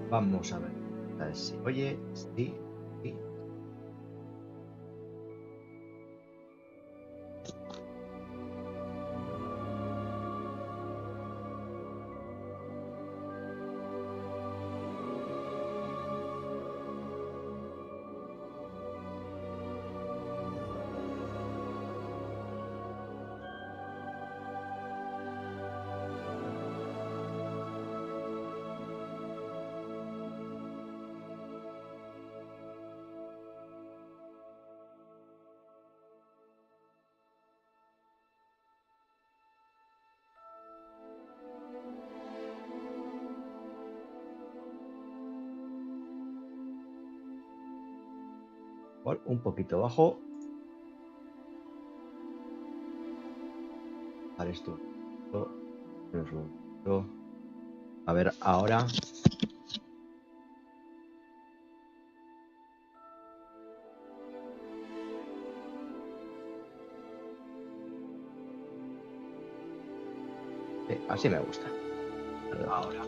Vamos a ver. A ver si oye, sí, sí. Un poquito bajo. Vale, esto. A ver, ahora. Sí, así me gusta. Ahora.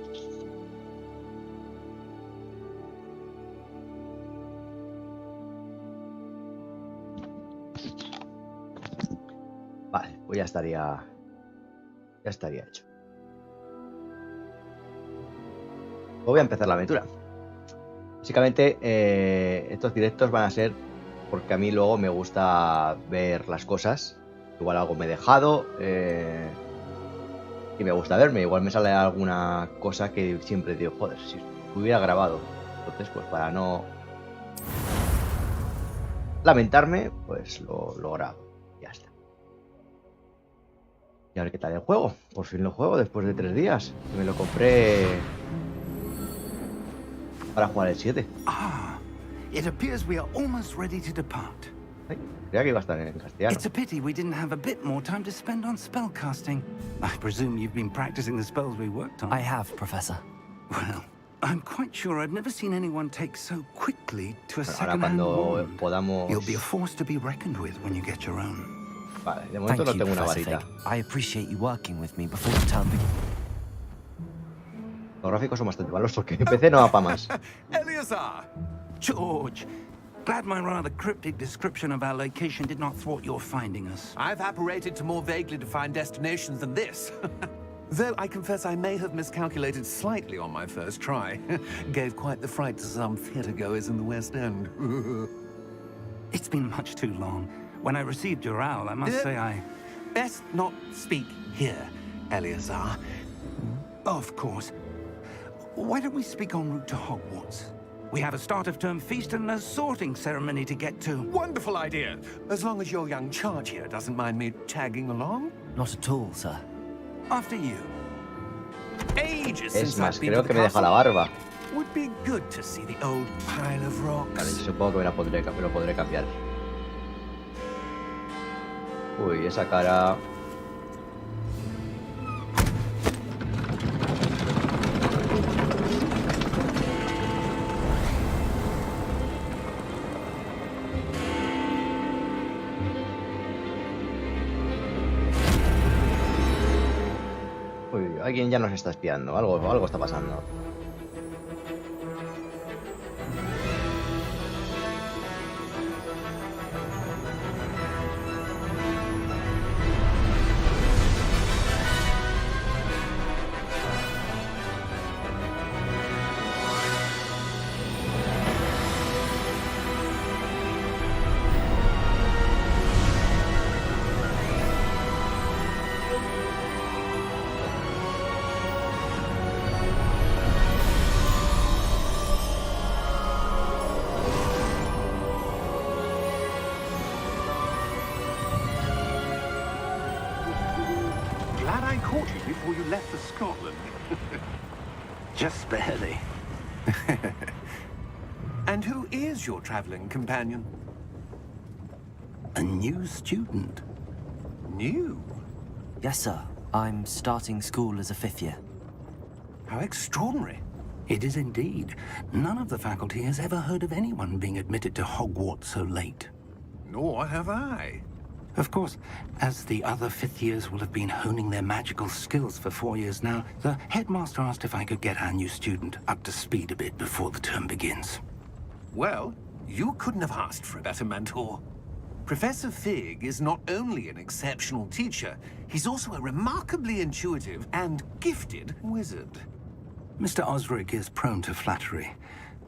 Vale, pues ya estaría hecho. Voy a empezar la aventura. Básicamente, estos directos van a ser porque a mí luego me gusta ver las cosas. Igual algo me he dejado y me gusta verme. Igual me sale alguna cosa que siempre digo, joder, si hubiera grabado. Entonces, pues para no lamentarme, pues lo grabo. Ya está. Y a ver qué tal el juego. Por fin lo juego después de 3 días. Me lo compré para jugar el 7. It appears we are almost ready to depart. Ay, creía que iba a estar en castellano. It's a pity we didn't have a bit more time to spend on spellcasting. I presume you've been practicing the spells we worked on. I have, Professor. Well, I'm quite sure I've never seen anyone take so quickly to a Ahora second-hand cuando wand. podamos... You'll be a force to be reckoned with when you get your own. Vale, de momento no Thank you, tengo una Professor varita. Fig. I appreciate you working with me before the term begins. Los gráficos son bastante malos porque en PC no va para más. Eleazar! George! Glad my rather cryptic description of our location did not thwart your finding us. I've apparated to more vaguely defined destinations than this. Though I confess I may have miscalculated slightly on my first try. Gave quite the fright to some theatre-goers in the West End. It's been much too long. When I received your owl, I must say I... Best not speak here, Eleazar. Of course. Why don't we speak en route to Hogwarts? We have a start-of-term feast and a sorting ceremony to get to. Wonderful idea! As long as your young charge here doesn't mind me tagging along. Not at all, sir. After you. Ages Es since más, I've been creo to que the me deja la castle. barba. Would be good to see the old pile of Vale, rocks. supongo que me lo podré cambiar. Uy, esa cara... Uy, alguien ya nos está espiando. Algo está pasando. Glad I caught you before you left for Scotland. Just barely. And who is your traveling companion? A new student. New? Yes, sir. I'm starting school as a 5th year. How extraordinary. It is indeed. None of the faculty has ever heard of anyone being admitted to Hogwarts so late. Nor have I. Of course, as the other fifth years will have been honing their magical skills for 4 years now, the headmaster asked if I could get our new student up to speed a bit before the term begins. Well, you couldn't have asked for a better mentor. Professor Fig is not only an exceptional teacher, he's also a remarkably intuitive and gifted wizard. Mr. Osric is prone to flattery.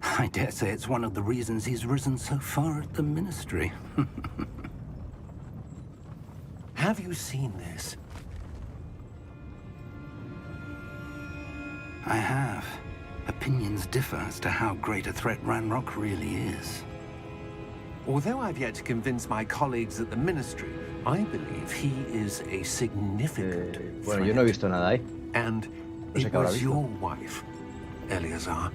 I dare say it's one of the reasons he's risen so far at the ministry. Have you seen this? I have. Opinions differ as to how great a threat Ranrock really is. Although I've yet to convince my colleagues at the ministry, I believe he is a significant Bueno, yo no he visto nada ahí. And No sé it qué habrá was visto. your wife, Eleazar,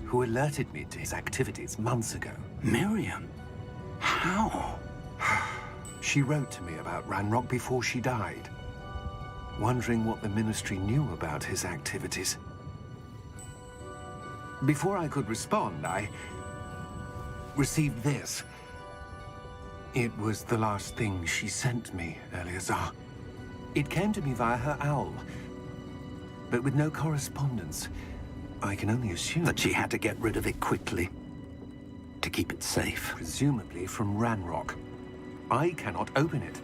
who alerted me to his activities months ago. Miriam? How? She wrote to me about Ranrock before she died, wondering what the ministry knew about his activities. Before I could respond, I received this. It was the last thing she sent me, Eleazar. It came to me via her owl, but with no correspondence. I can only assume That she had to get rid of it quickly to keep it safe. presumably from Ranrock. I cannot open it.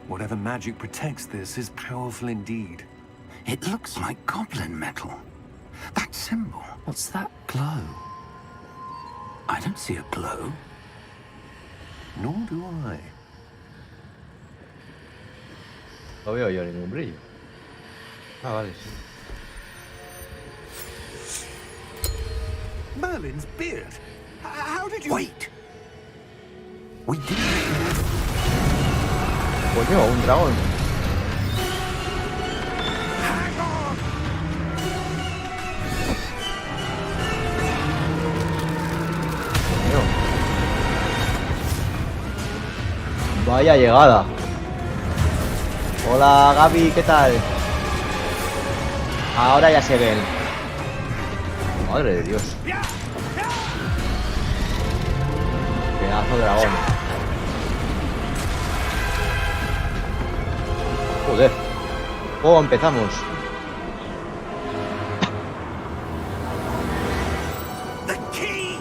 Whatever magic protects this is powerful indeed. It looks like goblin metal. That symbol. What's that glow? I don't see a glow. Nor do I. No veo yo ningún brillo. Ah, vale, sí. Merlin's beard. How did you... Wait! We didn't... Coño, un dragón. Hang on! Coño. Vaya llegada. Hola Gaby, ¿qué tal? Ahora ya se ven. Madre de Dios. Pedazo de dragón. Joder. Oh, empezamos. The key!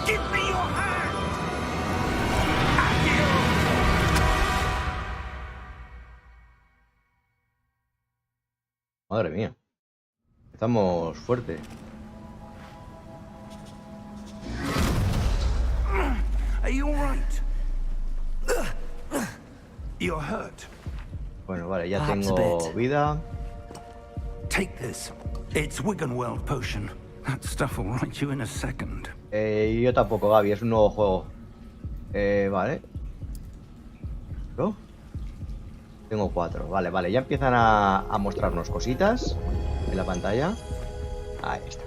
Give me your hand! Madre mía. Estamos fuerte. Are you all right? You're hurt. Bueno, vale, ya Perhaps a tengo bit. vida. Take this. It's Wiggenweld potion. That stuff will right you in a second. Yo tampoco, Gaby, es un nuevo juego. Vale. ¿No? Tengo 4. Vale, vale, ya empiezan a mostrarnos cositas en la pantalla. Ahí está.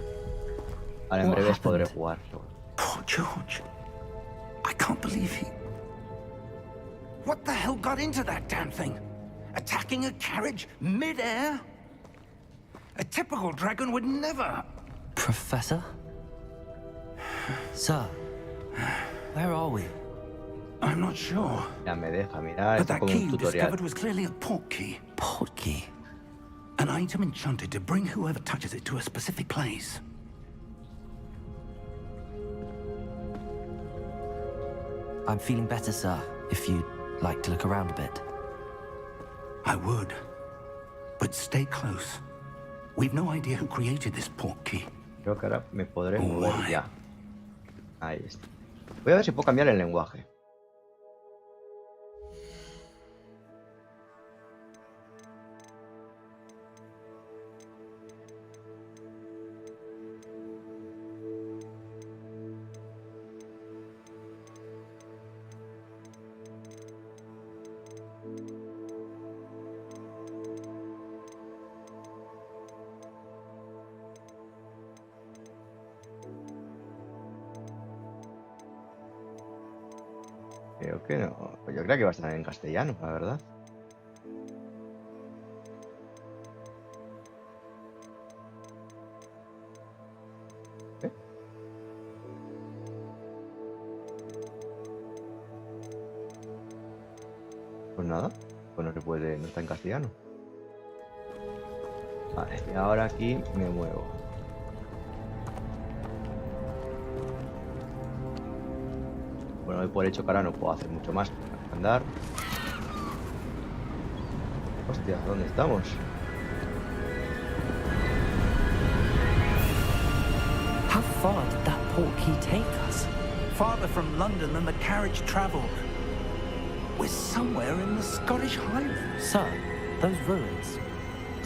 Ahora en What breves podré happened? jugar. Poor George. I can't believe he... What the hell got into that damn thing? Attacking a carriage mid-air? A typical dragon would never... Professor? Sir, where are we? I'm not sure. Ya me deja mirar, But esto es that como key un you tutorial. discovered was clearly a port key. Port key. An item enchanted to bring whoever touches it to a specific place. I'm feeling better, sir, if you'd like to look around a bit. I would. But stay close. We've no idea who created this port key. Creo que ahora me podré Oh, mover my. ya. Ahí está. Voy a ver si puedo cambiar el lenguaje. Creo que no. Yo creo que va a estar en castellano, la verdad. ¿Eh? nada. Pues no se puede, no está en castellano. Vale, y ahora aquí me muevo. Bueno, doy por hecho que ahora no puedo hacer mucho más. Andar. Hostia, ¿dónde estamos? How far did that portkey take us? Farther from London than the carriage travelled. We're somewhere in the Scottish Highlands. Sir, those ruins.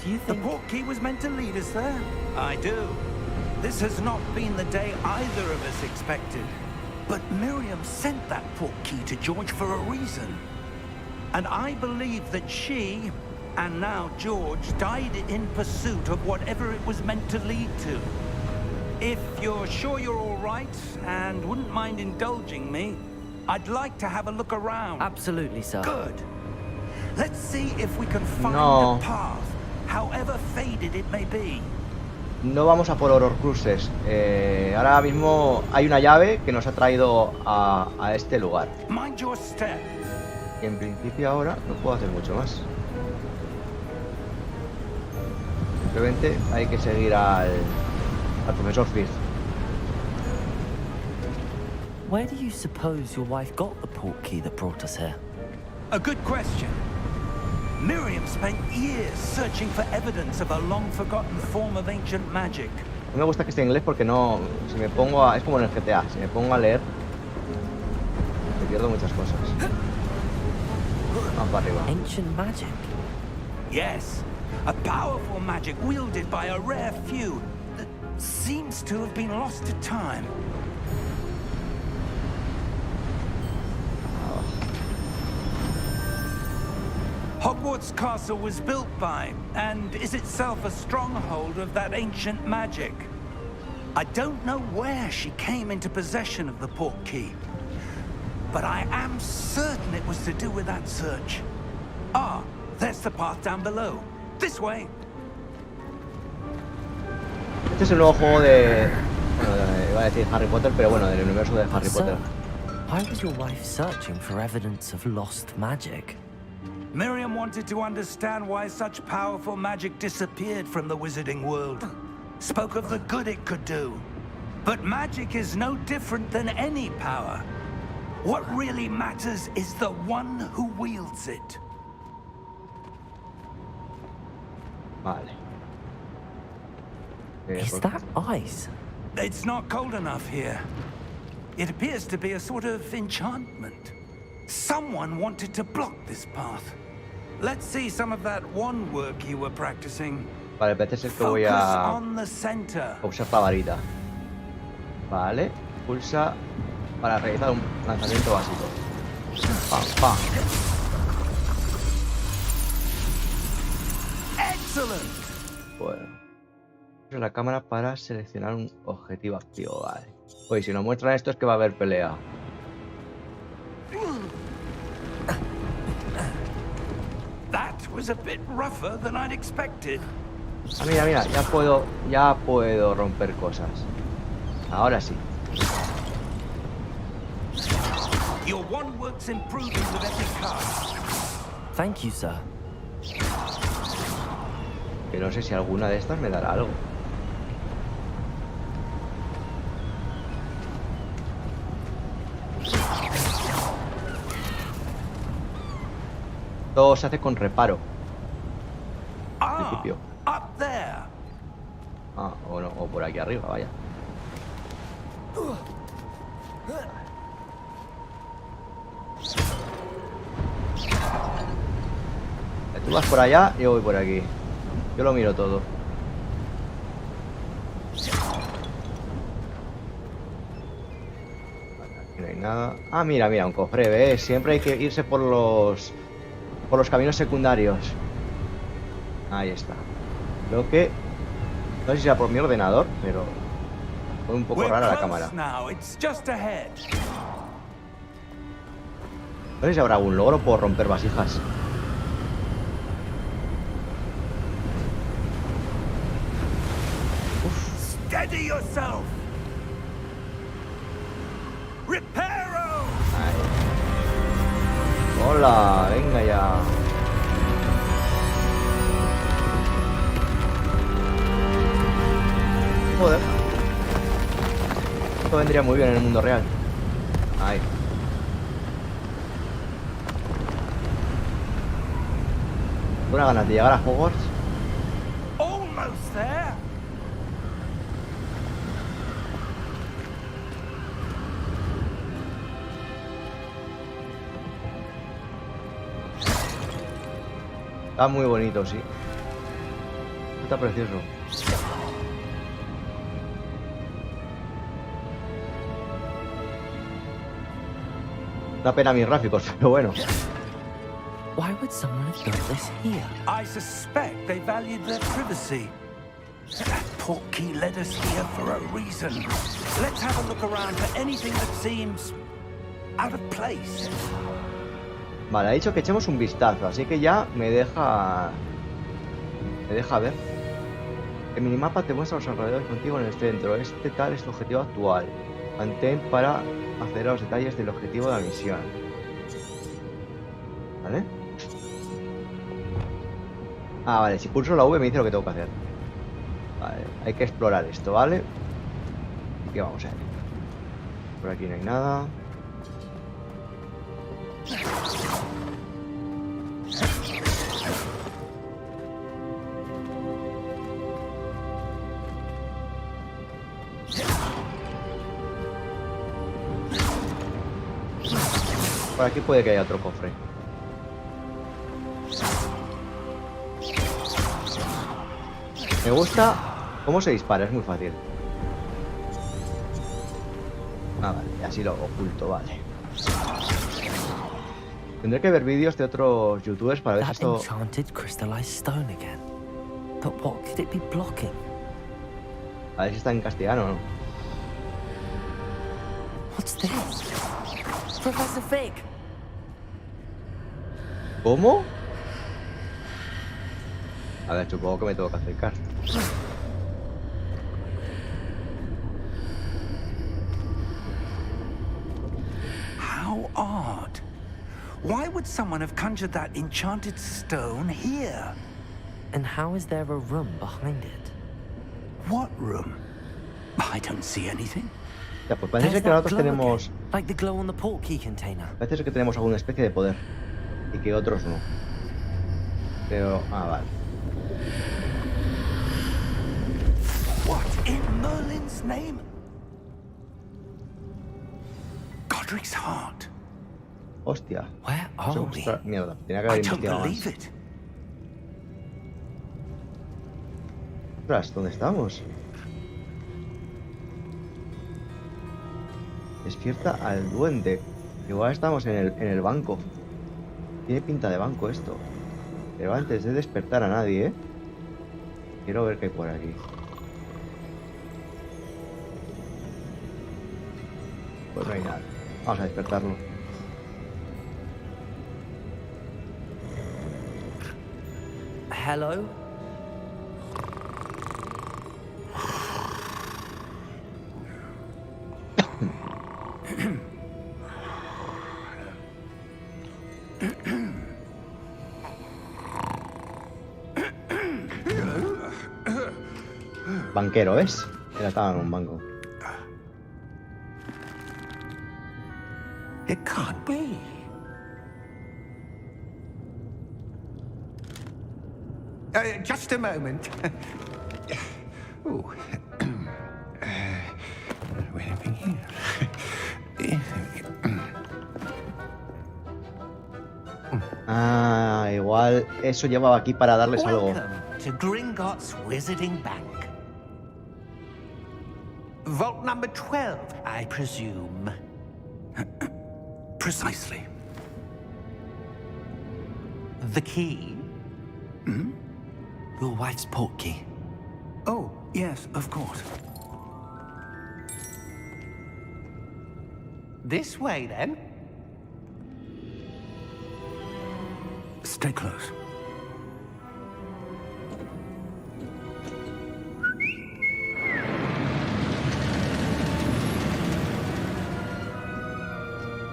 Do you The think... portkey was meant to lead us there? I do. This has not been the day either of us expected. But Miriam sent that portkey to George for a reason. And I believe that she, and now George, died in pursuit of whatever it was meant to lead to. If you're sure you're all right, and wouldn't mind indulging me, I'd like to have a look around. Absolutely, sir. Good. Let's see if we can find No. a path, however faded it may be. No vamos a por Horrocruxes. Ahora mismo hay una llave que nos ha traído a este lugar. Mind your step. Y en principio ahora no puedo hacer mucho más. Simplemente hay que seguir al profesor Fizz. Where do you suppose your wife got the portkey that brought us here? A good question. Miriam spent years searching for evidence of a long-forgotten form of ancient magic. No me gusta que esté en inglés porque no... Si me pongo a... Es como en el GTA. Si me pongo a leer... Me pierdo muchas cosas. Vamos para arriba. Ancient magic? Yes, a powerful magic wielded by a rare few that seems to have been lost to time. Hogwarts Castle was built by, and is itself a stronghold of that ancient magic. I don't know where she came into possession of the portkey, but I am certain it was to do with that search. Ah, there's the path down below. This way. Este es el nuevo juego de... Bueno, iba a decir Harry Potter, pero bueno, del universo de Harry Potter. Sir, why was your wife searching for evidence of lost magic? Miriam wanted to understand why such powerful magic disappeared from the wizarding world. Spoke of the good it could do. But magic is no different than any power. What really matters is the one who wields it. Vale. Is that ice? It's not cold enough here. It appears to be a sort of enchantment. Someone wanted to block this path. Let's see some of that one work you were practicing. Vale, parece ser que voy Focus a on the center. usar la varita. Vale. Pulsa para realizar un lanzamiento básico. Pam, pam. Excellent. Bueno. Usa la cámara para seleccionar un objetivo activo. Vale. Oye, si nos muestran esto es que va a haber pelea. That was a bit rougher than I'd expected. Ah, mira, mira, ya puedo romper cosas. Ahora sí. Your one work's improving with every cast. Thank you, sir. Que no sé si alguna de estas me dará algo. Todo se hace con reparo. Al principio. Up there. Ah, o no, o por aquí arriba, vaya. Tú vas por allá y yo voy por aquí. Yo lo miro todo. Vale, aquí no hay nada. Ah, mira, mira, un cofre, ¿ves? Siempre hay que irse por los caminos secundarios. Ahí está. Creo que... No sé si era por mi ordenador, pero... Fue un poco We're rara la close cámara. now. It's just ahead. No sé si habrá algún logro por romper vasijas. Steady yourself. Reparo. Ahí. Hola, venga ya. Joder. Esto vendría muy bien en el mundo real. Ahí. Una ganas de llegar a Hogwarts. Almost there. Está muy bonito, sí. Está precioso. Da pena mis gráficos, pero bueno. Why would someone have built this here? I suspect they valued their privacy. That portkey led us here for a reason. Let's have a look around for anything that seems out of place. Vale, ha dicho que echemos un vistazo, así que ya me deja ver. El minimapa te muestra los alrededores contigo en el centro. Este tal es tu objetivo actual. Mantén para acceder a los detalles del objetivo de la misión. ¿Vale? Ah, vale, si pulso la V me dice lo que tengo que hacer. Vale, hay que explorar esto, ¿vale? Aquí vamos a ir. Por aquí no hay nada. Por aquí puede que haya otro cofre. Me gusta cómo se dispara, es muy fácil. Ah, vale, así lo oculto, vale. Tendré que ver vídeos de otros youtubers para ver si That esto... enchanted crystallized stone again. But what could it be blocking? A ver si está en castellano o no. What's this? Professor Fig! ¿Cómo? A ver, supongo que me tengo que acercar. How odd. Why would someone have conjured that enchanted stone here? And how is there a room behind it? What room? I don't see anything. Ya, pues parece There's que that nosotros glow tenemos... again, like the glow on the portkey container. Parece que tenemos alguna especie de poder. Y que otros no. Pero... Ah, vale. What in Merlin's name? Godric's heart. Hostia. Where are we? Mierda, tenía que I haber don't investigado believe más. it. Ostras, ¿dónde estamos? Despierta al duende. Igual estamos en el banco. Tiene pinta de banco esto. Pero antes de despertar a nadie, quiero ver qué hay por aquí. Pues no hay nada. Vamos a despertarlo. Hello? Banquero, ¿ves? Él estaba en un banco. It can't be. Just a moment. Oh. Where have we here? Ah, igual eso llevaba aquí para darles algo. Welcome to Gringotts Wizarding Bank. Vault number 12, I presume. Precisely. The key? Your wife's portkey. Oh, yes, of course. This way, then. Stay close.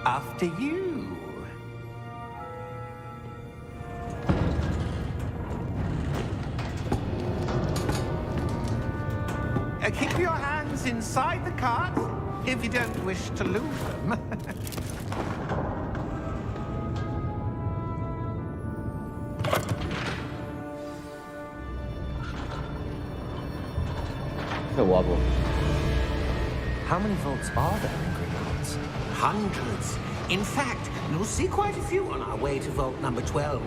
After you. Keep your hands inside the cart if you don't wish to lose them. Qué guapo. How many vaults are there in Gringotts? Hundreds. In fact, you'll see quite a few on our way to vault number 12.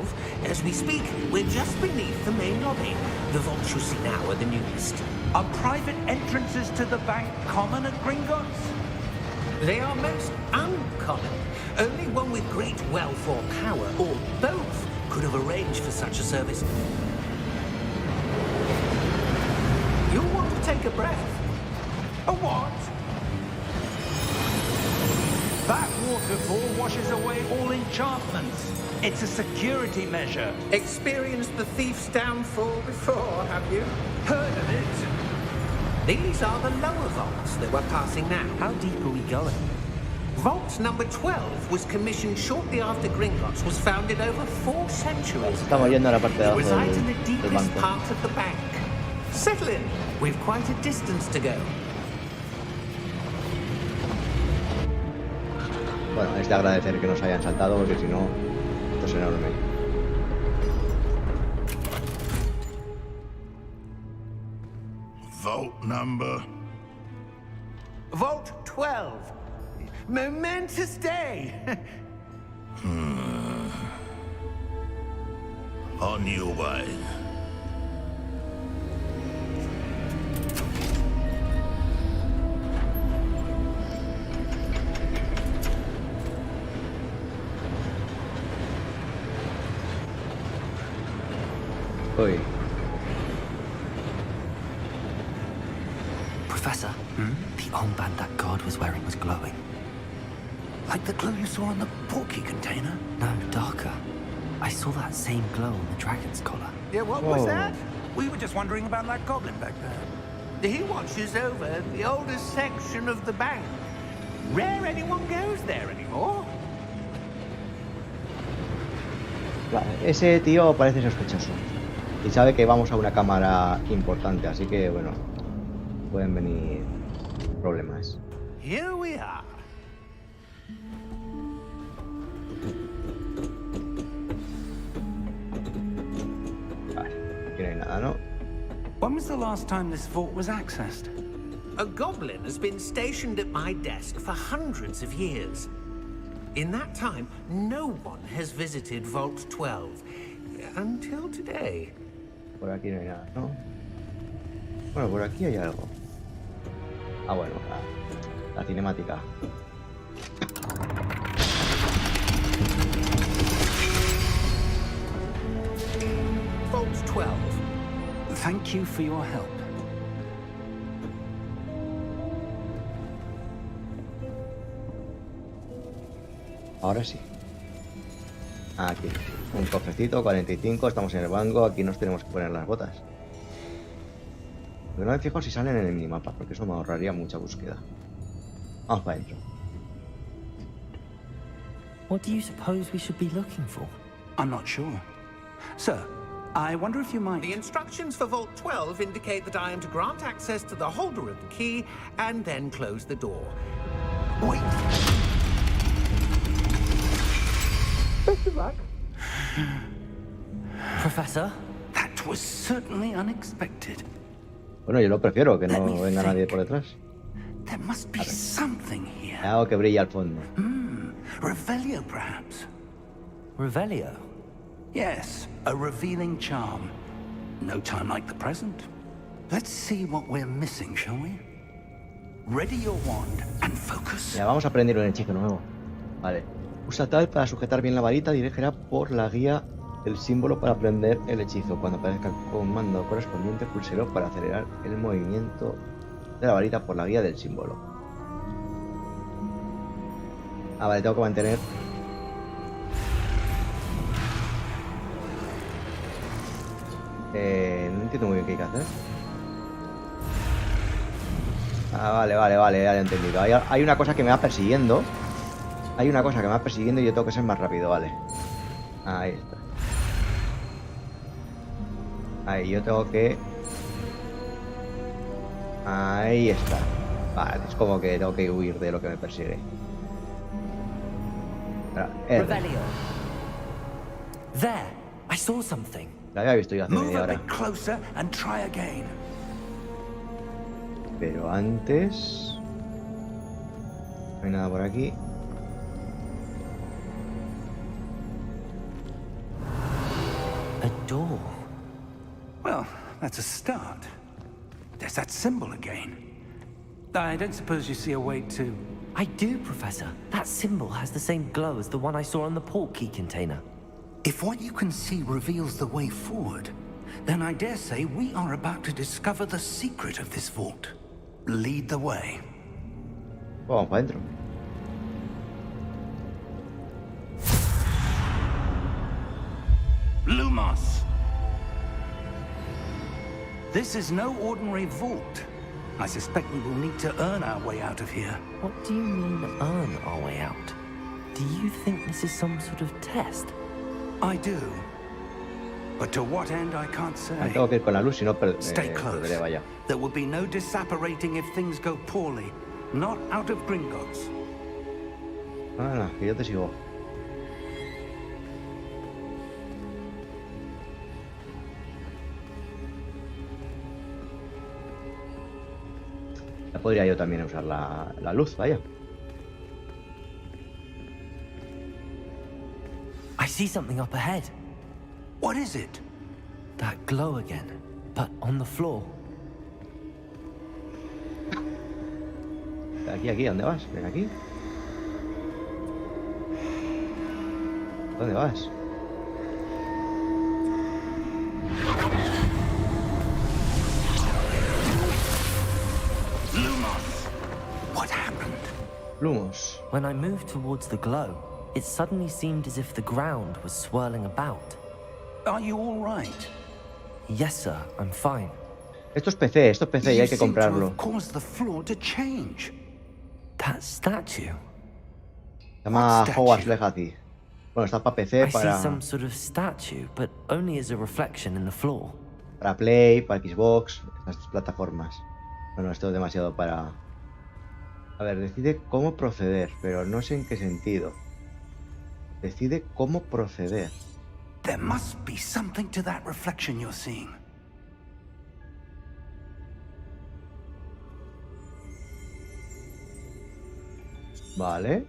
As we speak, we're just beneath the main lobby. The vaults you see now are the newest. Are private entrances to the bank common at Gringotts? They are most uncommon. Only one with great wealth or power, or both, could have arranged for such a service. You'll want to take a breath. A what? That waterfall washes away all enchantments. It's a security measure. Experienced the thief's downfall before, have you? Heard of it? These are the lower vaults that we're passing now. How deep are we going? Vault number 12 was commissioned shortly after Gringotts was founded over 4 centuries ago. Estamos yendo a la parte de It abajo resides in the del deepest banco. part of the bank. Settle in. We've quite a distance to go. Bueno, es de agradecer que nos hayan saltado porque si no, esto es enorme. Vault number. Vault 12. Momentous day. On your way. Uy, Professor, the armband that guard was wearing was glowing. Like the glow you saw on the porky container? No, darker. I saw that same glow on the dragon's collar. Yeah, what Whoa. was that? We were just wondering about that goblin back there. He watches over the oldest section of the bank. Rare anyone goes there anymore. ese tío parece sospechoso. Y sabe que vamos a una cámara importante, así que bueno, pueden venir problemas. Here we are. Vale, aquí no hay nada, ¿no? When was the last time this vault was accessed? A goblin has been stationed at my desk for hundreds of years. In that time, no one has visited Vault 12. Until today. Por aquí no hay nada, ¿no? Bueno, por aquí hay algo. Ah, bueno, la cinemática. Vault 12. Thank you for your help. Ahora sí. Aquí. Un cofrecito, 45, estamos en el banco, aquí nos tenemos que poner las botas. Pero no me fijo si salen en el minimapa, porque eso me ahorraría mucha búsqueda. Vamos para adentro. What do you suppose we should be looking for? I'm not sure. Sir, I wonder if you might... The instructions for Vault 12 indicate that I am to grant access to the holder of the key and then close the door. Wait. Best of luck. Professor? That was certainly unexpected. Bueno, yo lo prefiero, que Let no me venga think. nadie por detrás. There must be something here. Algo que brilla al fondo. Revelio, perhaps? Revelio? Yes, a revealing charm. No time like the present. Let's see what we're missing, shall we? Ready your wand and focus. Ya, vamos a aprender un hechizo nuevo. Vale. Usa tal para sujetar bien la varita, dirigirá por la guía el símbolo para aprender el hechizo. Cuando aparezca el comando correspondiente, pulsero para acelerar el movimiento de la varita por la guía del símbolo. Ah, vale, tengo que mantener. No entiendo muy bien qué hay que hacer. Ah, vale, ya lo he entendido. Hay una cosa que me va persiguiendo. Hay una cosa que me va persiguiendo y yo tengo que ser más rápido, vale. Ahí está. Ahí, yo tengo que... Ahí está. Vale, es como que tengo que huir de lo que me persigue. Ahora, R. Revelio. There, I saw something. La había visto yo hace Move media a hora. bit closer and try again. Pero antes... No hay nada por aquí. A door. Well, that's a start. There's that symbol again. I don't suppose you see a way to... I do, Professor. That symbol has the same glow as the one I saw on the port key container. If what you can see reveals the way forward, then I dare say we are about to discover the secret of this vault. Lead the way. Vamos para adentro. Lumos! This is no ordinary vault. I suspect we will need to earn our way out of here. What do you mean, earn our way out? Do you think this is some sort of test? I do. But to what end, I can't say. Tengo que ir con la luz, si no Stay close. perderé, vaya. There will be no disapparating if things go poorly. Not out of Gringotts. Ah, que yo te sigo. Ya podría yo también usar la luz, vaya. I see something up ahead. What is it? That glow again, but on the floor. Aquí, ¿dónde vas? Ven aquí. ¿Dónde vas? Lumos! What happened? Lumos. When I moved towards the glow, it suddenly seemed as if the ground was swirling about. Are you all right? Yes, sir, I'm fine. Esto es PC y hay que comprarlo. Caused the floor to change. That statue. Se llama What statue? Hogwarts Legacy. Bueno, está para PC, I see para some sort of statue, but only as a reflection in the floor. Play, para Xbox, estas plataformas. Bueno, esto es demasiado para... A ver, decide cómo proceder, pero no sé en qué sentido. Decide cómo proceder. There must be something to that reflection you're seeing. Vale,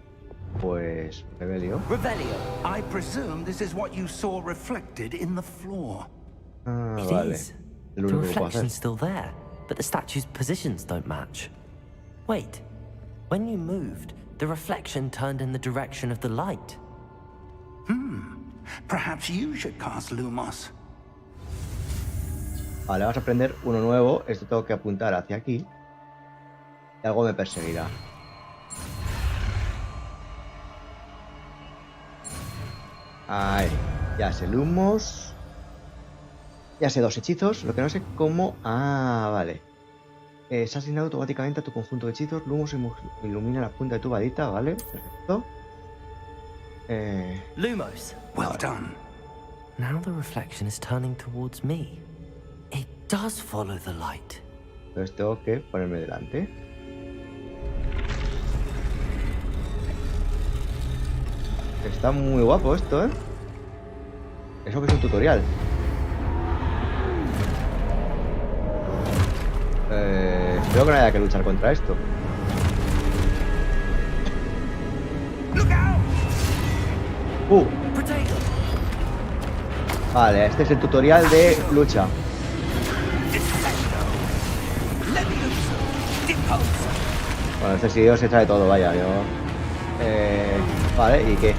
pues Revelio. Revelio. I presume this is what you saw reflected in the floor. Ah, It vale. is. Es lo The único que puedo reflection's hacer. still there, but the statue's positions don't match. Wait, when you moved, the reflection turned in the direction of the light. Perhaps you should cast Lumos. Vale, vamos a aprender uno nuevo. Esto tengo que apuntar hacia aquí. Y algo me perseguirá. Ahí. Ya sé Lumos. Ya sé dos hechizos. Lo que no sé cómo... Ah, vale. Se ha asignado automáticamente a tu conjunto de hechizos. Lumos ilumina la punta de tu varita. Vale, perfecto. Lumos. Well done. Now the reflection is turning towards me. It does follow the light. Entonces tengo que ponerme delante. Está muy guapo esto, ¿eh? Eso que es un tutorial. Creo que no haya que luchar contra esto. Look out! Potato. Vale, este es el tutorial de lucha. Bueno, este sí os echa de todo, vaya, yo... Vale, ¿y qué?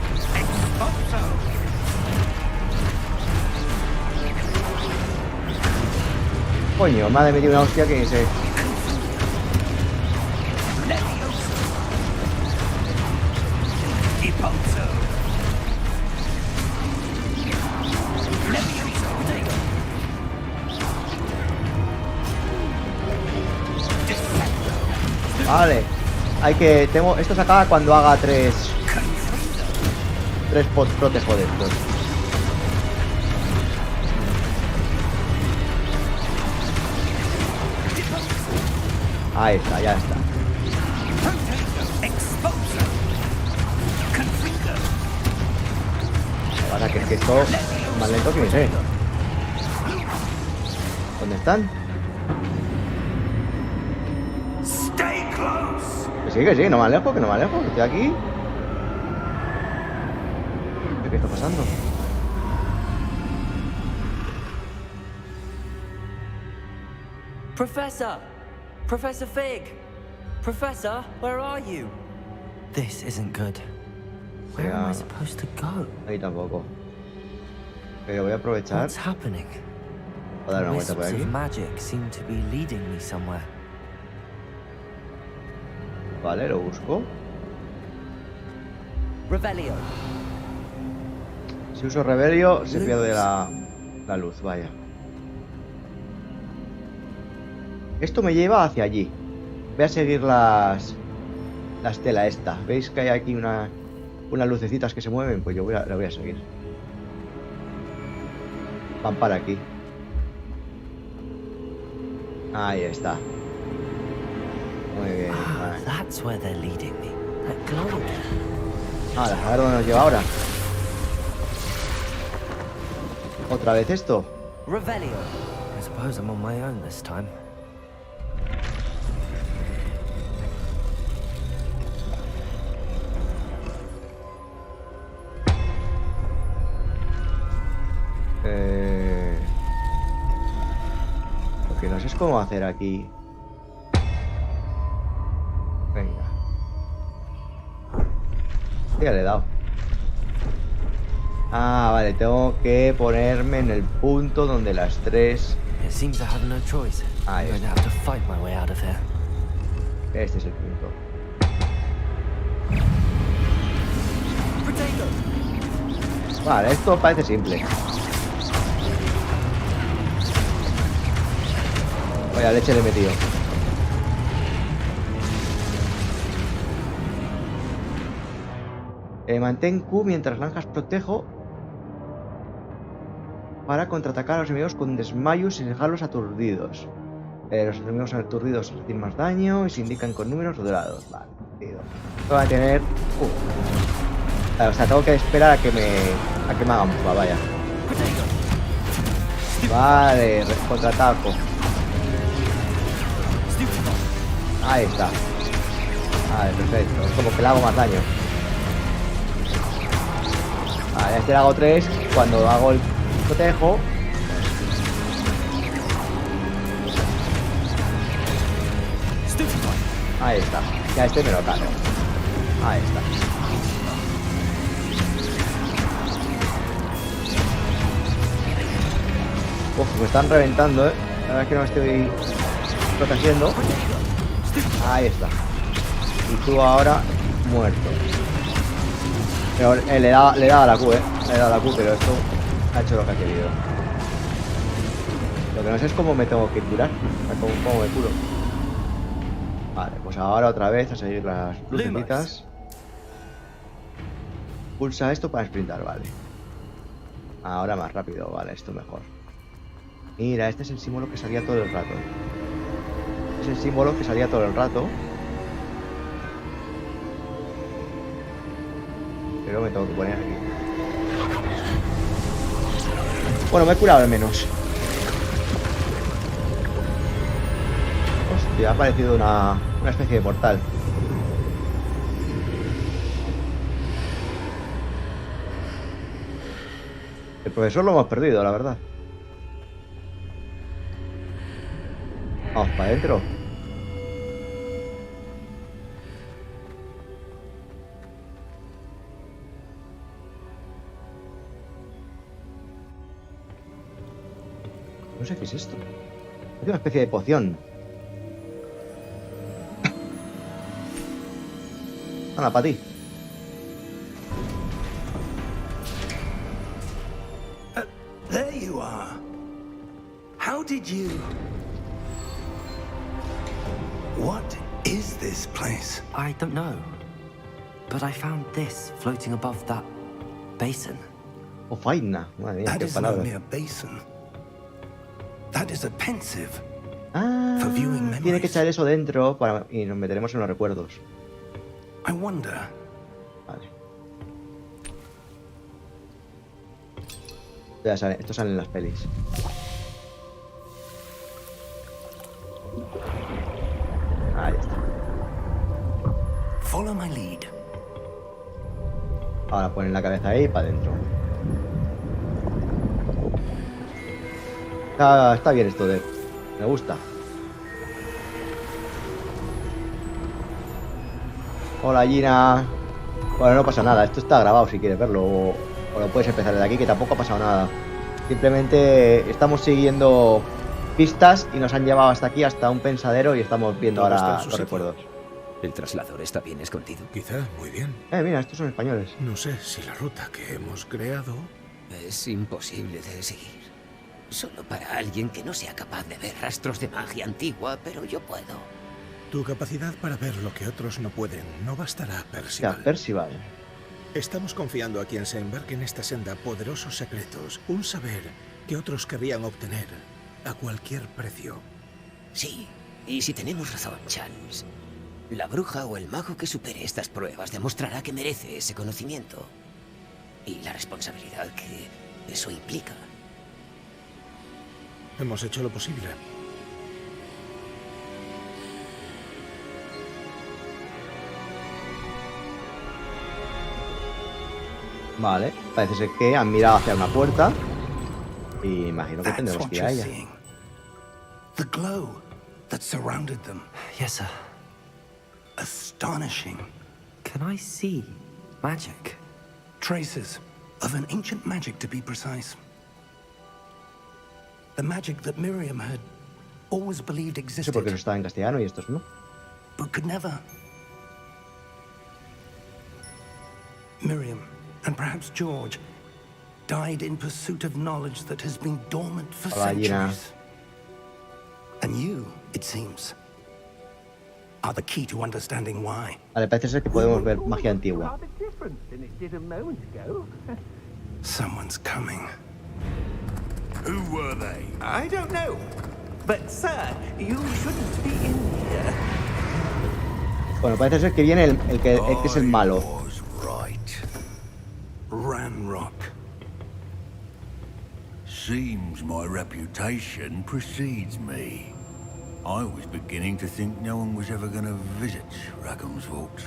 Coño, me ha metido una hostia que se... Vale, hay que... Esto se acaba cuando haga tres protejo de estos. Ahí está, ya está. Lo que pasa es que esto es más lento que mi sé. ¿Dónde están? Que sí, no me alejo, que estoy aquí. ¿Qué está pasando? Professor! Professor Fig! Professor, where are you? This isn't good. Where am I supposed to go? Ahí tampoco. Pero voy a aprovechar. What's happening? Voy a dar una vuelta por Wisps aquí. of magic seem to be leading me somewhere. Vale, lo busco. Revelio. Si uso Revelio, se pierde la luz, vaya. Esto me lleva hacia allí. Voy a seguir la estela esta. ¿Veis que hay aquí unas lucecitas que se mueven? Pues yo la voy a seguir. Van para aquí. Ahí está. Muy bien. Ah, Vale. that's where they're leading me. That glow. A ver dónde nos lleva ahora. ¿Otra vez esto? Revelio. I suppose I'm on my own this time. Lo que no sé es cómo hacer aquí. Venga. Ya le he dado. Ah, vale, tengo que ponerme en el punto donde las tres... It seems I have no choice. Ahí I'm going to está. have to fight my way out of here. Este es el punto. Vale, esto parece simple. Vaya leche le he metido. Mantén Q mientras lanzas protejo para contraatacar a los enemigos con desmayos y dejarlos aturdidos. Los enemigos aturdidos reciben más daño y se indican con números dorados. Vale, tío. Voy a tener... o sea, tengo que esperar a que me hagan bufa, vaya. Vale, contraataco. Ahí está. Vale, perfecto. Es como que le hago más daño. Vale, a este le hago 3. Cuando hago el protejo. Ahí está. Ya este me lo cargo. Ahí está. Uf, me están reventando, La verdad es que no me estoy protegiendo. Ahí está. Y tú ahora muerto. Pero le he dado a la Q, Le he dado a la Q, pero esto ha hecho lo que ha querido. Lo que no sé es cómo me tengo que curar. O sea, cómo me curo. Vale, pues ahora otra vez a seguir las lucecitas. Pulsa esto para sprintar, vale. Ahora más rápido, vale, esto mejor. Mira, este es el símbolo que salía todo el rato. Es el símbolo que salía todo el rato. Pero me tengo que poner aquí. Bueno, me he curado al menos. Hostia, ha aparecido una especie de portal. El profesor lo hemos perdido, la verdad. Vamos para adentro. No sé qué es esto. Es una especie de poción. Anda, para ti. There you are. How did you... What is this place? I don't know. But I found this floating above that basin. O faina. Madre mía, That qué is no palabra. mere basin. That is a pensive, Ah, For viewing tiene que memories. echar eso dentro y nos meteremos en los recuerdos. I wonder. Vale. Esto sale en las pelis. Ahí está. Follow my lead. Ahora ponen la cabeza ahí y para adentro. Está bien esto de... Me gusta. Hola Gina. Bueno, no pasa nada. Esto está grabado si quieres verlo. O lo puedes empezar desde aquí, que tampoco ha pasado nada. Simplemente estamos siguiendo pistas y nos han llevado hasta aquí, hasta un pensadero, y estamos viendo Todo está ahora en su los sitio. recuerdos. El traslador está bien escondido. Quizá, muy bien. Mira, estos son españoles. No sé si la ruta que hemos creado... Es imposible de seguir. Solo para alguien que no sea capaz de ver rastros de magia antigua, pero yo puedo. Tu capacidad para ver lo que otros no pueden no bastará, Percival. Ya, Percival. Estamos confiando a quien se embarque en esta senda poderosos secretos, un saber que otros querrían obtener a cualquier precio. Sí, y si tenemos razón, Charles, la bruja o el mago que supere estas pruebas demostrará que merece ese conocimiento. Y la responsabilidad que eso implica. Hemos hecho lo posible. Vale, parece ser que han mirado hacia una puerta. Y imagino que That's tendremos what que ir a you're ella. seeing. The glow that surrounded them. Yes, sir. Astonishing. Can I see magic? Traces of an ancient magic, to be precise. The magic that Miriam had always believed No sé por qué eso existed, está en castellano y estos no. but could never. Miriam, and perhaps George, died in pursuit of knowledge that has been dormant for Hola, Gina. centuries. And you, it seems, are the key to understanding why. Vale, parece ser que podemos ver magia antigua. Rather different than it did a moment ago. Someone's coming. Who were they? I don't know. But, sir, you shouldn't be in here. Bueno, parece ser que viene el que es el malo. I was right. Ranrock. Seems my reputation precedes me. I was beginning to think no one was ever going to visit Rackham's Vault.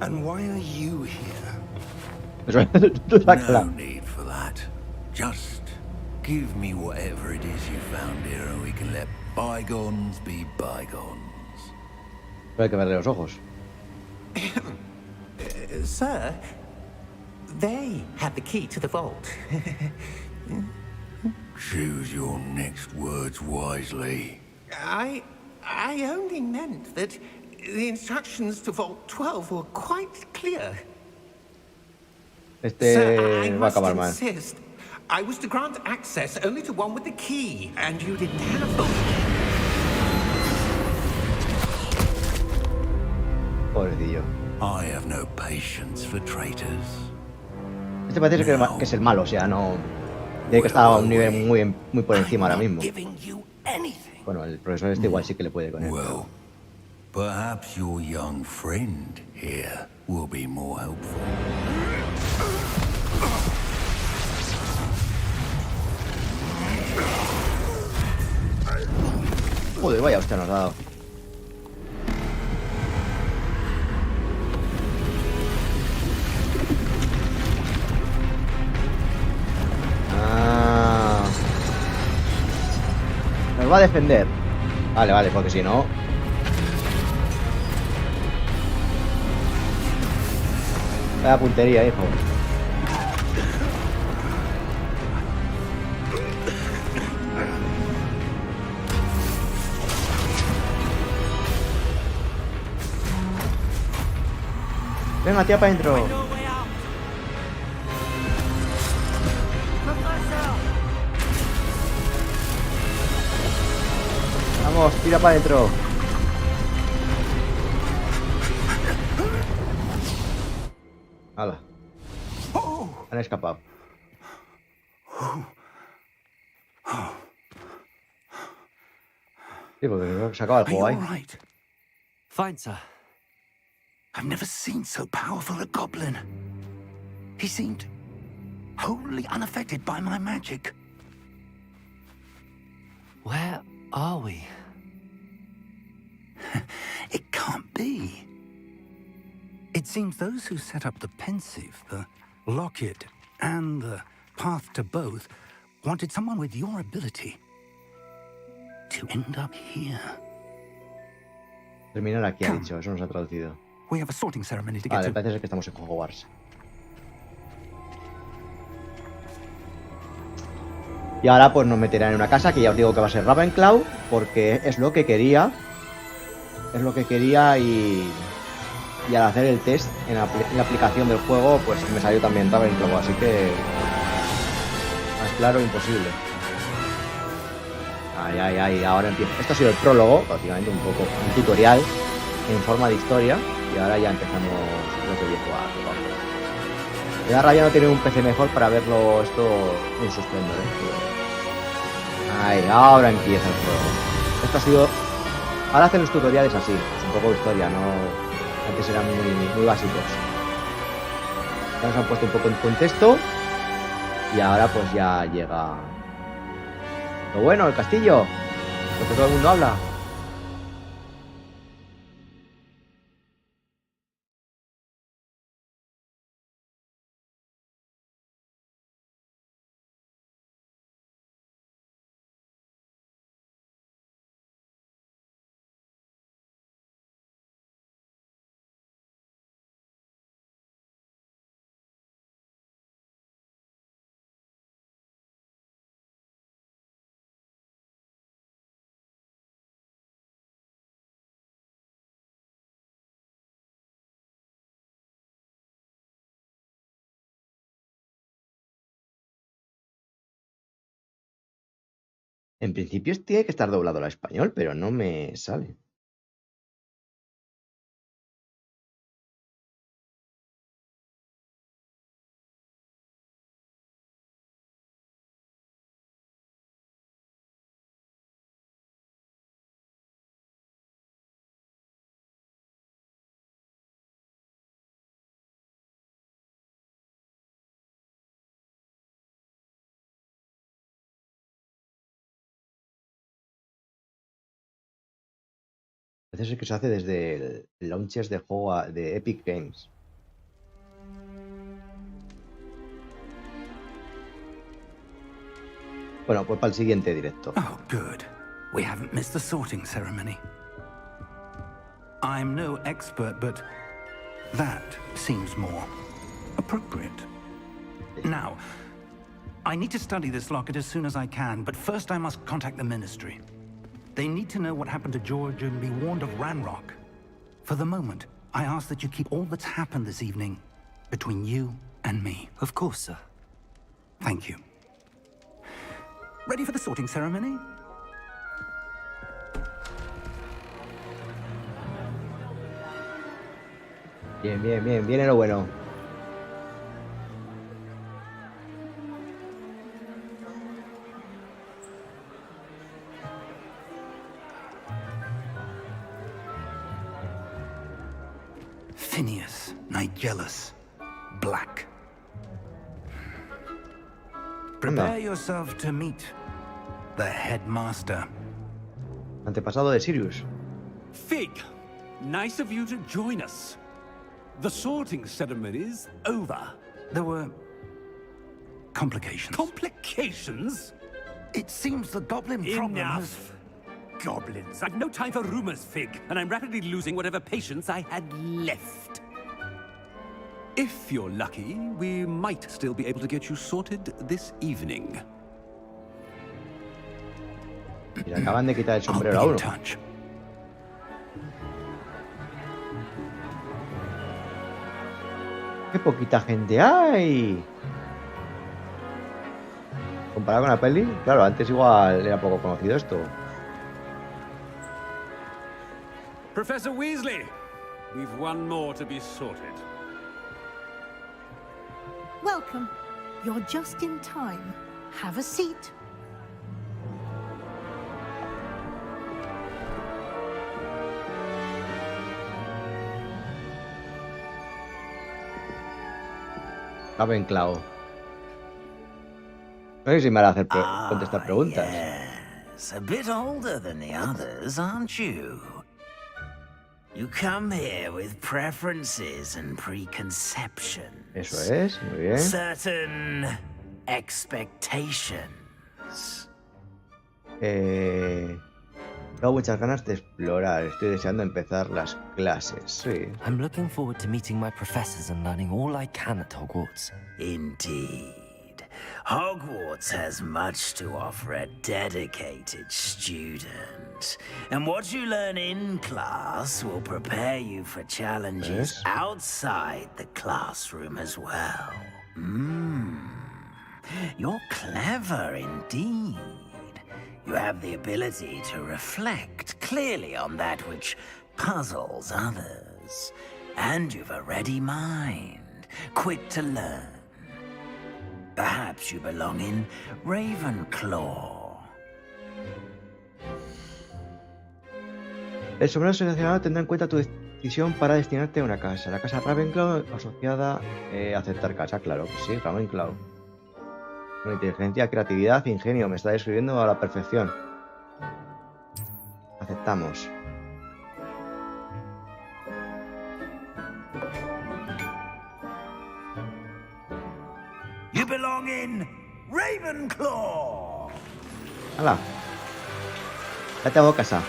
And why are you here? Tú No sácala. need for that. Just give me whatever it is you found here and we can let bygones be bygones. Pero hay que verle los ojos. Sir, they had the key to the vault. Choose your next words wisely. I only meant that the instructions to Vault 12 were quite clear. Sir, I Va a must acabar mal. insist. I was to grant access only to one with the key, and you didn't have them. Pobrecillo. I have no patience for traitors. Este parece que es el malo, o sea, no... Tiene que estar a un nivel muy por encima ahora mismo. Giving you anything. Bueno, el profesor este igual sí que le puede con él. Well, perhaps your young friend here will be more helpful. Joder, vaya hostia nos ha dado. Ah. Nos va a defender. Vale, vale, porque si no... Vaya puntería, hijo. Venga, tía, para adentro. Vamos, tira para adentro. Hala. Han escapado. Sí, porque creo que se acaba el Are you juego all ahí. right? Fine, sir. I've never seen so powerful a goblin. He seemed wholly unaffected by my magic. Where are we? It can't be. It seems those who set up the pensive, the locket, and the path to both wanted someone with your ability to end up here. Terminar aquí, ha dicho. Eso nos ha traducido. We have a sorting ceremony to get Vale, to. parece ser que estamos en Hogwarts. Y ahora pues nos meterán en una casa que ya os digo que va a ser Ravenclaw, porque es lo que quería. Es lo que quería y al hacer el test en la aplicación del juego, pues me salió también Ravenclaw, así que más claro imposible. Ay, ahora empieza. Esto ha sido el prólogo, prácticamente un poco un tutorial en forma de historia, y ahora ya empezamos lo que voy a jugar. Me da rabia no tener un PC mejor para verlo esto en su esplendor, Ay, ahora empieza el juego. Esto ha sido... Ahora hacen los tutoriales así, es un poco de historia, no... Antes eran muy básicos. Ya nos han puesto un poco en contexto. Y ahora pues ya llega... Lo bueno, el castillo. Lo que todo el mundo habla. En principio tiene que estar doblado al español, pero no me sale. Parece ser que se hace desde el launcher de juego de Epic Games. Bueno, pues para el siguiente directo. Oh, good. We haven't missed the sorting ceremony. I'm no expert, but that seems more appropriate. Now, I need to study this locket as soon as I can, but first I must contact the Ministry. They need to know what happened to George and be warned of Ranrock. For the moment, I ask that you keep all that's happened this evening between you and me. Of course, sir. Thank you. Ready for the sorting ceremony? Bien, viene lo bueno. Phineas, Nigellus, Black. Prepare yourself to meet the headmaster. Antepasado de Sirius. Fig, nice of you to join us. The sorting ceremony's over. There were complications. Complications? It seems the goblin problem has... Enough. Goblins. I've no time for rumors, Fig, and I'm rapidly losing whatever patience I had left. If you're lucky, we might still be able to get you sorted this evening. Y le acaban de quitar el I'll sombrero be a in uno. touch. ¡Qué poquita gente hay! Comparado con la peli, claro, antes igual era poco conocido esto. Professor Weasley, we've one more to be sorted. Welcome. You're just in time. Have a seat. Ravenclaw. No sé si me hará hacer contestar preguntas. Yes, a bit older than the others, aren't you? You come here with preferences and preconceptions. Eso es, muy bien. Certain expectations. Tengo muchas ganas de explorar. Estoy deseando empezar las clases. Sí. I'm looking forward to meeting my professors and learning all I can at Hogwarts. Indeed. Hogwarts has much to offer a dedicated student. And what you learn in class will prepare you for challenges outside the classroom as well. You're clever indeed. You have the ability to reflect clearly on that which puzzles others. And you've a ready mind, quick to learn. Perhaps you belong in Ravenclaw. El sombrero seleccionado tendrá en cuenta tu decisión para destinarte a una casa. La casa Ravenclaw asociada a aceptar casa, claro que sí, Ravenclaw. Con inteligencia, creatividad, ingenio, me está describiendo a la perfección. Aceptamos. You belong in Ravenclaw. ¡Hala! Ya te hago casa.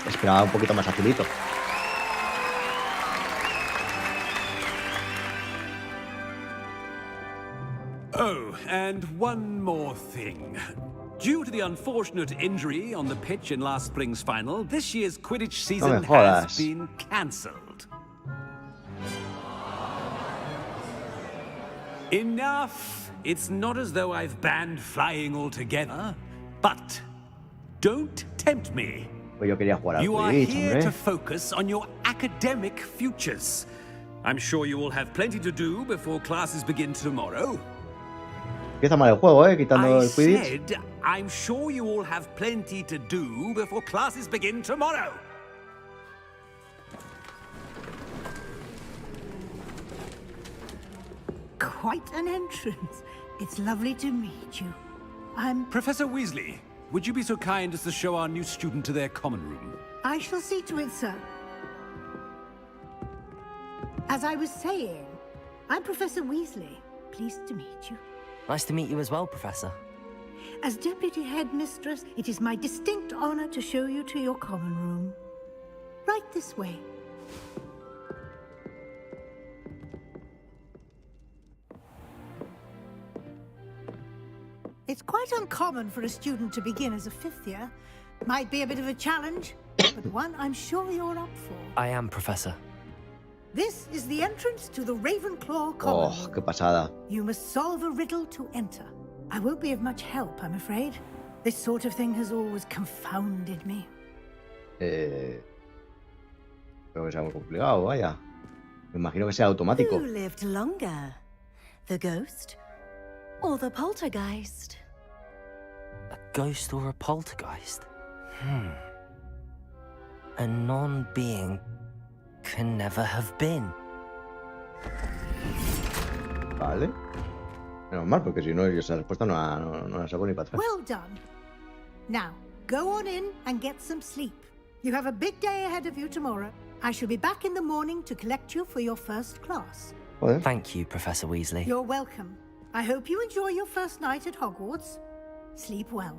Esperaba un poquito más facilito. Oh, and one more thing. Due to the unfortunate injury on the pitch in last spring's final, this year's Quidditch season has been cancelled. Enough! It's not as though I've banned flying altogether, but don't tempt me. Pues yo quería jugar al You are Quidditch, here hombre. to focus on your academic futures. I'm sure you will have plenty to do before classes begin tomorrow. Empieza mal el juego, quitando I el Quidditch. said, I'm sure you all have plenty to do before classes begin tomorrow. Quite an entrance. It's lovely to meet you. I'm... Professor Weasley, would you be so kind as to show our new student to their common room? I shall see to it, sir. As I was saying, I'm Professor Weasley. Pleased to meet you. Nice to meet you as well, Professor. As Deputy Headmistress, it is my distinct honor to show you to your common room. Right this way. It's quite uncommon for a student to begin as a fifth year. Might be a bit of a challenge, but one I'm sure you're up for. I am, Professor. This is the entrance to the Ravenclaw common Oh, room. qué pasada. You must solve a riddle to enter. I won't be of much help, I'm afraid. This sort of thing has always confounded me. Creo que sea muy complicado, vaya. Me imagino que sea automático. Who lived longer? The ghost or the poltergeist? A ghost or a poltergeist? A non-being can never have been. Vale. Menos mal, porque si no, esa respuesta no la saco ni para atrás. Well done. Now, go on in and get some sleep. You have a big day ahead of you tomorrow. I shall be back in the morning to collect you for your first class. Joder. Thank you, Professor Weasley. You're welcome. I hope you enjoy your first night at Hogwarts. Sleep well.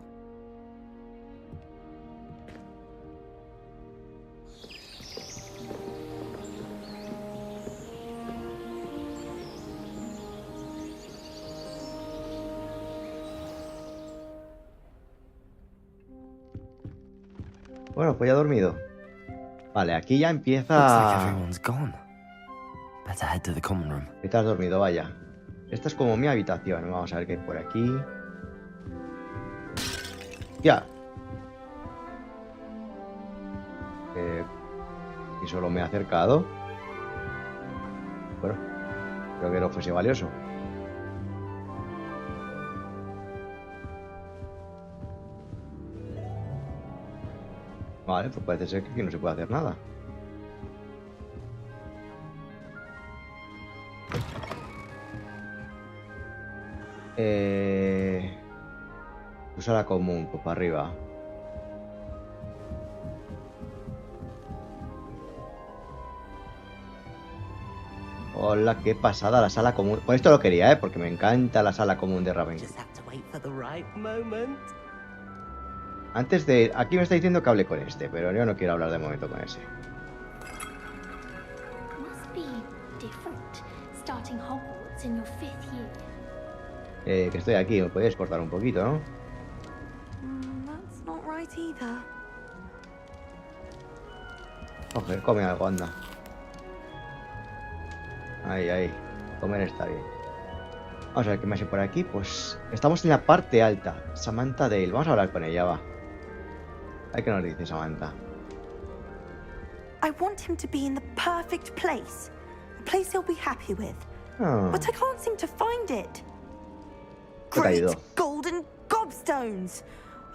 Bueno, pues ya he dormido. Vale, aquí ya Looks like empieza... everyone's gone. Better head to the common room. ¿Qué te has dormido? Vaya. Esta es como mi habitación. Vamos a ver qué hay por aquí. Ya. Y solo me he acercado. Bueno, creo que no fuese valioso. Vale, pues parece ser que aquí no se puede hacer nada. Usa la común, pues para arriba. Hola, qué pasada la sala común. Pues esto lo quería, porque me encanta la sala común de Ravenclaw. Antes de... Aquí me está diciendo que hable con este, pero yo no quiero hablar de momento con ese. Must be different starting Hogwarts in your 5th year. Que estoy aquí, me podéis cortar un poquito, ¿no? That's not right either. Coge, come algo, anda. Ahí, ahí. Comer está bien. Vamos a ver qué me hace por aquí. Pues estamos en la parte alta. Samantha Dale. Vamos a hablar con ella, va. A ver qué nos dice Samantha. I want him to be in the perfect place. A place he'll be happy with. Oh. But I can't seem to find it. ¿Qué te ha ido? Great golden gobstones!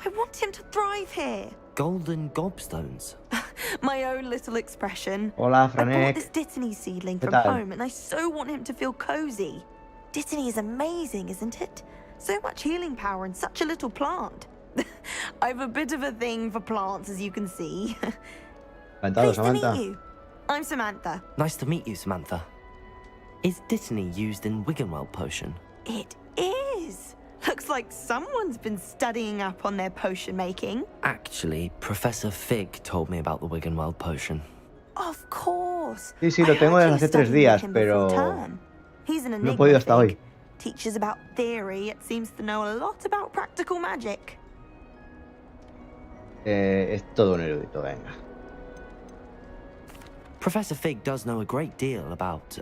I want him to thrive here. Golden gobstones? My own little expression. Hola, I bought Franek. this Dittany seedling ¿Qué from tal? home and I so want him to feel cozy. Dittany is amazing, isn't it? So much healing power in such a little plant. I've a bit of a thing for plants, as you can see. Encantado, Pleased to Samantha. meet you. I'm Samantha. Nice to meet you, Samantha. Is Dittany used in Wiggenweld potion? It is. Looks like someone's been studying up on their potion making. Actually, Professor Fig told me about the Wiggenweld potion. Of course. Sí, sí, lo I tengo heard desde you hace 3 studied días, with him before pero term. He's an no he enigma, podido hasta Fig. hoy. Teaches about theory, it seems to know a lot about practical magic. Es todo un erudito, venga. Professor Fig does know a great deal about,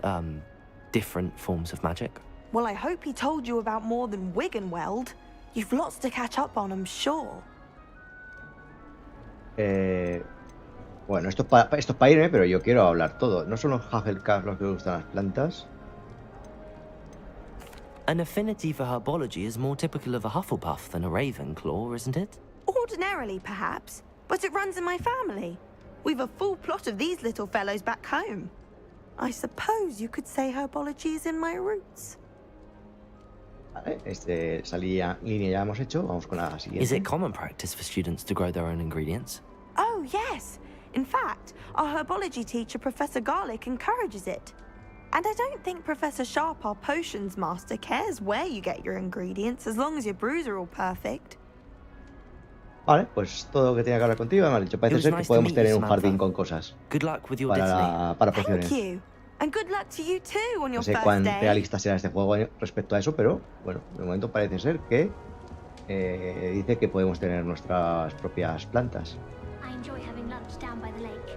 different forms of magic. Well, I hope he told you about more than Wiggenweld. You've lots to catch up on, I'm sure. Bueno, esto es para irme, pero yo quiero hablar todo. No son los Hufflepuff los que me gustan las plantas. An affinity for herbology is more typical of a Hufflepuff than a Ravenclaw, isn't it? Ordinarily, perhaps, but it runs in my family. We've a full plot of these little fellows back home. I suppose you could say herbology is in my roots. Vale, esa línea ya hemos hecho. Vamos con la siguiente. Is it common practice for students to grow their own ingredients? Oh, yes. In fact, our herbology teacher, Professor Garlick, encourages it. And I don't think Professor Sharp, our potions master, cares where you get your ingredients, as long as your brews are all perfect. Vale, pues todo lo que tenía que hablar contigo me ha dicho. Parece ser que podemos tener un jardín con cosas Good luck with your Dittany. para Thank pociones. you. And good luck to you too on No your sé first cuán day. realista será este juego respecto a eso, pero bueno, de momento parece ser que dice que podemos tener nuestras propias plantas. I enjoy having lunch down by the lake,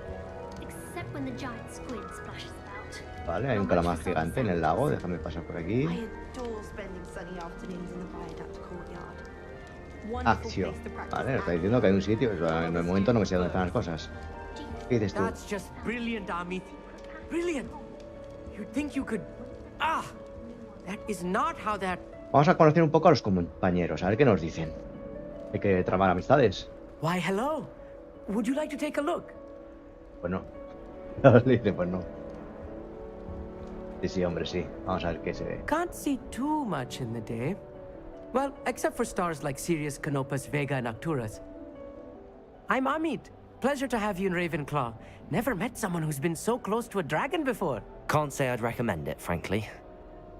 except when the giant squid splashes about. Vale, hay un calamar gigante en el lago. Déjame pasar por aquí. I adore spending sunny afternoons in the viaduct courtyard. Wonderful Acción. place to practice Vale, está diciendo que hay un sitio. En el momento no me sé dónde están las cosas. ¿Qué dices tú? That's just brilliant, Amit. Brilliant. You'd think you could... Ah! That is not how that... Vamos a conocer un poco a los compañeros, a ver qué nos dicen. Hay que tramar amistades. Why, hello. Would you like to take a look? Pues no. Le dice, pues no. Sí, sí, hombre, sí. Vamos a ver qué se ve. Can't see too much in the day. Well, except for stars like Sirius, Canopus, Vega, and Arcturus. I'm Amit. Pleasure to have you in Ravenclaw. Never met someone who's been so close to a dragon before. Can't say I'd recommend it, frankly.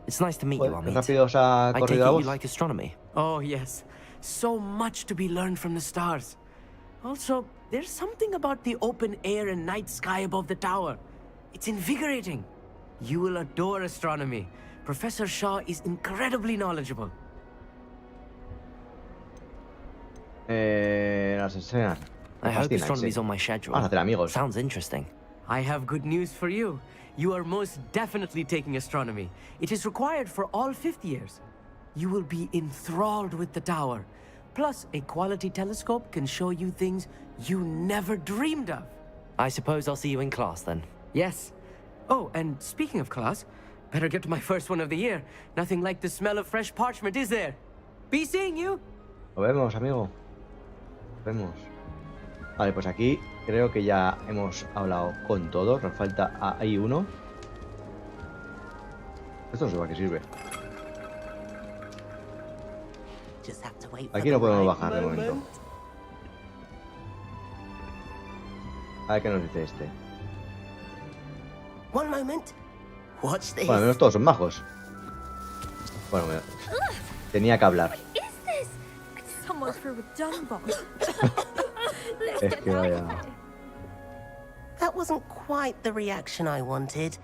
It's nice to meet you, Qué Amit. rápido os ha I take corrido it la you voz. like astronomy. Oh, yes. So much to be learned from the stars. Also, there's something about the open air and night sky above the tower. It's invigorating. You will adore astronomy. Professor Shaw is incredibly knowledgeable. Las escenas. I hope Fascinan, astronomy's sí. on my schedule. Vamos a hacer amigos. Sounds interesting. I have good news for you. You are most definitely taking astronomy. It is required for all 5th years. You will be enthralled with the tower. Plus, a quality telescope can show you things you never dreamed of. I suppose I'll see you in class then. Yes. Oh, and speaking of class, better get to my first one of the year. Nothing like the smell of fresh parchment, is there? Be seeing you. Nos vemos, amigo. Nos vemos. Vale, pues aquí creo que ya hemos hablado con todos. Nos falta ahí uno. Esto no sé para qué sirve. Aquí no podemos bajar de momento. A ver qué nos dice este. One moment. Watch this. Bueno, al menos todos son majos. Bueno, tenía que hablar. Es que vaya. That wasn't quite the reaction I wanted.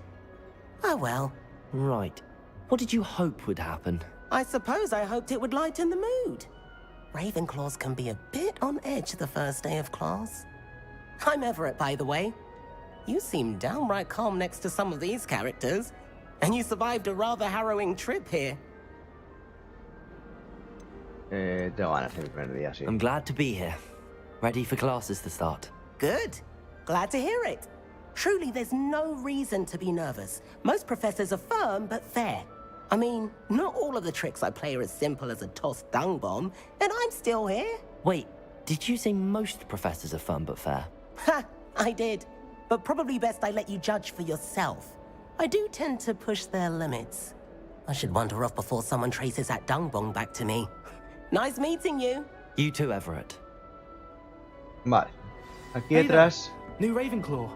Oh well. Right. What did you hope would happen? I suppose I hoped it would lighten the mood. Ravenclaws can be a bit on edge the first day of class. I'm Everett, by the way. You seem downright calm next to some of these characters. And you survived a rather harrowing trip here. Tengo ganas de mi primer día, sí. I'm glad to be here. Ready for classes to start. Good. Glad to hear it. Truly, there's no reason to be nervous. Most professors are firm but fair. I mean, not all of the tricks I play are as simple as a tossed dung bomb, and I'm still here. Wait, did you say most professors are fun but fair? Ha! I did. But probably best I let you judge for yourself. I do tend to push their limits. I should wander off before someone traces that dung bomb back to me. Nice meeting you. You too, Everett. Vale. Aquí detrás. New Ravenclaw.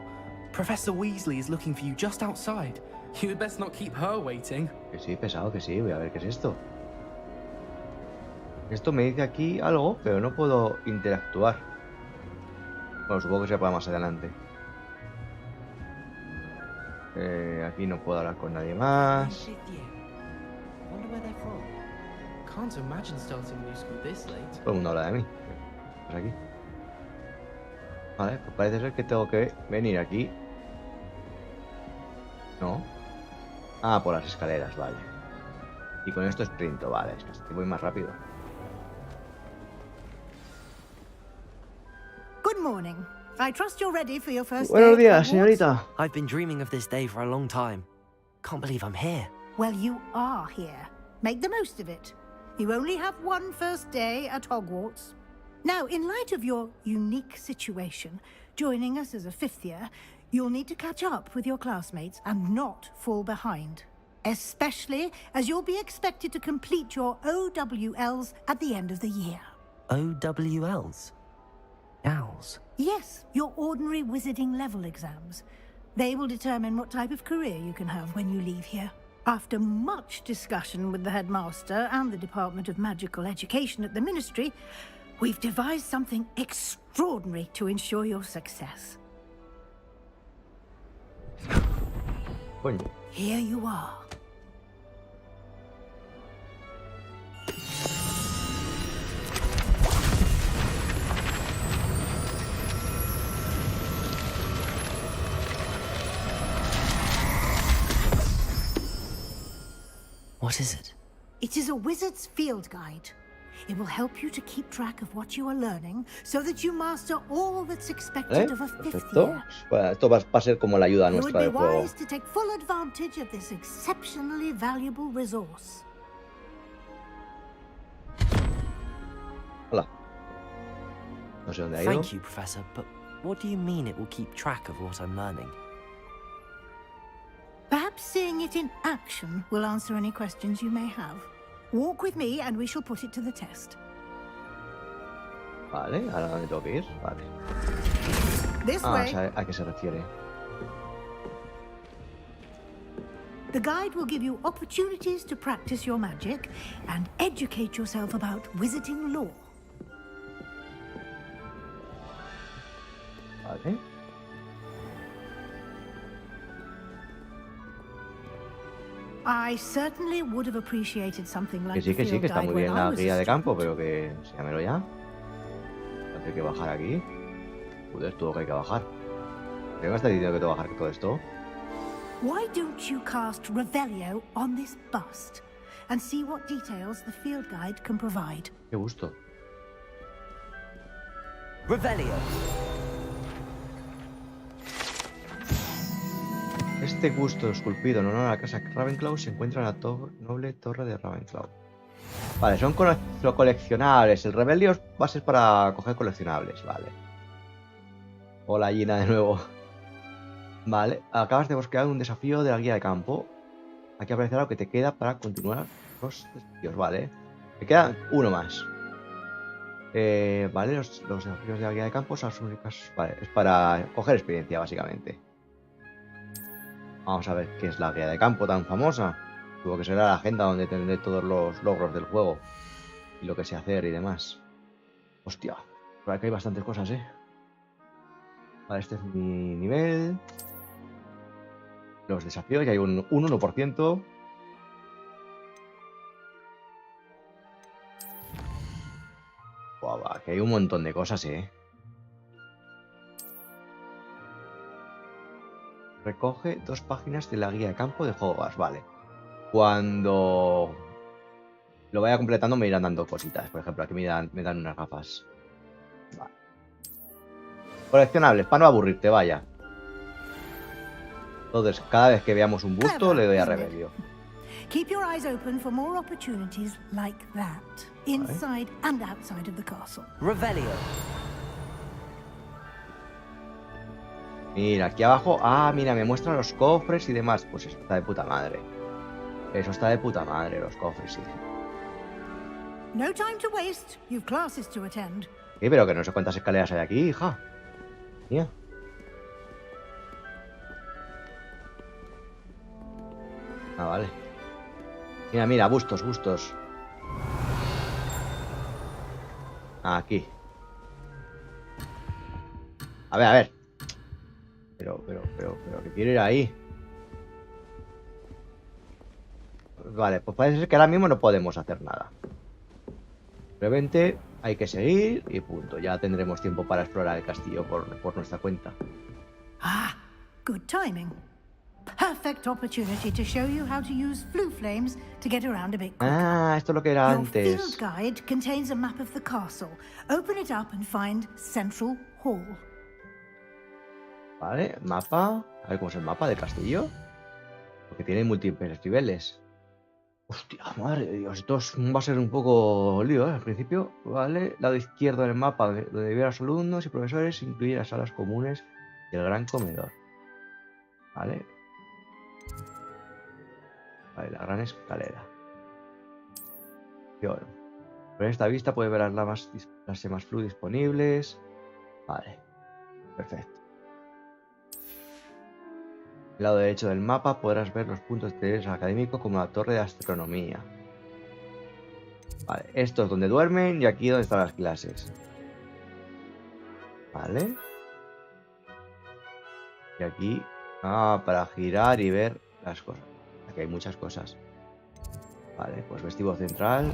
Professor Weasley is looking for you just outside. You had best not keep her waiting. Que sí, pesado, que sí. Voy a ver qué es esto. Esto me dice aquí algo, pero no puedo interactuar. Bueno, supongo que se para más adelante. Aquí no puedo hablar con nadie más. Can't imagine starting a new school this late. Todo el mundo habla de mí. Pues aquí. Vale, pues parece ser que tengo que venir aquí. No. Ah, por las escaleras, vale. Y con esto sprinto, vale. Es que voy más rápido. Good morning. I trust you're ready for your first Buenos day at días, Hogwarts? señorita. I've been dreaming of this day for a long time. Can't believe I'm here. Well, you are here. Make the most of it. You only have one first day at Hogwarts. Now, in light of your unique situation, joining us as a fifth year, you'll need to catch up with your classmates and not fall behind. Especially as you'll be expected to complete your OWLs at the end of the year. OWLs? Owls? Yes, your ordinary wizarding level exams. They will determine what type of career you can have when you leave here. After much discussion with the headmaster and the Department of Magical Education at the Ministry, we've devised something extraordinary to ensure your success. Coño. Here you are. What is it? It is a wizard's field guide. It will help you to keep track of what you are learning so that you master all that's expected of a fifth Perfecto. year. Bueno, esto va a ser como la ayuda You would nuestra be del juego. wise to take full advantage of this exceptionally valuable resource. Hola. No sé dónde ha ido. Thank you, Professor, but what do you mean it will keep track of what I'm learning? Perhaps seeing it in action will answer any questions you may have. Walk with me and we shall put it to the test. Vale, ahora dónde tengo que ir. Vale. This Ah, way. ¿a qué se refiere? The guide will give you opportunities to practice your magic and educate yourself about wizarding lore. Vale. I certainly would have appreciated something like Que sí, the field que está guide muy when bien I la was a guía de student. campo, pero que enséñamelo ya. Hay que bajar aquí. Joder, todo que hay que bajar. ¿Qué me estás diciendo que tengo que bajar todo esto? Why don't you cast Revelio on this bust and see what details the field guide can provide? Qué gusto. Revelio. Este busto esculpido en honor a la casa Ravenclaw se encuentra en la noble torre de Ravenclaw. Vale, son coleccionables. El Revelio va a ser para coger coleccionables, vale. Hola, Gina, de nuevo. Vale, acabas de buscar un desafío de la guía de campo. Aquí aparecerá lo que te queda para continuar los desafíos, vale. Me queda uno más. Vale, los desafíos de la guía de campo son las únicas. Vale, es para coger experiencia, básicamente. Vamos a ver qué es la guía de campo tan famosa. Supongo que será la agenda donde tendré todos los logros del juego y lo que sé hacer y demás. Hostia, por aquí hay bastantes cosas, Vale, este es mi nivel. Los desafíos, ya hay un 1%. Guau, que hay un montón de cosas, Recoge 2 páginas de la guía de campo de Hogwarts, vale. Cuando lo vaya completando me irán dando cositas. Por ejemplo, aquí me dan unas gafas. Vale. Coleccionables, para no aburrirte, vaya. Entonces, cada vez que veamos un busto, le doy a Rebelio. Keep your eyes open for more opportunities like that, inside and outside of the castle. Revelio. Mira, aquí abajo. Ah, mira, me muestran los cofres y demás. Pues eso está de puta madre. Eso está de puta madre, los cofres, sí. No time to waste. You've classes to attend. Sí, pero que no sé cuántas escaleras hay aquí, hija. Mira. Ah, vale. Mira, mira, bustos. Aquí. A ver. Pero, que quiero ir ahí. Vale, pues parece ser que ahora mismo no podemos hacer nada. Simplemente hay que seguir y punto. Ya tendremos tiempo para explorar el castillo por nuestra cuenta. Ah, good timing. Perfect opportunity to show you how to use flue flames to get around a bit quicker. Ah, esto es lo que era Your antes. field guide contains a map of the castle. Open it up and find Central Hall. Vale, mapa. A ver cómo es el mapa del castillo. Porque tiene múltiples niveles. Hostia, madre de Dios. Esto va a ser un poco lío, al principio. Vale, lado izquierdo del mapa donde viven los alumnos y profesores, incluye las salas comunes y el gran comedor. Vale. Vale, la gran escalera. Con esta vista puedes ver las semas flu disponibles. Vale. Perfecto. En el lado derecho del mapa podrás ver los puntos de interés académico como la torre de astronomía. Vale, esto es donde duermen y aquí donde están las clases. Vale. Y aquí, para girar y ver las cosas. Aquí hay muchas cosas. Vale, pues vestido central.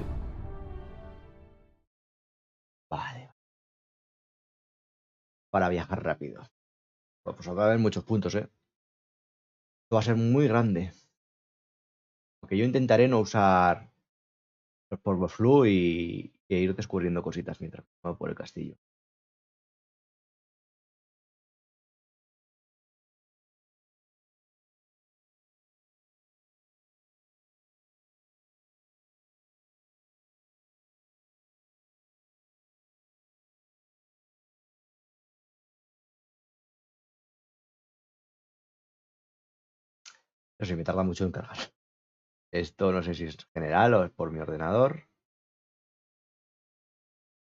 Vale. Para viajar rápido. Pues va a haber muchos puntos, Esto va a ser muy grande. Aunque yo intentaré no usar los polvos flu e ir descubriendo cositas mientras voy por el castillo. No sé, me tarda mucho en cargar. Esto no sé si es general o es por mi ordenador.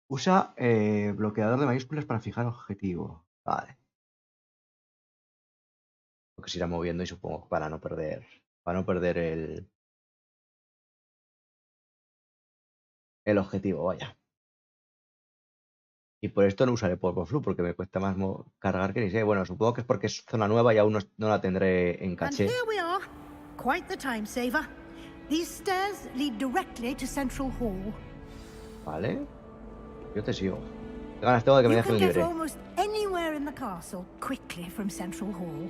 Usa bloqueador de mayúsculas para fijar objetivo. Vale. Porque se irá moviendo y supongo para no perder el objetivo, vaya. Y por esto no usaré polvo flu porque me cuesta más cargar que ni sé. Bueno, supongo que es porque es zona nueva y aún no la tendré en caché. And here we are. Quite the time saver. These stairs lead directly to Central Hall. Vale. Yo te sigo. Qué ganas tengo de que me You dejen can get libre. almost anywhere in the castle quickly from Central Hall.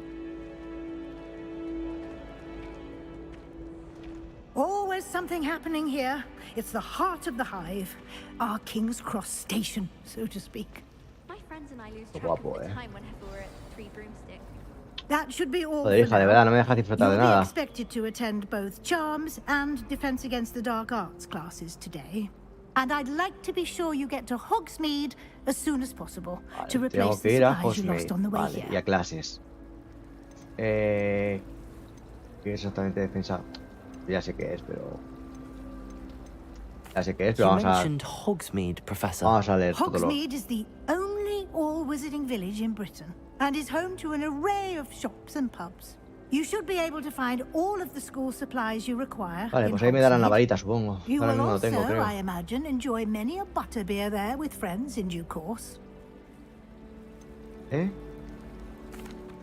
Always something happening here. It's the heart of the hive. Our King's Cross station, so to speak. My friends and I lose Qué track of guapo, the time whenever we're at Three Broomstick. That should be all. Joder, hija, de verdad, no me dejas disfrutar de You'll be nada. expected to attend both Charms and Defense Against the Dark Arts classes today. And I'd like to be sure you get to Hogsmeade as soon as possible to Tengo replace que the ir a supplies you lost Hogsmeade. on the way Vale, y here. a clases. ¿Qué exactamente defensa? Ya sé qué es, pero... Ya sé qué es, pero You vamos a... mentioned Hogsmeade, Professor. Vamos a leer todo lo... Hogsmeade is the only all-wizarding village in Britain and is home to an array of shops and pubs. You should be able to find all of the school supplies you require. Vale, in pues ahí me darán la Hogsmeade. varita, supongo. You Ahora will mismo lo also, tengo, creo. I imagine, enjoy many a butterbeer there with friends in due course. ¿Eh?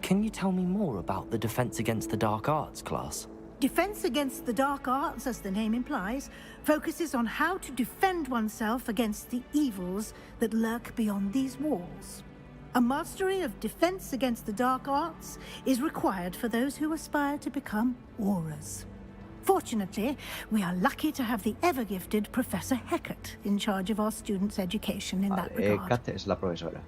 Can you tell me more about the Defense Against the Dark Arts class? Defense Against the Dark Arts, as the name implies, focuses on how to defend oneself against the evils that lurk beyond these walls. A mastery of Defense Against the Dark Arts is required for those who aspire to become Aurors. Fortunately, we are lucky to have the ever-gifted Professor Hecat in charge of our students' education in that Vale, regard. Kat es la profesora.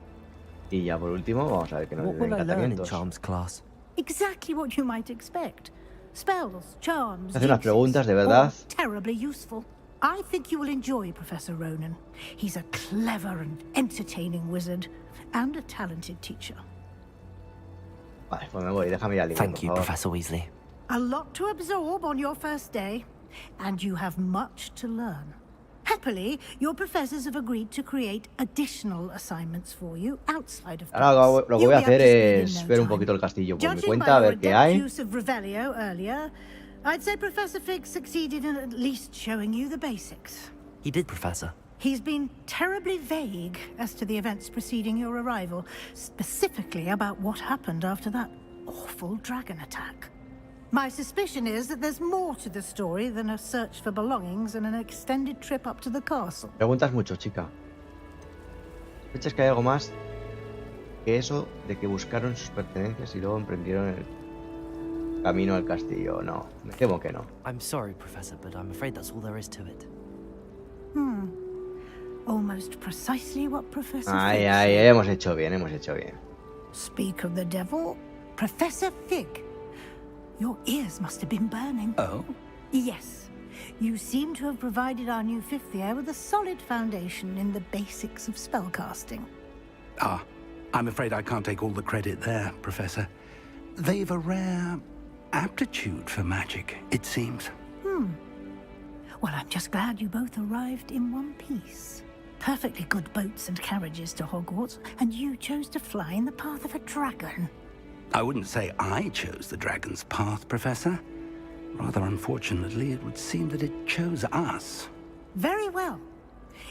Y ya por último, vamos a ver qué nos What dicen will I learn in encantamientos. Charms class? Exactly what you might expect. Spells, charms, Hace unas jinxes, preguntas, de all verdad. terribly useful. I think you will enjoy Professor Ronan. He's a clever and entertaining wizard, and a talented teacher. Vale, pues me voy, déjame ir al libro, Thank por you, favor. Professor Weasley. A lot to absorb on your first day, and you have much to learn. Happily, your professors have agreed to create additional assignments for you outside of Ahora class. lo que You'll voy a be up to hacer speed in es no ver un time. poquito el castillo por mi Judging cuenta, by a your ver qué adept hay. use of Revelio earlier, I'd say Professor Fig succeeded in at least showing you the basics. He did, Professor. He's been terribly vague as to the events preceding your arrival, specifically about what happened after that awful dragon attack. My suspicion is that there's more to the story than a search for belongings and an extended trip up to the castle. Preguntas mucho, chica. ¿Sospechas que hay algo más que eso de que buscaron sus pertenencias y luego emprendieron el camino al castillo? No, me temo que no. I'm sorry, Professor, but I'm afraid that's all there is to it. Almost precisely what Professor Ay, Fig ay, said. hemos hecho bien, hemos hecho bien. Speak of the devil, Professor Fig. Your ears must have been burning. Oh? Yes. You seem to have provided our new fifth year with a solid foundation in the basics of spellcasting. Ah, I'm afraid I can't take all the credit there, Professor. They've a rare aptitude for magic, it seems. Well, I'm just glad you both arrived in one piece. Perfectly good boats and carriages to Hogwarts, and you chose to fly in the path of a dragon. I wouldn't say I chose the dragon's path, Professor. Rather unfortunately, it would seem that it chose us. Very well.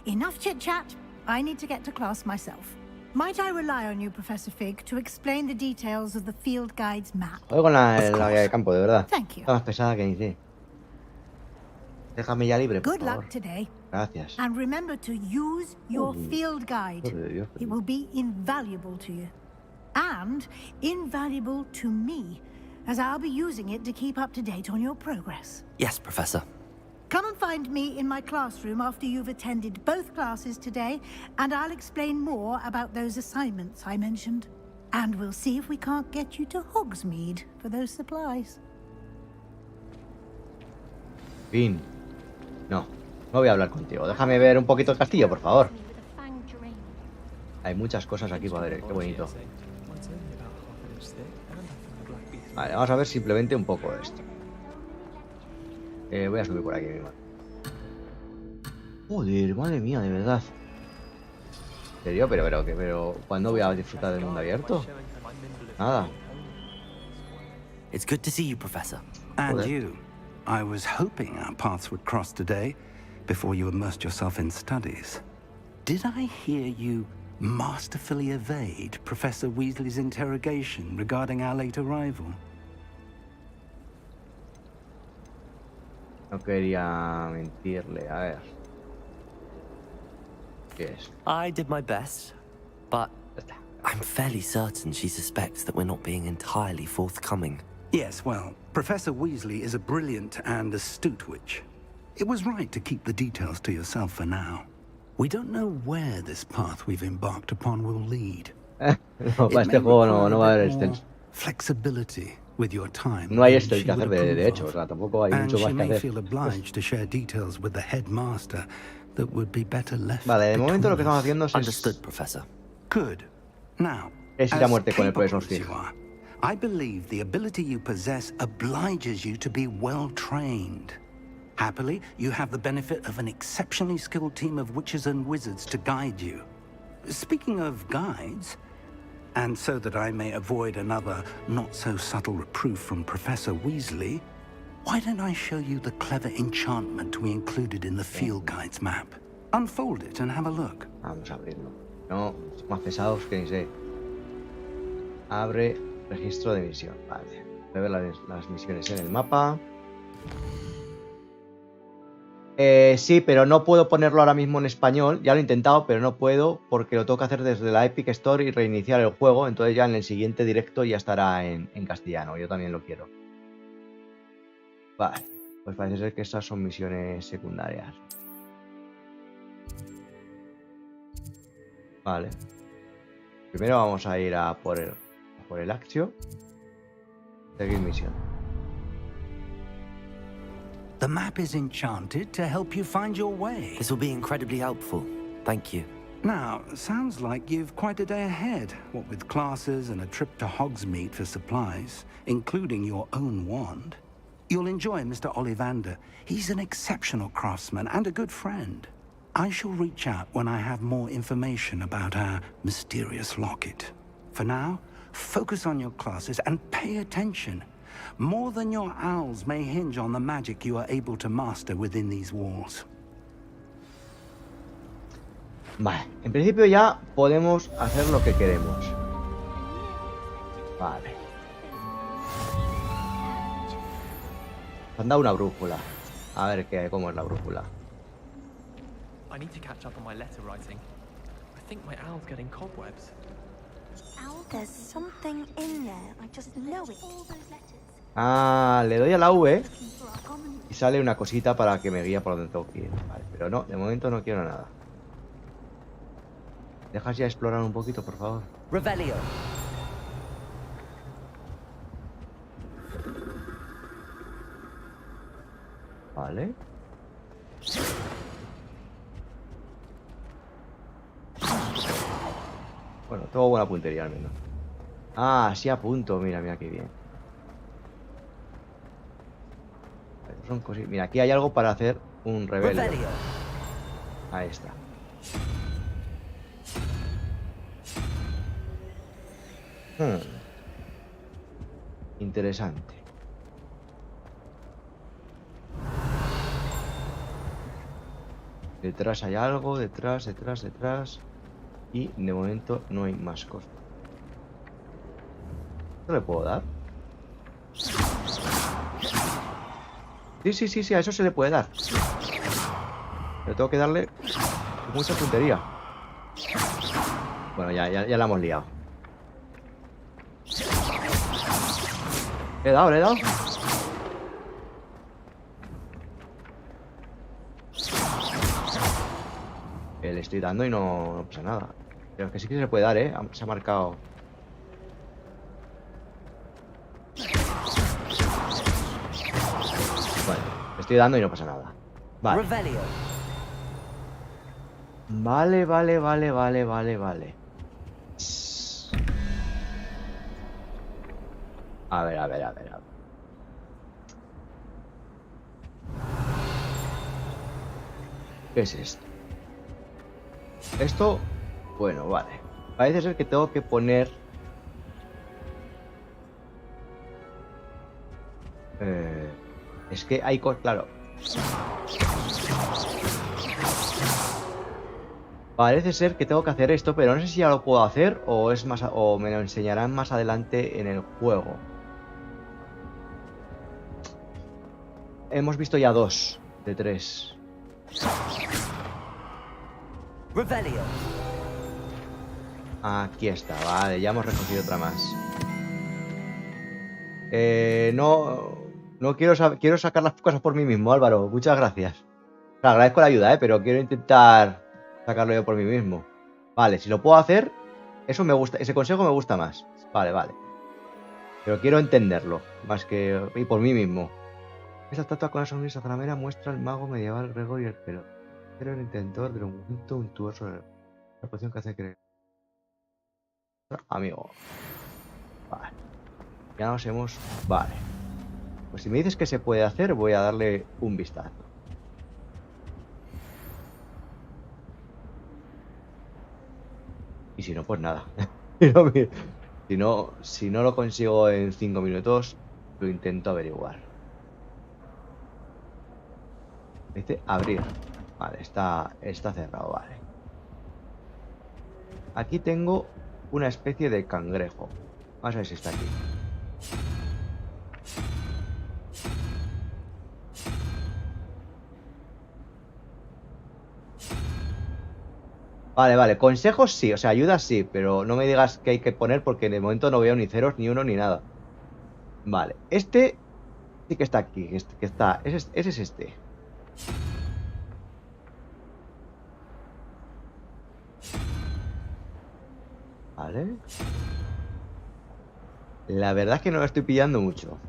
Enough chit-chat. I need to get to class myself. Might I rely on you, Professor Fig, to explain the details of the field guide's map? Voy con la guía de campo, de verdad. Thank you. Está más pesada que ni sé. Déjame ya libre, por Good favor. luck today. Gracias. And remember to use your field guide. Madre de Dios, It will be invaluable to you. And invaluable to me, as I'll be using it to keep up to date on your progress. Yes, Professor. Come and find me in my classroom after you've attended both classes today, and I'll explain more about those assignments I mentioned. And we'll see if we can't get you to Hogsmeade for those supplies. Fin. No, no voy a hablar contigo. Déjame ver un poquito el castillo, por favor. Hay muchas cosas aquí para ver, qué bonito. Vale, vamos a ver simplemente un poco de esto. Voy a subir por aquí mismo. Joder, madre mía, de verdad. ¿En serio? Pero ¿cuándo voy a disfrutar del mundo abierto? Nada. It's good to see you, Professor. And Joder. you. I was hoping our paths would cross today, before you immersed yourself in studies. Did I hear you masterfully evade Professor Weasley's interrogation regarding our late arrival? No quería mentirle, a ver. ¿Qué es? I did my best, but I'm fairly certain she suspects that we're not being entirely forthcoming. Yes, well, Professor Weasley is a brilliant and astute witch. It was right to keep the details to yourself for now. We don't know where this path we've embarked upon will lead. No, It para may este juego require no va a a haber bit more stealth. flexibility with your time. No hay than stealth she que would hacer, de approve hecho. O of. sea, tampoco hay And mucho she más que may hacer. feel obliged to share details with the headmaster that would be better left. Vale, de momento lo que estamos haciendo es... Understood, Professor. Good. Now, Es ir a as muerte con el capable profesor as you Fig. are, I believe the ability you possess obliges you to be well trained. Happily, you have the benefit of an exceptionally skilled team of witches and wizards to guide you. Speaking of guides, and so that I may avoid another not-so-subtle reproof from Professor Weasley, why don't I show you the clever enchantment we included in the field guide's map? Unfold it and have a look. Vamos a abrirlo. No, son más pesados que ni sé. Abre registro de misión. Vale. Voy a ver las misiones en el mapa. Sí, pero no puedo ponerlo ahora mismo en español. Ya lo he intentado, pero no puedo porque lo tengo que hacer desde la Epic Store y reiniciar el juego. Entonces ya en el siguiente directo ya estará en castellano. Yo también lo quiero. Vale. Pues parece ser que estas son misiones secundarias. Vale. Primero vamos a ir a por el Actio. Seguir misión. The map is enchanted to help you find your way. This will be incredibly helpful. Thank you. Now, sounds like you've quite a day ahead, what with classes and a trip to Hogsmeade for supplies, including your own wand. You'll enjoy Mr. Ollivander. He's an exceptional craftsman and a good friend. I shall reach out when I have more information about our mysterious locket. For now, focus on your classes and pay attention. More than your owls may hinge on the magic you are able to master within these walls. Vale, en principio ya podemos hacer lo que queremos. Vale. Me han dado una brújula. A ver cómo es la brújula. I need to catch up on my letter writing. I think my owl's getting cobwebs. There's something in there. I just know it. Ah, le doy a la V y sale una cosita para que me guíe por donde tengo que ir. Vale, pero no, de momento no quiero nada. ¿Dejas ya explorar un poquito, por favor? Revelio. Vale. Bueno, tengo buena puntería al menos. Ah, sí apunto. Mira, mira qué bien. Son cositas. Mira, aquí hay algo para hacer un rebelde. Ahí está. Interesante. Detrás hay algo, detrás. Y de momento no hay más cosas. ¿Esto le puedo dar? Sí, a eso se le puede dar. Pero tengo que darle mucha puntería. Bueno, ya la hemos liado. Le he dado. Le estoy dando y no pasa nada. Pero es que sí que se le puede dar, ¿eh? Se ha marcado. Bueno, le estoy dando y no pasa nada. Vale. Vale. A ver. ¿Qué es esto? Esto, bueno, vale. Parece ser que tengo que poner... es que hay cosas... Claro. Parece ser que tengo que hacer esto, pero no sé si ya lo puedo hacer o es más o me lo enseñarán más adelante en el juego. Hemos visto ya 2 de 3. Revelio. Aquí está, vale, ya hemos recogido otra más. No quiero sacar las cosas por mí mismo, Álvaro. Muchas gracias. Te agradezco la ayuda, pero quiero intentar sacarlo yo por mí mismo. Vale, si lo puedo hacer, eso me gusta, ese consejo me gusta más. Vale. Pero quiero entenderlo, más que y por mí mismo. Esta estatua con la sonrisa zalamera muestra al mago medieval Gregorio el Pelo. Pero el intentor de un momento untuoso. La poción que hace creer. Amigo. Vale. Ya nos hemos... Vale. Pues si me dices que se puede hacer, voy a darle un vistazo. Y si no, pues nada. Si no lo consigo en 5 minutos, lo intento averiguar. Dice abrir. Vale, está cerrado, vale. Aquí tengo una especie de cangrejo. Vamos a ver si está aquí. Vale, vale. Consejos sí, o sea, ayudas sí, pero no me digas qué hay que poner porque de momento no veo ni ceros, ni uno, ni nada. Vale. Este sí que está aquí. Que está. Ese es este. Vale. La verdad es que no lo estoy pillando mucho.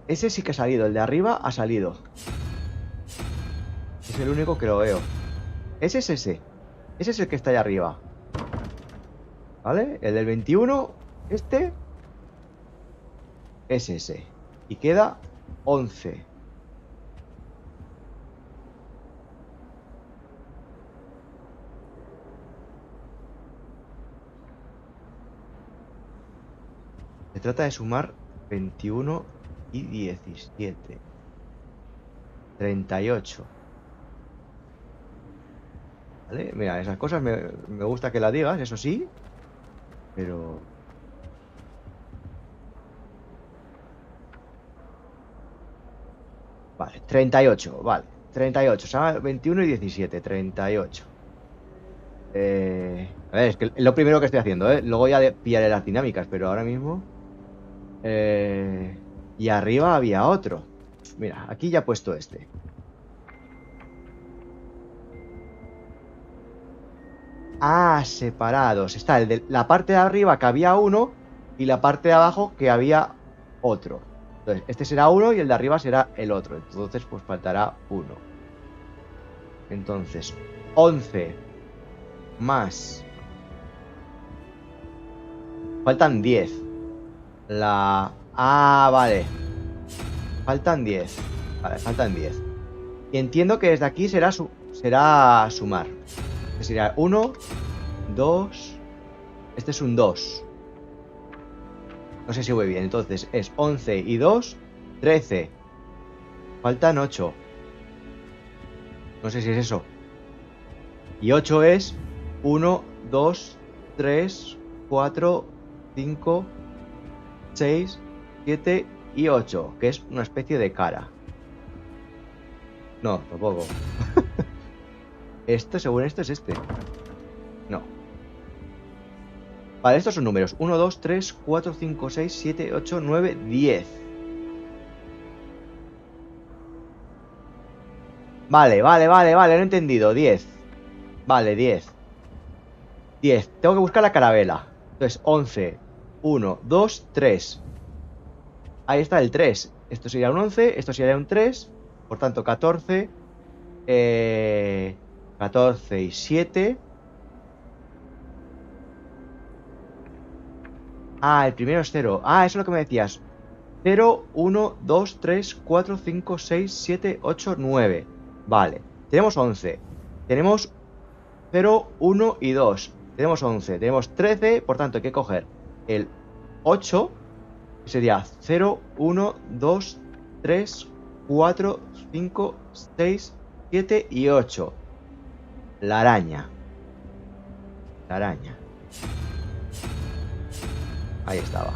Ese sí que ha salido. El de arriba ha salido. Es el único que lo veo. Ese es ese. Ese es el que está ahí arriba. ¿Vale? El del 21. Este. Es ese. Y queda 11. Se trata de sumar 21 y 17. 38. ¿Vale? Mira, esas cosas me gusta que las digas, eso sí. Pero... Vale, 38, vale. 38, o sea, 21 y 17, 38. A ver, es que es lo primero que estoy haciendo, ¿eh? Luego ya pillaré las dinámicas, pero ahora mismo... Y arriba había otro. Mira, aquí ya he puesto este. Ah, separados. Está el de la parte de arriba que había uno y la parte de abajo que había otro. Entonces, este será uno y el de arriba será el otro. Entonces, pues faltará uno. Entonces, 11 más... Faltan 10. Ah, vale. Faltan 10. Vale, faltan 10. Y entiendo que desde aquí será sumar. Este sería 1, 2. Este es un 2. No sé si voy bien. Entonces es 11 y 2, 13. Faltan 8. No sé si es eso. Y 8 es 1, 2, 3, 4, 5, 6, 7 y 8. Que es una especie de cara. No, tampoco. Esto, según esto, es este. No. Vale, estos son números. 1, 2, 3, 4, 5, 6, 7, 8, 9, 10. Vale, lo he entendido. 10. Vale, 10. 10. Tengo que buscar la carabela. Entonces, 11, 1, 2, 3. Ahí está el 3. Esto sería un 11, esto sería un 3. Por tanto, 14. 14 y 7. Ah, el primero es 0. Ah, eso es lo que me decías. 0, 1, 2, 3, 4, 5, 6, 7, 8, 9. Vale. Tenemos 11. Tenemos 0, 1 y 2. Tenemos 11. Tenemos 13. Por tanto, hay que coger el 8. Que sería 0, 1, 2, 3, 4, 5, 6, 7 y 8. La araña. La araña. Ahí estaba.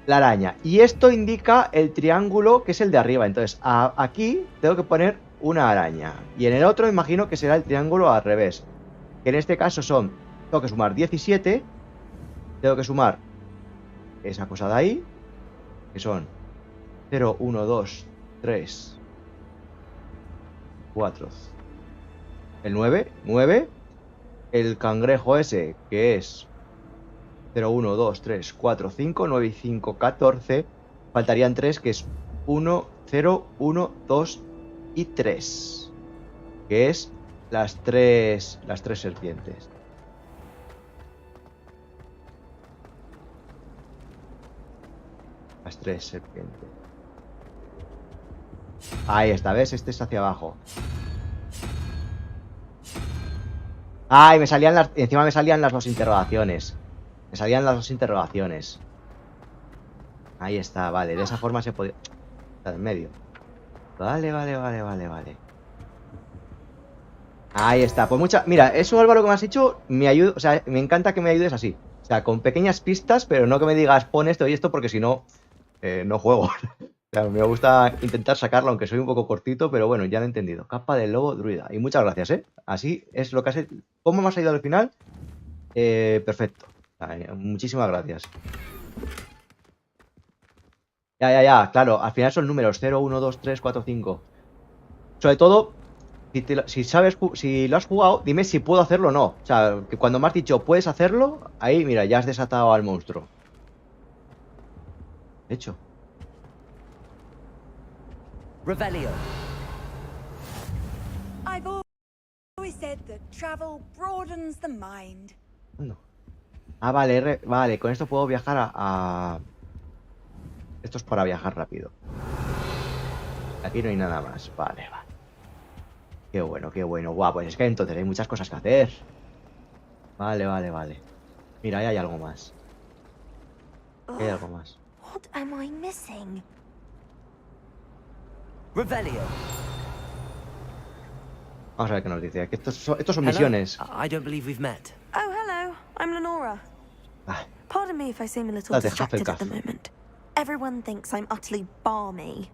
La araña. Y esto indica el triángulo que es el de arriba. Entonces, aquí tengo que poner una araña. Y en el otro imagino que será el triángulo al revés. Que en este caso son... Tengo que sumar 17. Tengo que sumar esa cosa de ahí. Que son 0, 1, 2, 3, 4. El 9. 9. El cangrejo ese, que es 0, 1, 2, 3, 4, 5, 9 y 5, 14. Faltarían 3, que es 1, 0, 1, 2 y 3. Que es las tres serpientes. Las 3 serpientes. Ahí está, ¿ves? Este es hacia abajo. Ay, me salían las... Encima me salían las 2 interrogaciones. Me salían las 2 interrogaciones. Ahí está, vale. De esa forma se podía... Está en medio. Vale. Ahí está. Pues mucha... Mira, eso, Álvaro, que me has dicho, me ayuda... O sea, me encanta que me ayudes así. O sea, con pequeñas pistas, pero no que me digas, pon esto y esto, porque si no, no juego. O sea, me gusta intentar sacarlo, aunque soy un poco cortito, pero bueno, ya lo he entendido. Capa del lobo druida. Y muchas gracias, ¿eh? Así es lo que has hecho. ¿Cómo me has ayudado al final? Perfecto. Muchísimas gracias. Ya. Claro, al final son números 0, 1, 2, 3, 4, 5. Sobre todo, si sabes, si lo has jugado, dime si puedo hacerlo o no. O sea, que cuando me has dicho puedes hacerlo, ahí, mira, ya has desatado al monstruo. De hecho. Revelio. I've always said that travel broadens the mind. No. Ah, vale, vale, con esto puedo viajar a... Esto es para viajar rápido. Aquí no hay nada más. Vale. Qué bueno. Guau, pues es que entonces hay muchas cosas que hacer. Vale. Mira, ahí hay algo más. Hay algo más. What am I missing? Revelio. Vamos a ver qué nos dice. Que estos son misiones. I don't believe we've met. Oh, hello. I'm Lenora. Pardon me if I seem a little distracted at the moment. Everyone thinks I'm utterly balmy.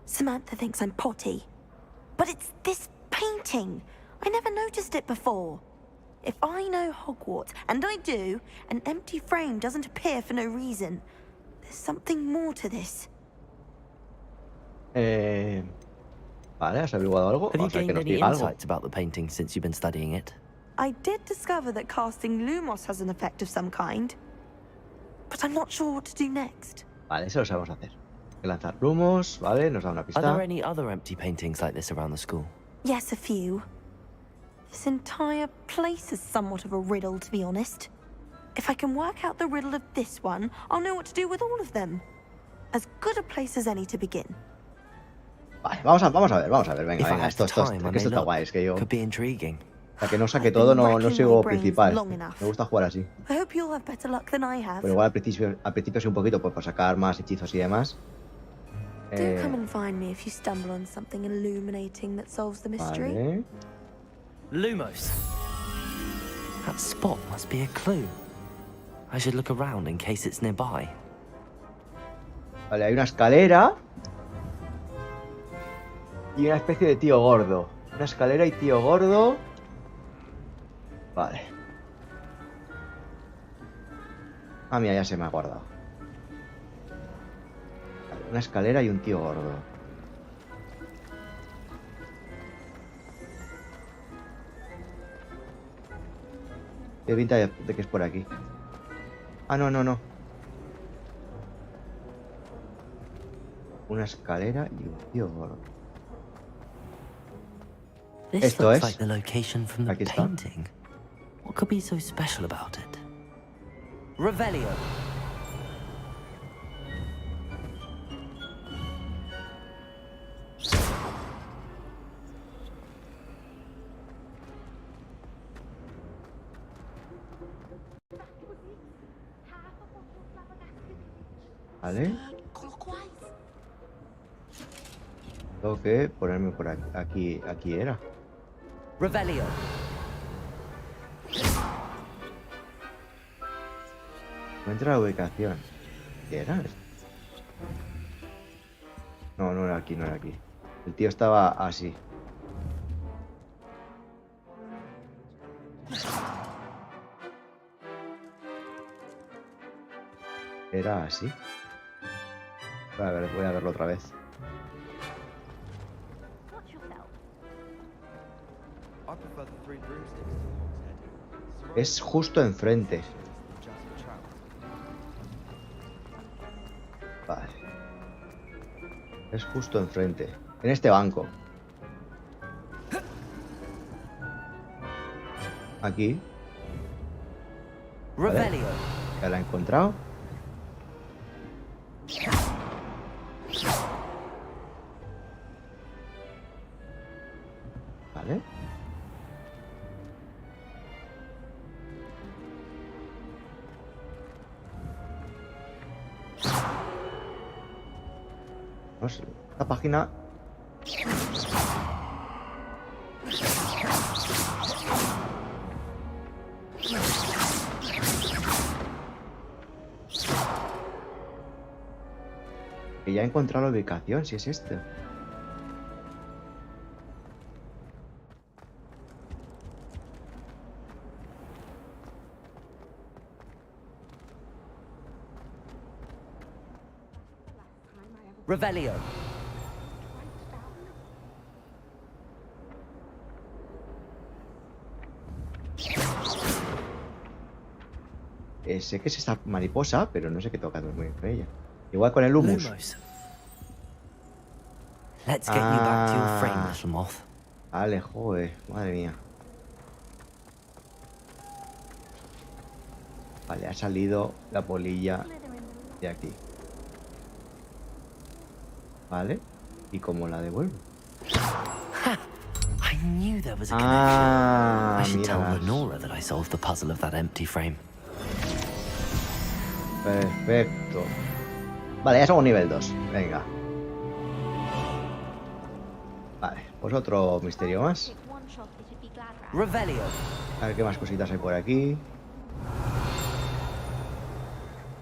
Samantha thinks I'm potty. But it's this painting. I never noticed it before. If I know Hogwarts, and I do, an empty frame doesn't appear for no reason. There's something more to this. Vale, ¿has averiguado algo? Have you O sea, que gained nos any diga algo. insights about the painting since you've been studying it? I did discover that casting Lumos has an effect of some kind. But I'm not sure what to do next. Vale, eso lo sabemos hacer. Hay que lanzar rumos, vale, nos da una Are pista. there any other empty paintings like this around the school? Yes, a few. This entire place is somewhat of a riddle, to be honest. If I can work out the riddle of this one, I'll know what to do with all of them. As good a place as any to begin. Vale, vamos a ver, venga, esto está guay, es que yo... Could be intriguing. Hasta que no saque todo, no sigo principal. Me gusta jugar así. I hope you'll have better luck than I have. Pero igual al principio sí un poquito, pues para sacar más hechizos y demás. Do come and find me if you stumble on something illuminating that solves the mystery. Vale. Lumos. That spot must be a clue. I should look around in case it's nearby. Vale, hay una escalera. Y una especie de tío gordo. Una escalera y tío gordo. Vale. Ah, mira, ya se me ha guardado. Vale, una escalera y un tío gordo. Tiene pinta de que es por aquí. Ah, no. Una escalera y un tío gordo. This looks like the location from the painting. What could be so special about it? Revelio. Vale. Tengo que ponerme por aquí. Aquí era. Revelio. Encuentra la ubicación. ¿Qué era esto? No era aquí. El tío estaba así. Era así. Voy a verlo otra vez. Es justo enfrente. Vale. Es justo enfrente. En este banco. Aquí. ¿Vale? Ya la he encontrado. Vale. No sé, esta página. Que ya he encontrado la ubicación, si es este. Revelio. Sé que es esta mariposa, pero no sé qué toca muy bien con ella. Igual con el humus. Let's get you back to your frame, little moth. Vale, joder, madre mía. Vale, ha salido la polilla de aquí. Vale, ¿y cómo la devuelvo? I knew there was a connection. I should tell mira. Lenora that I solved the puzzle of that empty frame. Perfecto. Vale, ya somos nivel 2. Venga. Vale, pues otro misterio más. Revelio. A ver qué más cositas hay por aquí.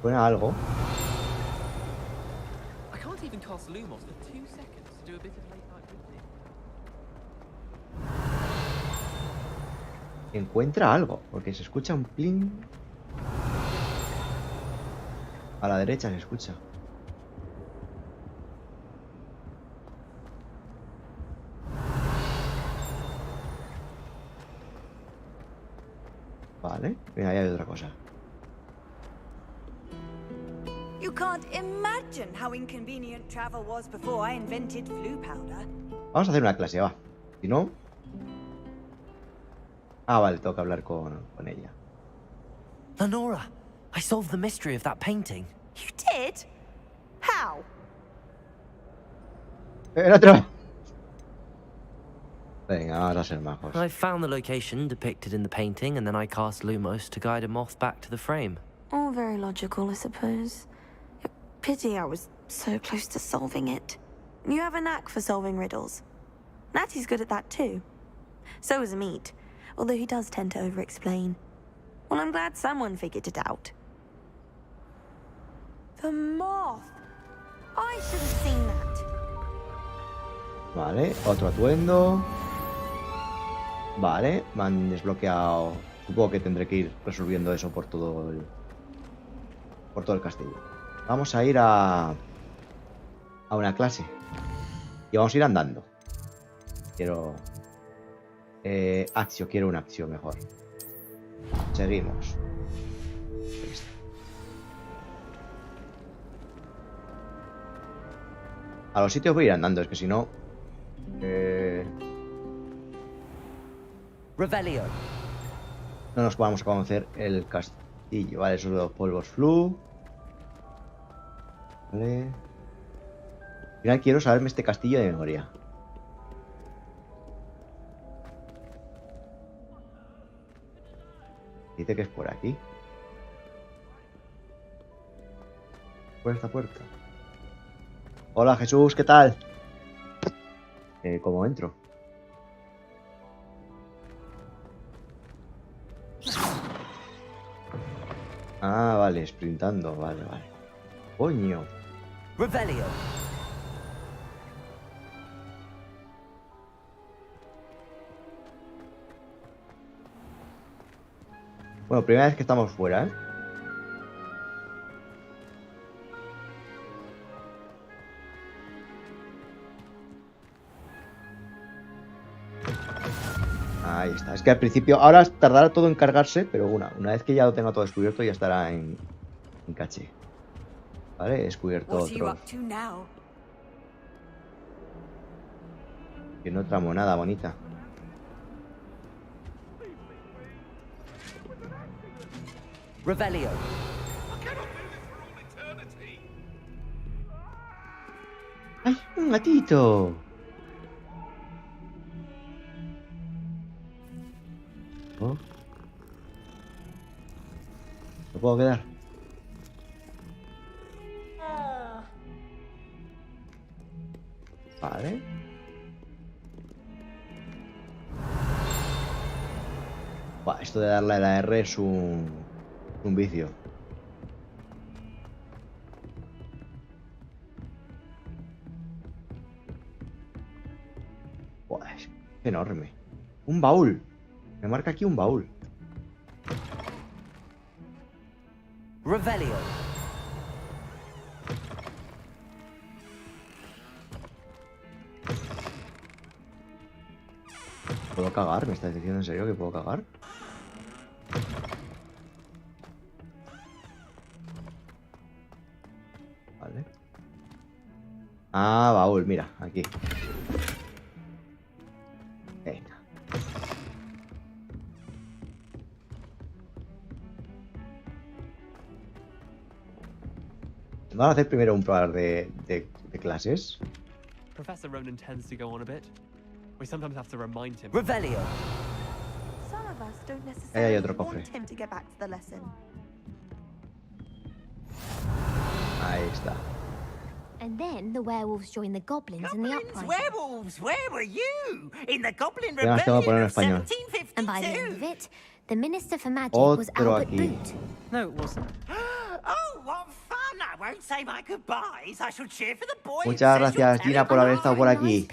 Suena algo. I can't even cast Lumos for 2 seconds to do a bit of late night reading. Encuentra algo, porque se escucha un pling. A la derecha se escucha. Vale, mira, ahí hay otra cosa. You can't imagine how inconvenient travel was before I invented flu powder. Vamos a hacer una clase, va. Si no... Ah, vale, tengo que hablar con ella. Lenora, I solved the mystery of that painting. You did? How? ¡El otro! Venga, vamos a ser majos. I found the location depicted in the painting, and then I cast Lumos to guide a moth back to the frame. All very logical, I suppose. Pity I was so close to solving it. You have a knack for solving riddles. Natty's good at that too. So is Amit, although he does tend to over-explain. Well, I'm glad someone figured it out. The moth! I should have seen that. Vale, otro atuendo. Vale, me han desbloqueado. Supongo que tendré que ir resolviendo eso por todo el castillo. Vamos a ir a una clase. Y vamos a ir andando. Quiero... acción, quiero una acción mejor. Seguimos. Listo. A los sitios voy a ir andando, es que si no... Revelio. no nos vamos a conocer el castillo. Vale, esos dos polvos flu. Vale. Al final quiero saberme este castillo de memoria. Dice que es por aquí. Por esta puerta. Hola Jesús, ¿qué tal? ¿Cómo entro? Ah, vale, sprintando, vale, vale. Coño. Revelio. Bueno, primera vez que estamos fuera, ¿eh? Ahí está. Es que al principio, ahora tardará todo en cargarse, pero una vez que ya lo tenga todo descubierto ya estará en caché. Vale, he descubierto What are you otros. up to now? Que no tramo nada, bonita. Revelio. ¡Ay, un gatito! Oh. ¿No puedo quedar? Vale. Buah, esto de darle a la R es un vicio. Buah, es enorme. Un baúl. Me marca aquí un baúl. Revelio. ¿Puedo cagar? ¿Me estás diciendo en serio que puedo cagar? Vale. Ah, baúl, mira, aquí. Venga. Vamos a hacer primero un par de clases. Professor Ronan tends to go on a bit. We sometimes have to remind him. Revelio. Some of us don't Ahí hay necessarily otro cofre. want him to get back to the lesson. Ahí está. And then the werewolves joined the goblins in the uprising. Werewolves, where were you? In the Goblin Ya las tengo que poner en Rebellion of español. 1752. And by the end of it, the Minister for Magic was Otro Albert aquí. Boot. No, it wasn't. Oh, what fun! I won't say my goodbyes. I shall cheer for the boy. Muchas gracias, Gina, por haber estado por aquí.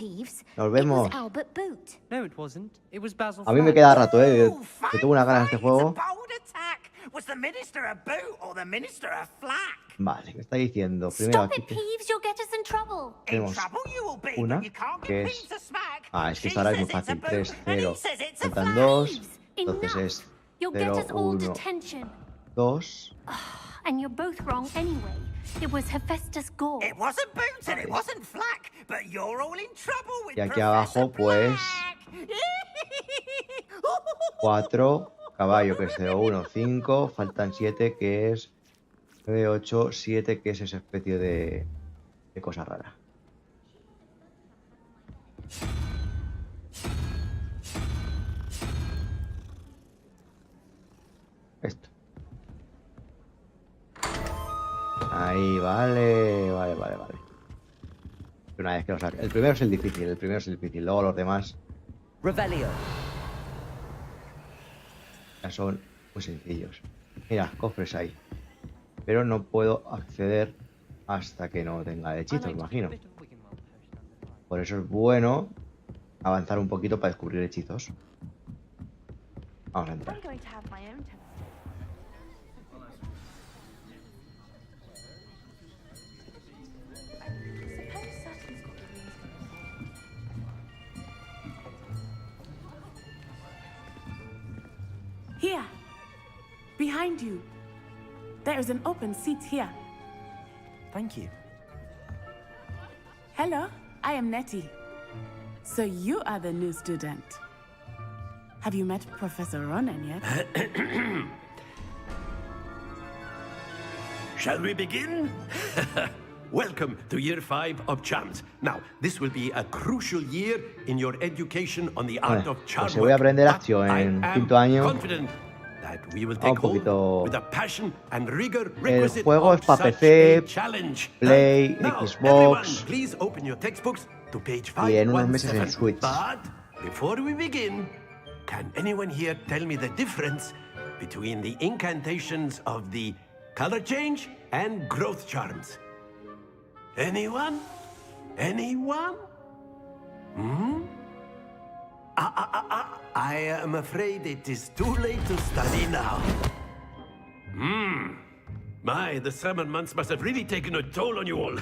Nos vemos. It was Albert Boot. No, it wasn't. It was Basil. A mí me queda rato, que tengo una ganas de este juego. Bold attack. Was the Minister a boot or the Minister a flack? Vale, me está diciendo primero Stop aquí it, Peeves, you'll get us in trouble. tenemos Trouble you will be, una but you can't que get es... Peeves a smack. Ah, es que She esta ahora es muy says it's a fácil. boot, 3, and he 0. says it's a Faltan flack. 2. Entonces es You'll get 0, us all 1, detention. 2. And you're both wrong anyway. It was Hephaestus Gore. It wasn't boot and it wasn't flack, but you're all in trouble with Y aquí abajo, pues... 4, caballo, que es 0, 1, 5. Faltan 7, que es 9, 8, 7, que es esa especie de cosa rara. Esto. Ahí, vale. Una vez que lo saque. El primero es el difícil, luego los demás Revelio. ya son muy sencillos. Mira, cofres ahí. Pero no puedo acceder hasta que no tenga hechizos, imagino. Por eso es bueno avanzar un poquito para descubrir hechizos. Vamos a entrar. I'm going to have my own test. Here. Behind you. There is an open seat here. Thank you. Hello, I am Nettie. So you are the new student. Have you met Professor Ronan yet? Shall we begin? Welcome to Year 5 of Charms. Now, this will be a crucial year in your education on the art Vale, of charm pues si voy a aprender work, acción but I en am quinto año. confident that we will Un take hold poquito. with the passion and rigor El requisite juego es of para such PC, a challenge. Play, Now, Xbox everyone, please open your textbooks to page y en unos meses 517. en Switch. But before we begin, can anyone here tell me the difference between the incantations of the color change and growth charms? Anyone? Anyone? Hmm? I am afraid it is too late to study now. My, the summer months must have really taken a toll on you all.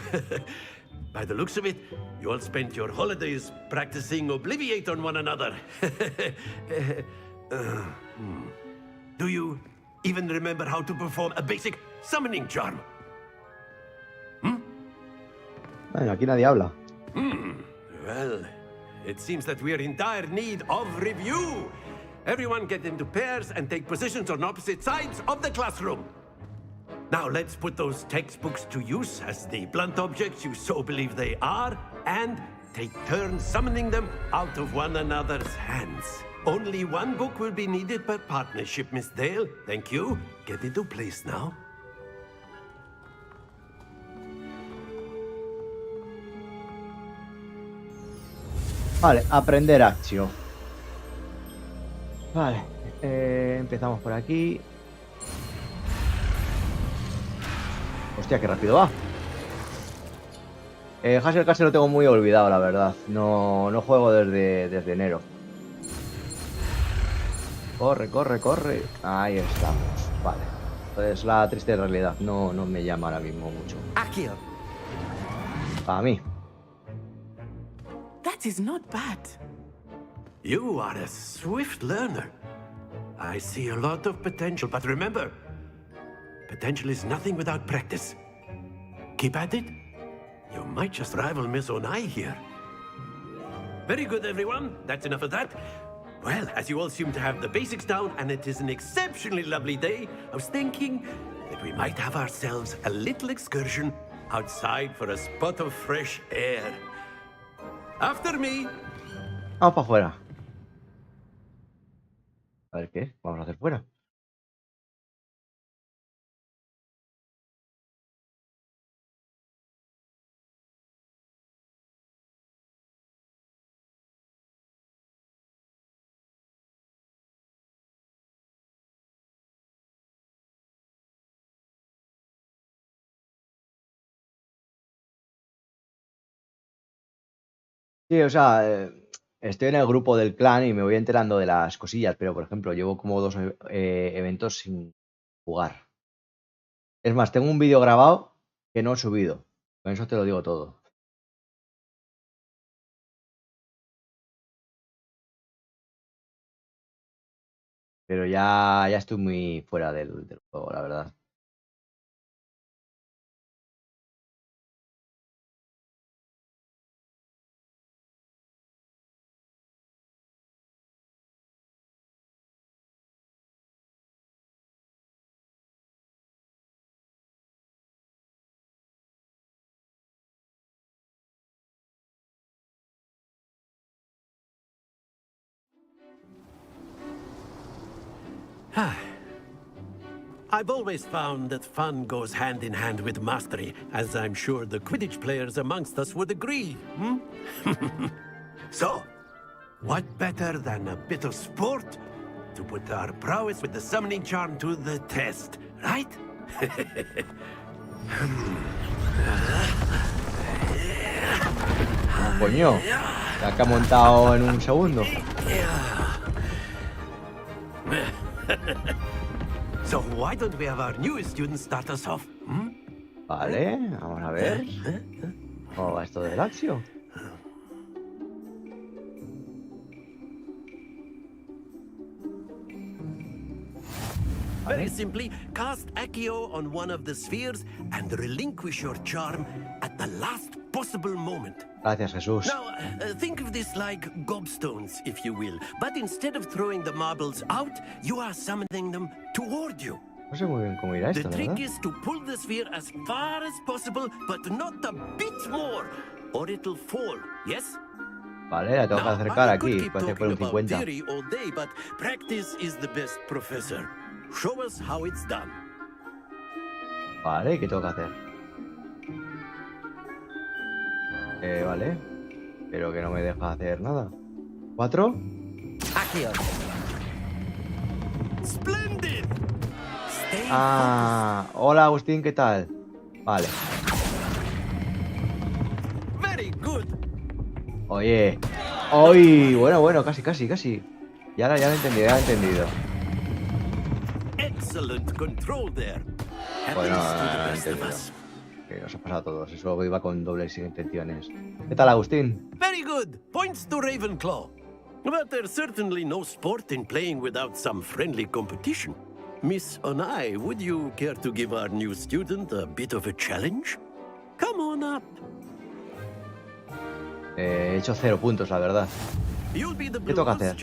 By the looks of it, you all spent your holidays practicing Obliviate on one another. Do you even remember how to perform a basic summoning charm? Bueno, aquí nadie habla. Well, it seems that we're in dire need of review. Everyone get into pairs and take positions on opposite sides of the classroom. Now let's put those textbooks to use as the blunt objects you so believe they are, and take turns summoning them out of one another's hands. Only one book will be needed per partnership, Miss Dale. Thank you. Get into place now. Vale, aprender acción. Vale, empezamos por aquí. Hostia, qué rápido va. Hassel Castle lo tengo muy olvidado, la verdad. No juego desde enero. Corre, corre, corre. Ahí estamos. Vale. Pues la triste realidad. No me llama ahora mismo mucho. Accio. Para mí. That is not bad. You are a swift learner. I see a lot of potential, but remember, potential is nothing without practice. Keep at it. You might just rival Miss Onai here. Very good, everyone. That's enough of that. Well, as you all seem to have the basics down, and it is an exceptionally lovely day, I was thinking that we might have ourselves a little excursion outside for a spot of fresh air. After me. Vamos para afuera. A ver qué vamos a hacer fuera. Sí, o sea, estoy en el grupo del clan y me voy enterando de las cosillas, pero por ejemplo, llevo como 2 eventos sin jugar. Es más, tengo un vídeo grabado que no he subido. Con eso te lo digo todo. Pero ya estoy muy fuera del juego, la verdad. I've always found that fun goes hand in hand with mastery, as I'm sure the Quidditch players amongst us would agree. So, what better than a bit of sport to put our prowess with the summoning charm to the test, right? Coño, la que ha montado en un segundo. So why don't we have our newest student start us off? Vale, vamos a ver. ¿Cómo va esto del Axio? Very simply, cast Accio on one of the spheres and relinquish your charm at the last possible moment. Gracias, Jesús. Now, think of this like gobstones, if you will. But instead of throwing the marbles out, you are summoning them toward you. No sé muy bien cómo irá esto, The la trick verdad. is to pull the sphere as far as possible, but not a bit more, or it'll fall, yes? Vale, la tengo que acercar aquí. Parece por un About 50. theory all day, but practice is the best professor. Show us how it's done. Vale, ¿qué tengo que hacer? Vale. Pero que no me deja hacer nada. 4. Accio. Splendid. Ah, hola Agustín, ¿qué tal? Vale. Very good. Oye. ¡Uy! Bueno, casi. Ya lo he entendido, Excellent control there. Bueno, Happiness to the he best of entendido. us. Que nos ha pasado a todos. Eso iba con dobles intenciones. ¿Qué tal, Agustín? Very good. Points to Ravenclaw. But there's certainly no sport in playing without some friendly competition. Miss Onai, would you care to give our new student a bit of a challenge? Come on up. He hecho 0 puntos, la verdad. ¿Qué toca hacer?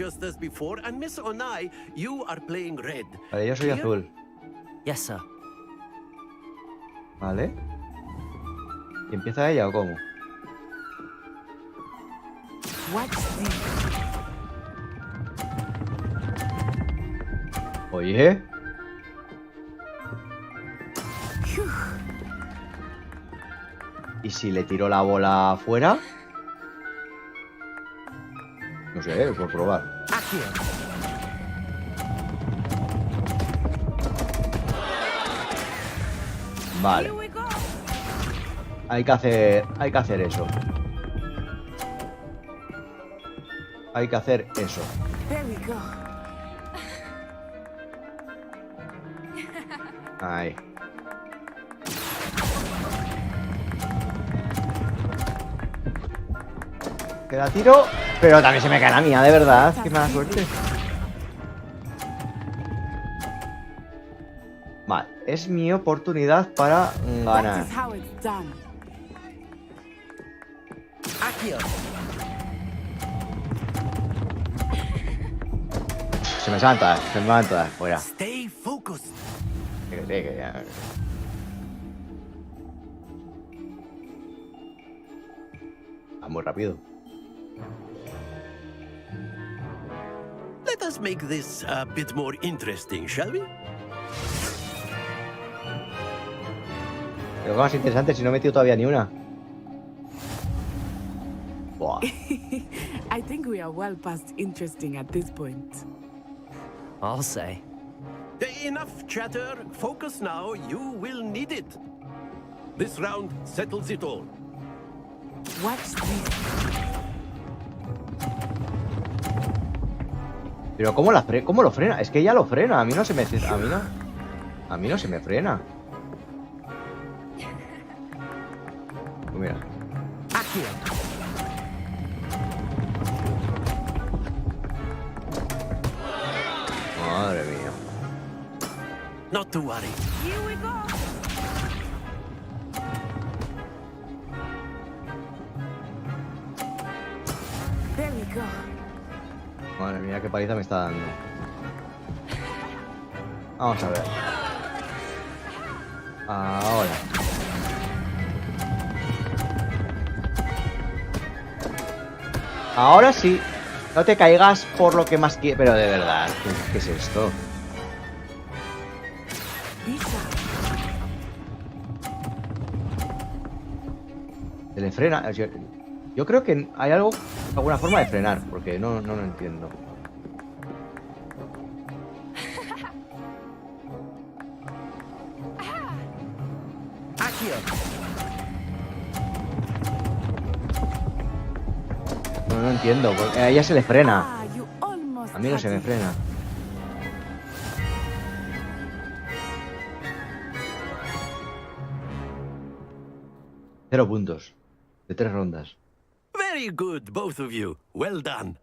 Vale, yo soy azul. Yes, sir. Vale. ¿Y empieza ella o cómo? Oye. ¿Y si le tiro la bola afuera? No sé, por probar. Vale. Hay que hacer eso. Hay que hacer eso. Ahí. Que la tiro, pero también se me cae la mía, de verdad. Qué mala suerte. Vale, es mi oportunidad para ganar. Se me van todas fuera. Stay focused. Que ya. Va muy rápido. Let us make this a bit more interesting, shall we? Pero más interesante si no he metido todavía ni una. Buah. I think we are well past interesting at this point. I'll say. Enough chatter. Focus now. You will need it. This round settles it all. Watch this. Pero ¿cómo lo frena? Es que ella lo frena. A mí no se me... A mí no se me frena. Pues mira. Madre mía. Not to worry. Here we go. There we go. Madre mía, qué paliza me está dando. Vamos a ver. Ahora. Ahora sí. No te caigas por lo que más quieres. Pero de verdad, ¿qué es esto? Se le frena. Yo creo que hay alguna forma de frenar, porque no lo entiendo. No entiendo, porque a ella se le frena. A mí no se me frena. Cero puntos. De 3 rondas. Very good, both of you. Well done.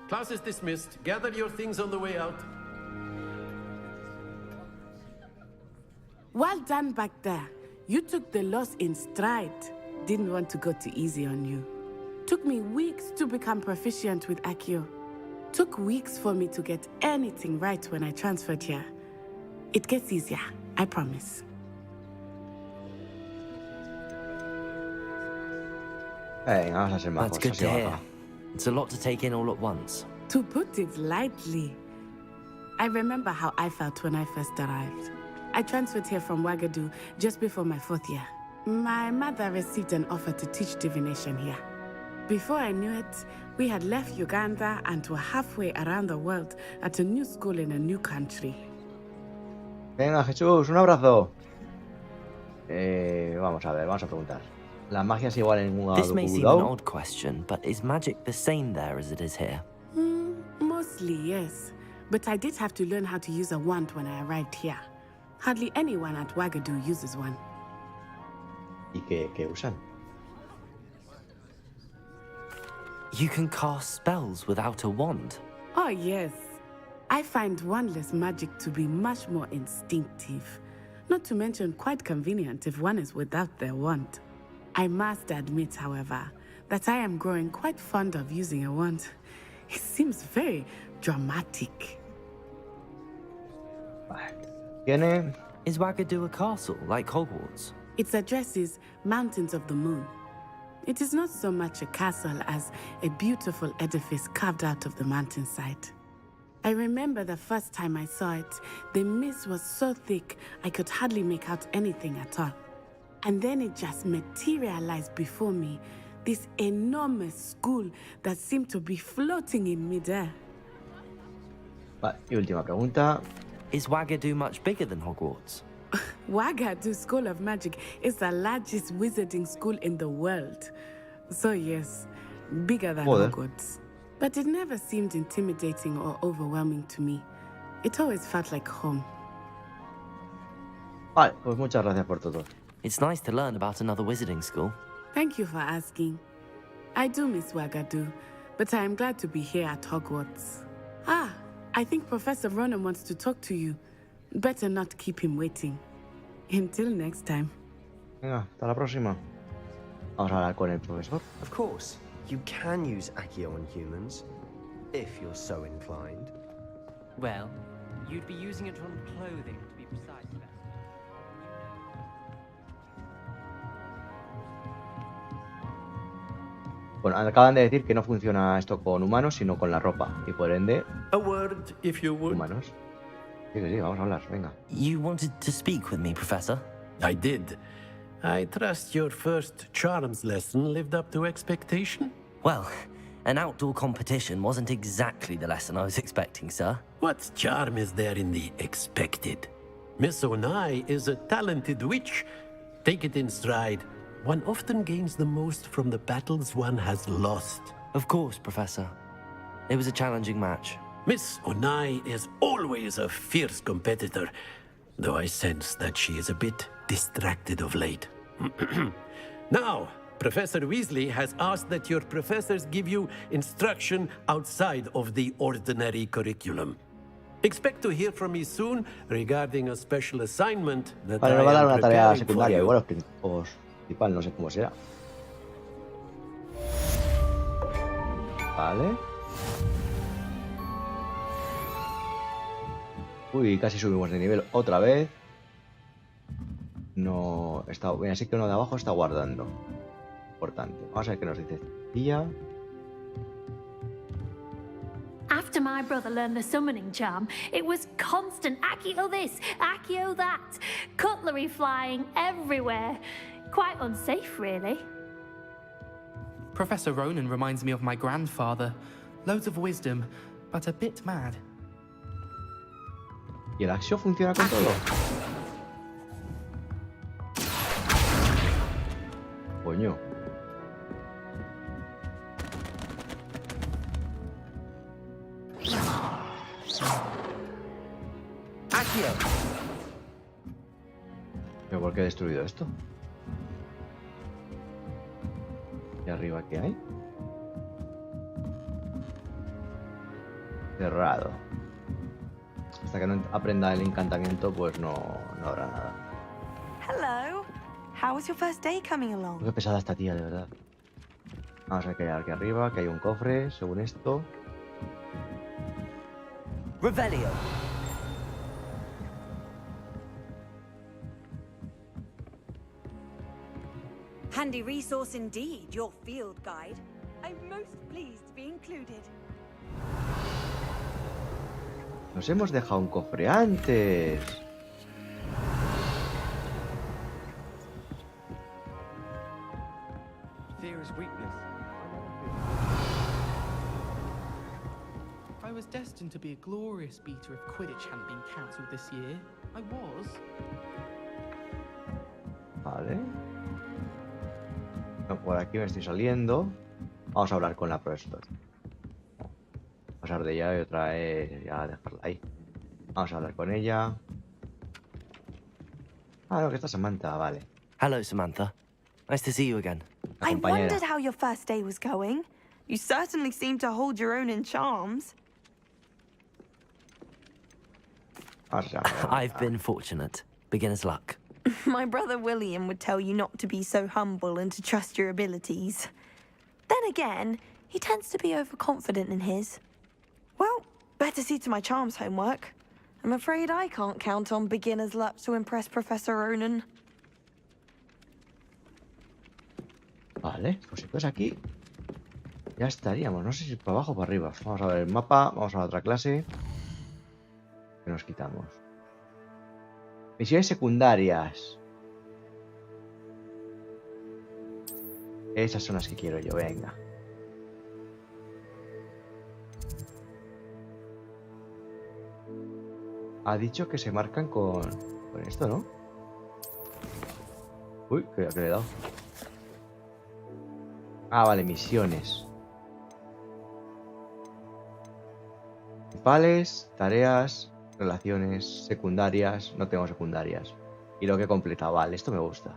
Class is dismissed. Gather your things on the way out. Well done back there. You took the loss in stride. Didn't want to go too easy on you. Took me weeks to become proficient with Accio. Took weeks for me to get anything right when I transferred here. It gets easier, I promise. Venga, vamos a ser más That's good to hear. It's a lot to take in all at once. To put it lightly, I remember how I felt when I first arrived. I transferred here from Ouagadougou just before my 4th year. My mother received an offer to teach divination here. Before I knew it, we had left Uganda and were halfway around the world at a new school in a new country. Venga, Jesús, un abrazo. Vamos a ver, vamos a preguntar. La magia es igual en ningún This lado. may seem an odd question, but is magic the same there as it is here? Mostly, yes. But I did have to learn how to use a wand when I arrived here. Hardly anyone at Wagadu uses one. ¿Y qué usan? You can cast spells without a wand. Oh, yes. I find wandless magic to be much more instinctive. Not to mention quite convenient if one is without their wand. I must admit, however, that I am growing quite fond of using a wand. It seems very dramatic. Is Wagadu a castle like Hogwarts? Its address is Mountains of the Moon. It is not so much a castle as a beautiful edifice carved out of the mountainside. I remember the first time I saw it, the mist was so thick I could hardly make out anything at all. And then it just materialized before me, this enormous school that seemed to be floating in midair. Vale, y última pregunta. Is Wagadu much bigger than Hogwarts? Wagadu School of Magic is the largest wizarding school in the world. So yes, bigger than Hogwarts. But it never seemed intimidating or overwhelming to me. It always felt like home. Vale, pues muchas gracias por todo. It's nice to learn about another wizarding school. Thank you for asking. I do miss Wagadu, but I am glad to be here at Hogwarts. Ah, I think Professor Ronan wants to talk to you. Better not keep him waiting. Until next time. Venga, hasta la próxima. Vamos a hablar con el profesor. Of course, you can use Accio on humans, if you're so inclined. Well, you'd be using it on clothing, to be precise. Bueno, acaban de decir que no funciona esto con humanos, sino con la ropa. Y por ende, A word, if you would. humanos. Sí, vamos a hablar, venga. You wanted to speak with me, Professor? I did. I trust your first charms lesson lived up to expectation? Well, an outdoor competition wasn't exactly the lesson I was expecting, sir. What charm is there in the expected? Miss Onai is a talented witch. Take it in stride. One often gains the most from the battles one has lost. Of course, Professor. It was a challenging match. Miss Onai is always a fierce competitor, though I sense that she is a bit distracted of late. Now, Professor Weasley has asked that your professors give you instruction outside of the ordinary curriculum. Expect to hear from me soon regarding a special assignment that Vale, I nos va a dar am una tarea preparing for secundaria, you. igual o principal, no sé cómo será. Vale. Uy, casi subimos de nivel otra vez. No está bien, así que uno de abajo está guardando. Importante. Vamos a ver qué nos dice. Tía. After my brother learned the summoning charm, it was constant Accio this, Accio that, cutlery flying everywhere. Quite unsafe, really. Professor Ronan reminds me of my grandfather. Loads of wisdom, but a bit mad. ¿Y el Axio funciona con todo? Coño. Accio. ¿Pero por qué he destruido esto? ¿Y arriba qué hay? Cerrado. Hasta que no aprenda el encantamiento, pues no habrá nada. Hello. How was your first day coming along? Qué pesada esta tía, de verdad. Vamos a ver qué hay aquí arriba, que hay un cofre, según esto. Revelio. Handy resource indeed, your field guide. I'm most pleased to be included. Nos hemos dejado un cofre antes. Fear is weakness. I was destined to be a glorious beater if Quidditch hadn't been cancelled this year. I was. Vale. No, por aquí me estoy saliendo. Vamos a hablar con la profesora. Pasar de ella y otra vez ya dejarla ahí. Vamos a hablar con ella. Ah, no, que está Samantha, vale. Hello, Samantha. Nice to see you again. I wondered how your first day was going. You certainly seem to hold your own in charms. I've been fortunate. Beginner's luck. My brother William would tell you not to be so humble and to trust your abilities. Then again, he tends to be overconfident in his. Well, better see to my charms homework. I'm afraid I can't count on beginner's luck to impress Professor Ronan. Vale, pues aquí ya estaríamos. No sé si para abajo o para arriba. Vamos a ver el mapa, vamos a la otra clase. Que nos quitamos. Misiones secundarias. Esas son las que quiero yo, venga. Ha dicho que se marcan con esto, ¿no? Uy, que le he dado. Ah, vale, misiones. Principales, tareas, relaciones, secundarias. No tengo secundarias. Y lo que he completado, vale, esto me gusta.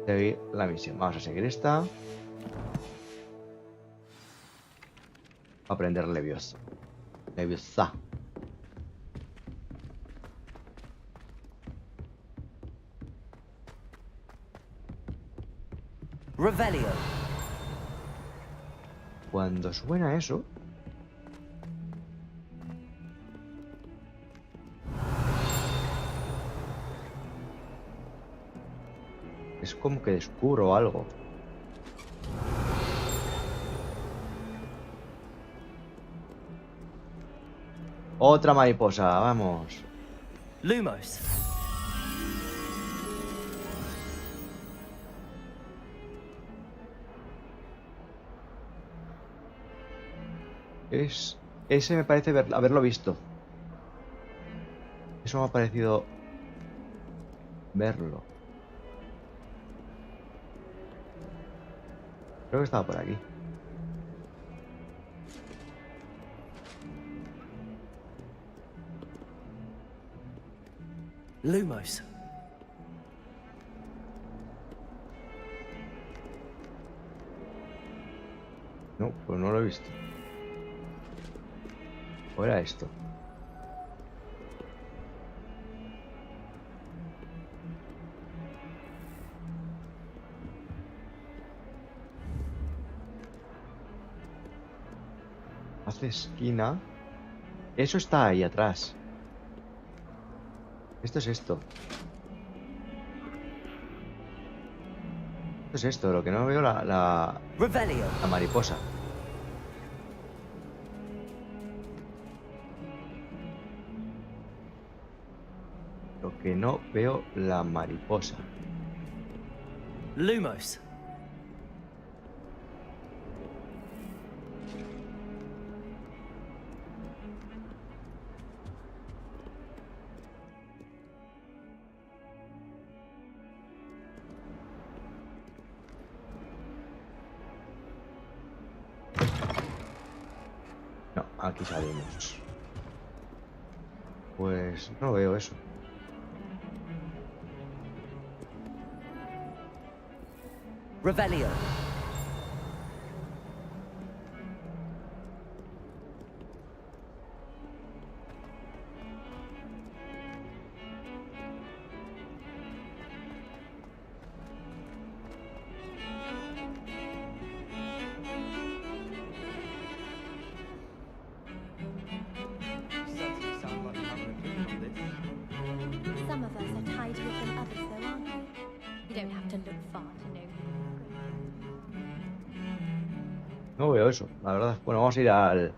Seguir la misión. Vamos a seguir esta. Aprender Leviosa. Leviosa. Revelio. Cuando suena eso, es como que descubro algo. Otra mariposa, vamos. Lumos. Ese me parece haberlo visto. Eso me ha parecido verlo. Creo que estaba por aquí. Lumos. No, pues no lo he visto. ¿O era esto? Hace esquina. Eso está ahí atrás. Esto es esto. Esto es esto, lo que no veo la mariposa. Lo que no veo la mariposa. Lumos. No, aquí salimos. Pues no veo eso. Revelio. Some of us are tidier than others, though, aren't we? You don't have to look far to know. No veo eso, la verdad. Bueno, vamos a ir al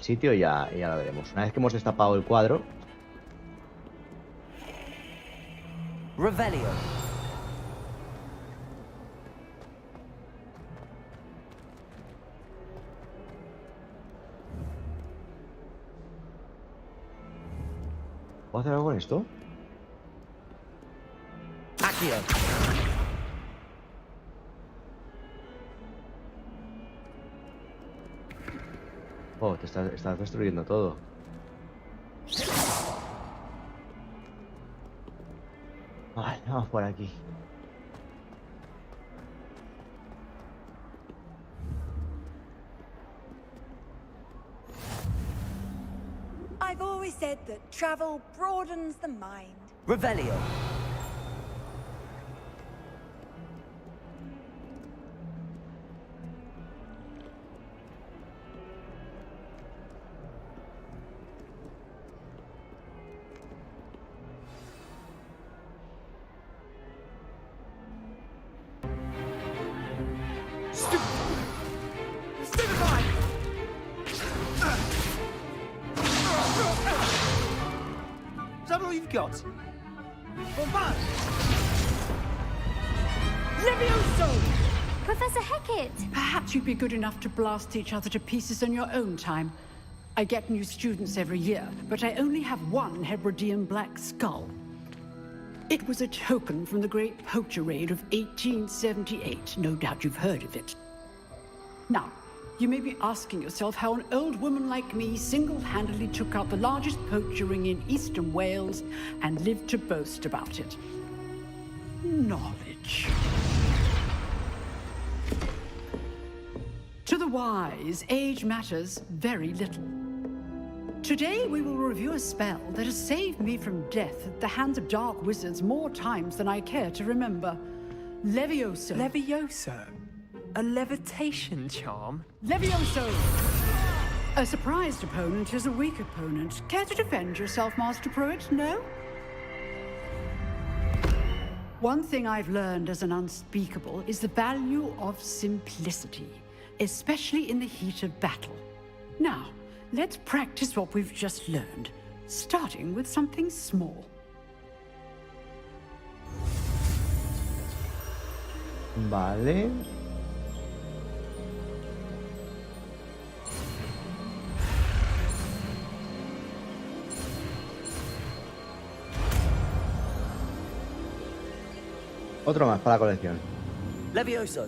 sitio y ya lo veremos. Una vez que hemos destapado el cuadro. Revelio. ¿Puedo hacer algo con esto? Accio. Oh, te estás destruyendo todo. Vale, vamos por aquí. I've always said that travel broadens the mind. Revelio. Is that all you've got? Bombard! Levioso! Professor Hecat! Perhaps you'd be good enough to blast each other to pieces in your own time. I get new students every year, but I only have one Hebridean black skull. It was a token from the Great Poacher Raid of 1878. No doubt you've heard of it. Now, you may be asking yourself how an old woman like me single-handedly took out the largest poacher ring in eastern Wales and lived to boast about it. Knowledge. To the wise, age matters very little. Today we will review a spell that has saved me from death at the hands of dark wizards more times than I care to remember. Levioso. Levioso? A levitation charm? Levioso! A surprised opponent is a weak opponent. Care to defend yourself, Master Pruitt? No? One thing I've learned as an unspeakable is the value of simplicity, especially in the heat of battle. Now, let's practice what we've just learned, starting with something small. Vale. Otro más para la colección. Levioso.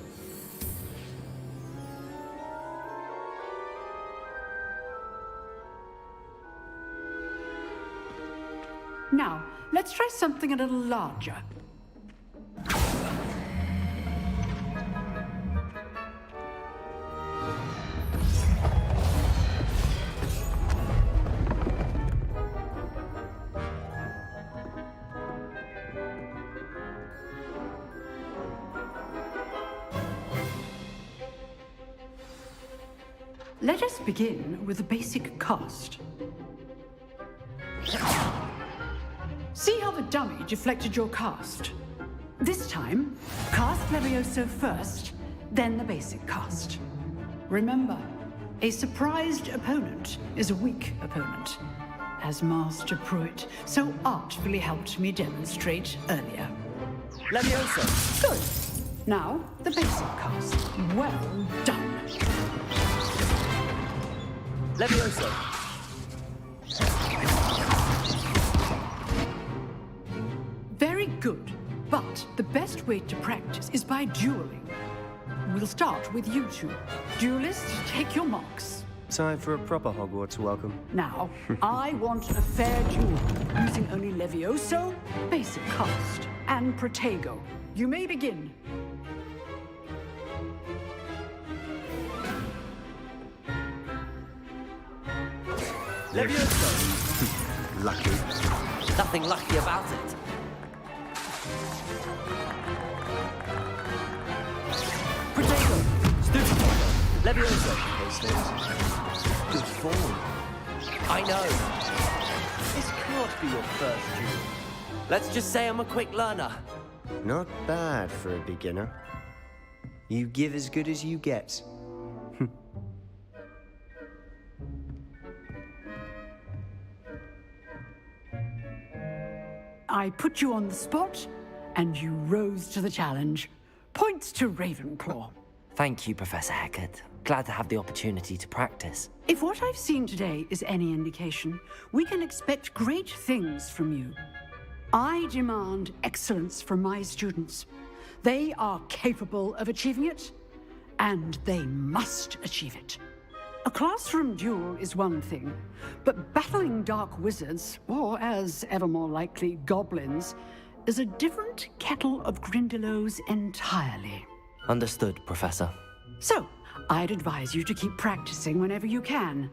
Now, let's try something a little larger. Let us begin with the basic cast. See how the dummy deflected your cast? This time, cast Levioso first, then the basic cast. Remember, a surprised opponent is a weak opponent, as Master Pruitt so artfully helped me demonstrate earlier. Levioso. Good. Now, the basic cast. Well done. Levioso. Very good, but the best way to practice is by dueling. We'll start with you two. Duelists, take your marks. Time for a proper Hogwarts welcome. Now, I want a fair duel, using only Levioso, basic cast, and Protego. You may begin. Levioso. Lucky. Nothing lucky about it. Protego. Stupid. Levioso. Good form. I know. This can't be your first duel. Let's just say I'm a quick learner. Not bad for a beginner. You give as good as you get. I put you on the spot, and you rose to the challenge. Points to Ravenclaw. Thank you, Professor Hecat. Glad to have the opportunity to practice. If what I've seen today is any indication, we can expect great things from you. I demand excellence from my students. They are capable of achieving it, and they must achieve it. A classroom duel is one thing, but battling dark wizards, or as ever more likely, goblins, is a different kettle of Grindylows entirely. Understood, Professor. So, I'd advise you to keep practicing whenever you can.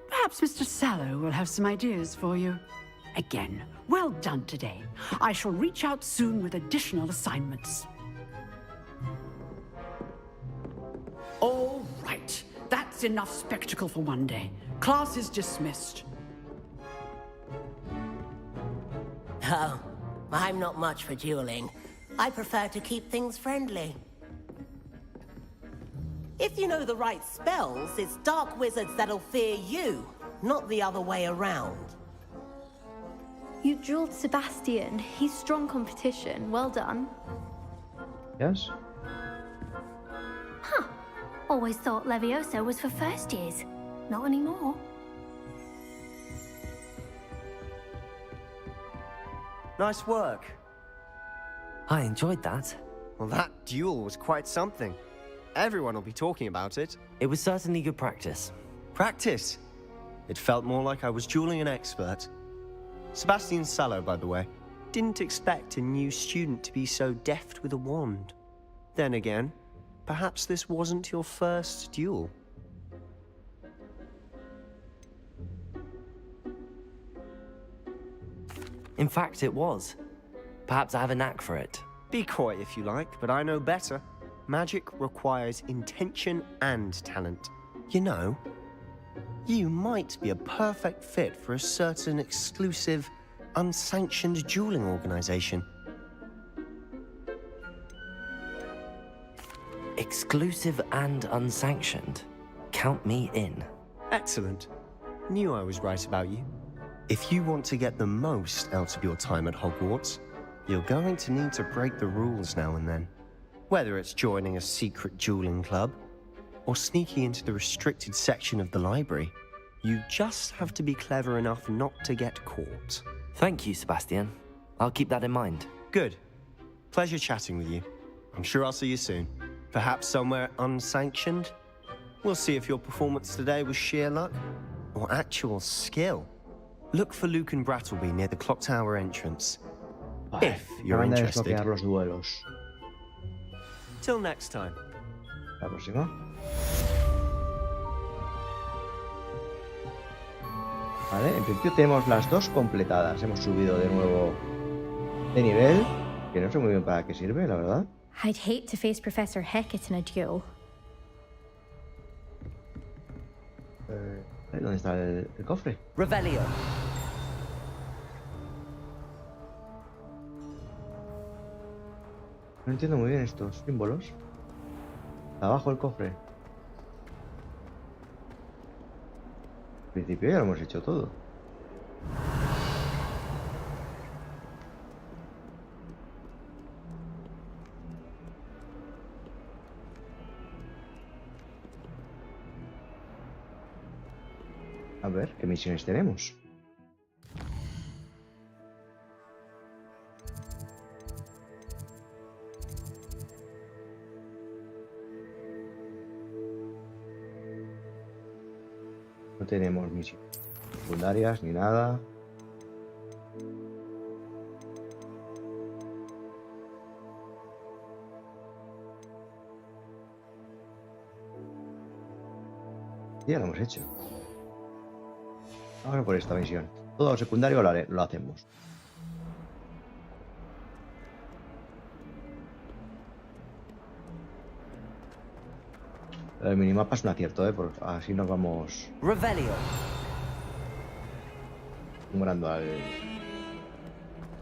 Perhaps Mr. Sallow will have some ideas for you. Again, well done today. I shall reach out soon with additional assignments. All right. That's enough spectacle for one day. Class is dismissed. Oh, I'm not much for dueling. I prefer to keep things friendly. If you know the right spells, it's dark wizards that'll fear you, not the other way around. You drilled Sebastian. He's strong competition. Well done. Yes. Huh. Always thought Levioso was for first years. Not anymore. Nice work. I enjoyed that. Well, that duel was quite something. Everyone will be talking about it. It was certainly good practice. Practice? It felt more like I was dueling an expert. Sebastian Sallow, by the way. Didn't expect a new student to be so deft with a wand. Then again, perhaps this wasn't your first duel. In fact, it was. Perhaps I have a knack for it. Be coy if you like, but I know better. Magic requires intention and talent. You know, you might be a perfect fit for a certain exclusive, unsanctioned dueling organization. Exclusive and unsanctioned. Count me in. Excellent. Knew I was right about you. If you want to get the most out of your time at Hogwarts, you're going to need to break the rules now and then. Whether it's joining a secret dueling club, or sneaking into the restricted section of the library, you just have to be clever enough not to get caught. Thank you, Sebastian. I'll keep that in mind. Good. Pleasure chatting with you. I'm sure I'll see you soon. Perhaps somewhere unsanctioned? We'll see if your performance today was sheer luck, or actual skill. Look for Luke and Brattleby near the Clock Tower entrance. If you're interested. Los duelos. Till next time. La próxima. Vale, en principio tenemos las dos completadas. Hemos subido de nuevo de nivel, que no sé muy bien para qué sirve, la verdad. I'd hate to face Professor Hecat in a duel. ¿Dónde está el cofre? Revelio. No entiendo muy bien estos símbolos. Abajo el cofre. En principio ya lo hemos hecho todo. A ver, ¿qué misiones tenemos? No tenemos misiones secundarias ni nada. Ya lo hemos hecho. Ahora por esta misión. Todo lo secundario lo hacemos. El minimapa es un acierto, porque así nos vamos Revelio. acostumbrando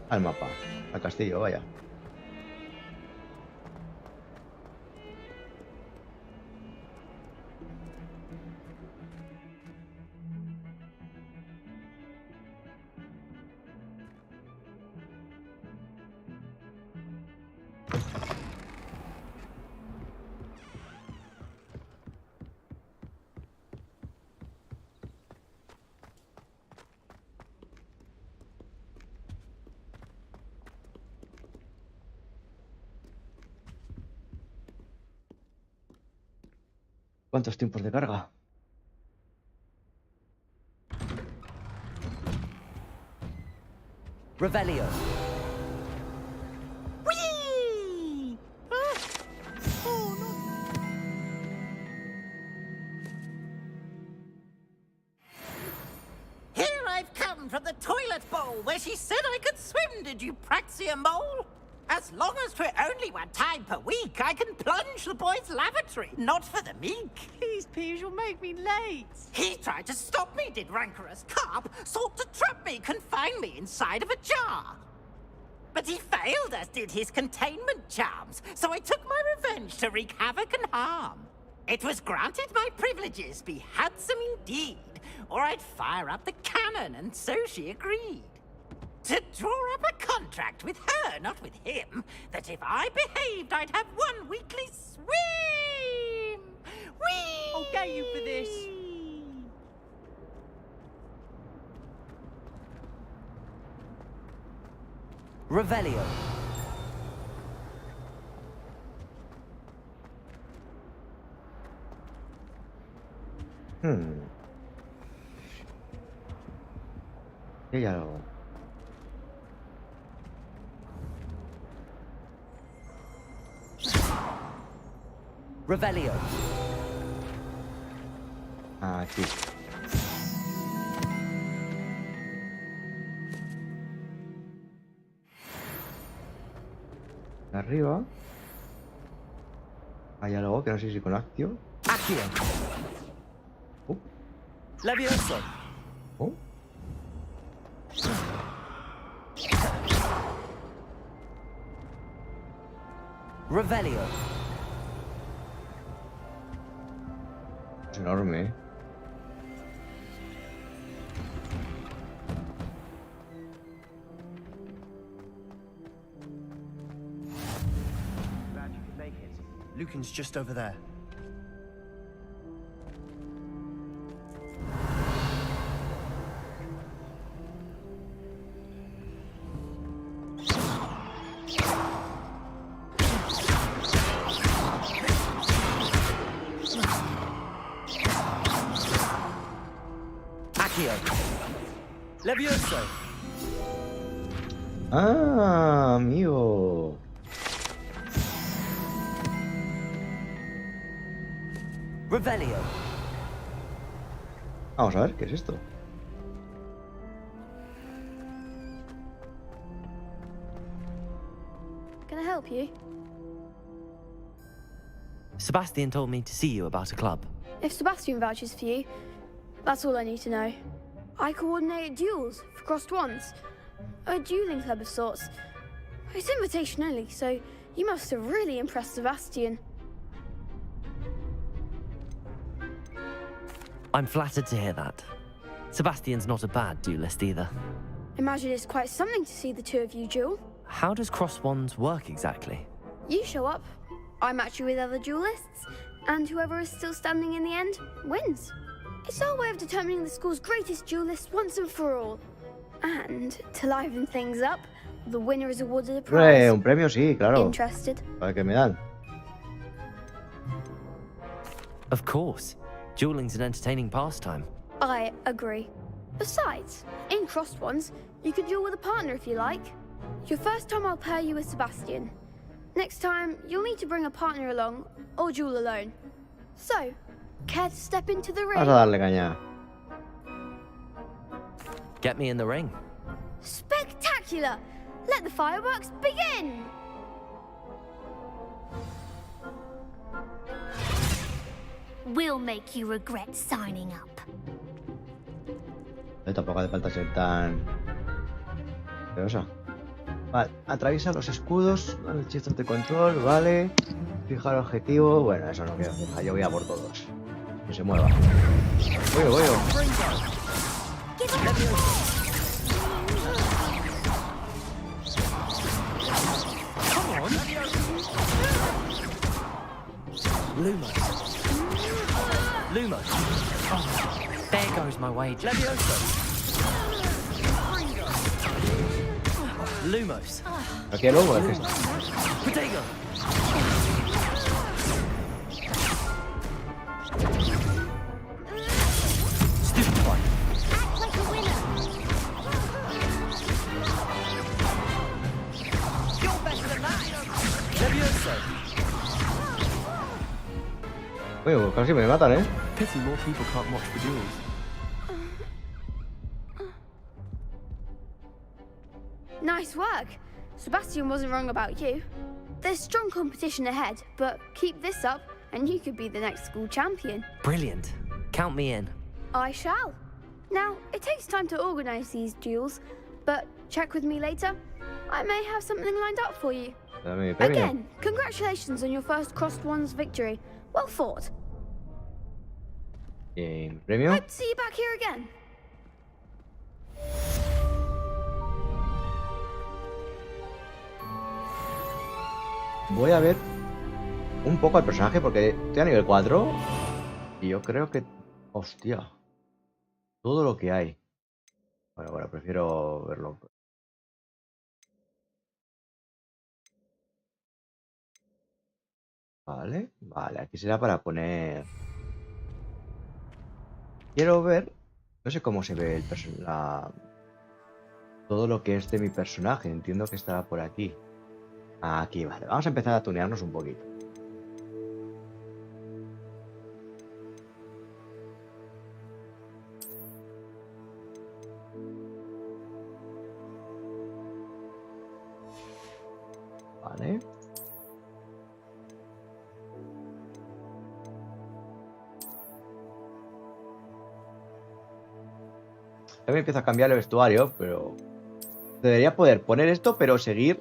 al mapa, al castillo, vaya. ¿Cuántos tiempos de carga? Revelio. Whee! Oh, no. Here I've come from the toilet bowl where she said I could swim, did you praxia mole? As long as for only 1 time per week, I can plunge the boy's lavatory, not for the meek. Please, Peeves, you'll make me late. He tried to stop me, did rancorous carp, sought to trap me, confine me inside of a jar. But he failed, as did his containment charms, so I took my revenge to wreak havoc and harm. It was granted my privileges be handsome indeed, or I'd fire up the cannon, and so she agreed. To draw up a contract with her, not with him, that if I behaved, I'd have 1 weekly swim! Whee! I'll get you for this. Revelio. ¿Qué hay algo? Revelio. Aquí. Arriba. Hay algo que no sé si con Actio. Accio. Levioso. Oh. Revelio. Es enorme, ¿eh? Glad you could make it. Lucan's just over there. Levioso. Ah, amigo. Revelio. Vamos a ver, ¿qué es esto? Can I help you? Sebastian told me to see you about a club. If Sebastian vouches for you, that's all I need to know. I coordinate duels for crossed ones. A dueling club of sorts. It's invitation only, so you must have really impressed Sebastian. I'm flattered to hear that. Sebastian's not a bad duelist either. Imagine it's quite something to see the two of you duel. How does cross wands work exactly? You show up, I match you with other duelists, and whoever is still standing in the end wins. It's our way of determining the school's greatest duelist once and for all. And to liven things up, the winner is awarded a prize. Un premio, sí, claro. Interested? A ver qué me dan. Of course. Dueling's an entertaining pastime. I agree. Besides, in crossed ones, you could duel with a partner if you like. Your first time I'll pair you with Sebastian. Next time, you'll need to bring a partner along, or duel alone. So, care to step into the ring? Vamos a darle caña. Get me in the ring. Spectacular! Let the fireworks begin! We'll make you regret signing up. Tampoco hace falta ser tan... Perosa. Vale, atraviesa los escudos, hechizos de control, vale. Fija el objetivo. Bueno, eso no quiero fijar, yo voy a por todos. Que se mueva. Voy. Lumos. Oh, there goes my wager. Lumos. Aquí el lobo, es que... Protego. Uy, casi me matan, ¿eh? Pity more people can't watch the duels. Nice work. Sebastian wasn't wrong about you. There's strong competition ahead, but keep this up and you could be the next school champion. Brilliant. Count me in. I shall. Now, it takes time to organize these duels, but check with me later. I may have something lined up for you. Again, congratulations on your first Crossed Ones victory. Well fought. Premio. Hope to see you back here again. Voy a ver un poco al personaje porque estoy a nivel 4 y yo creo que... Hostia. Todo lo que hay. Bueno, prefiero verlo. Vale, aquí será para poner... Quiero ver... No sé cómo se ve el todo lo que es de mi personaje. Entiendo que estará por aquí. Aquí, vale. Vamos a empezar a tunearnos un poquito. Vale. También empiezo a cambiar el vestuario, pero... Debería poder poner esto, pero seguir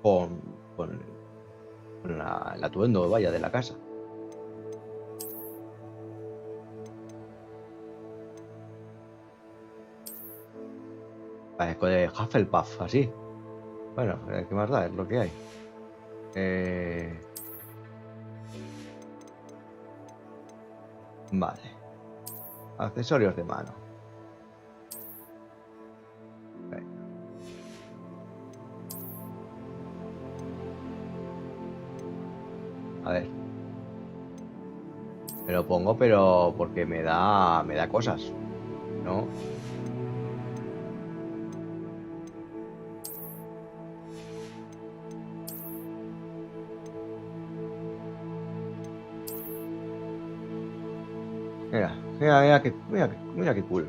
con el atuendo, vaya, de la casa. Parezco de Hufflepuff, así. Bueno, ¿qué más da? Es lo que hay. Vale. Accesorios de mano. A ver. Me lo pongo, pero porque me da cosas, ¿no? Mira qué cool.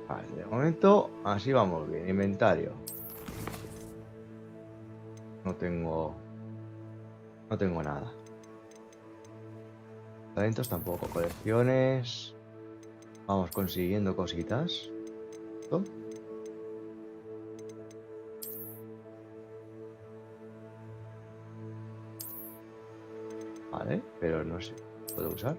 Vale, de momento así vamos bien. Inventario. No tengo nada. Talentos tampoco. Colecciones. Vamos consiguiendo cositas. ¿Esto? Vale, pero no sé. ¿Puedo usar?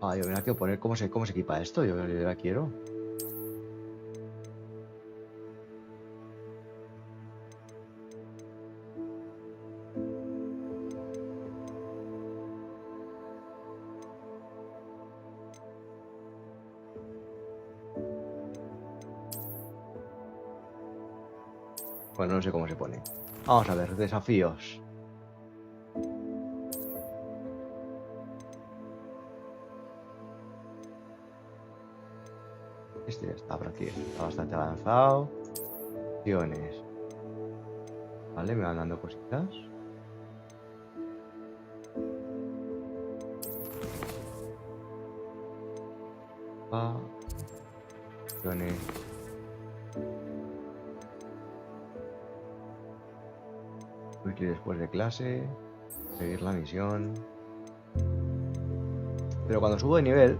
Yo me la quiero poner. ¿Cómo se equipa esto? Yo la quiero. Bueno, no sé cómo se pone. Vamos a ver, desafíos. Este ya está por aquí, está bastante avanzado. Opciones. Vale, me van dando cositas. Opciones. Wiki después de clase. Seguir la misión. Pero cuando subo de nivel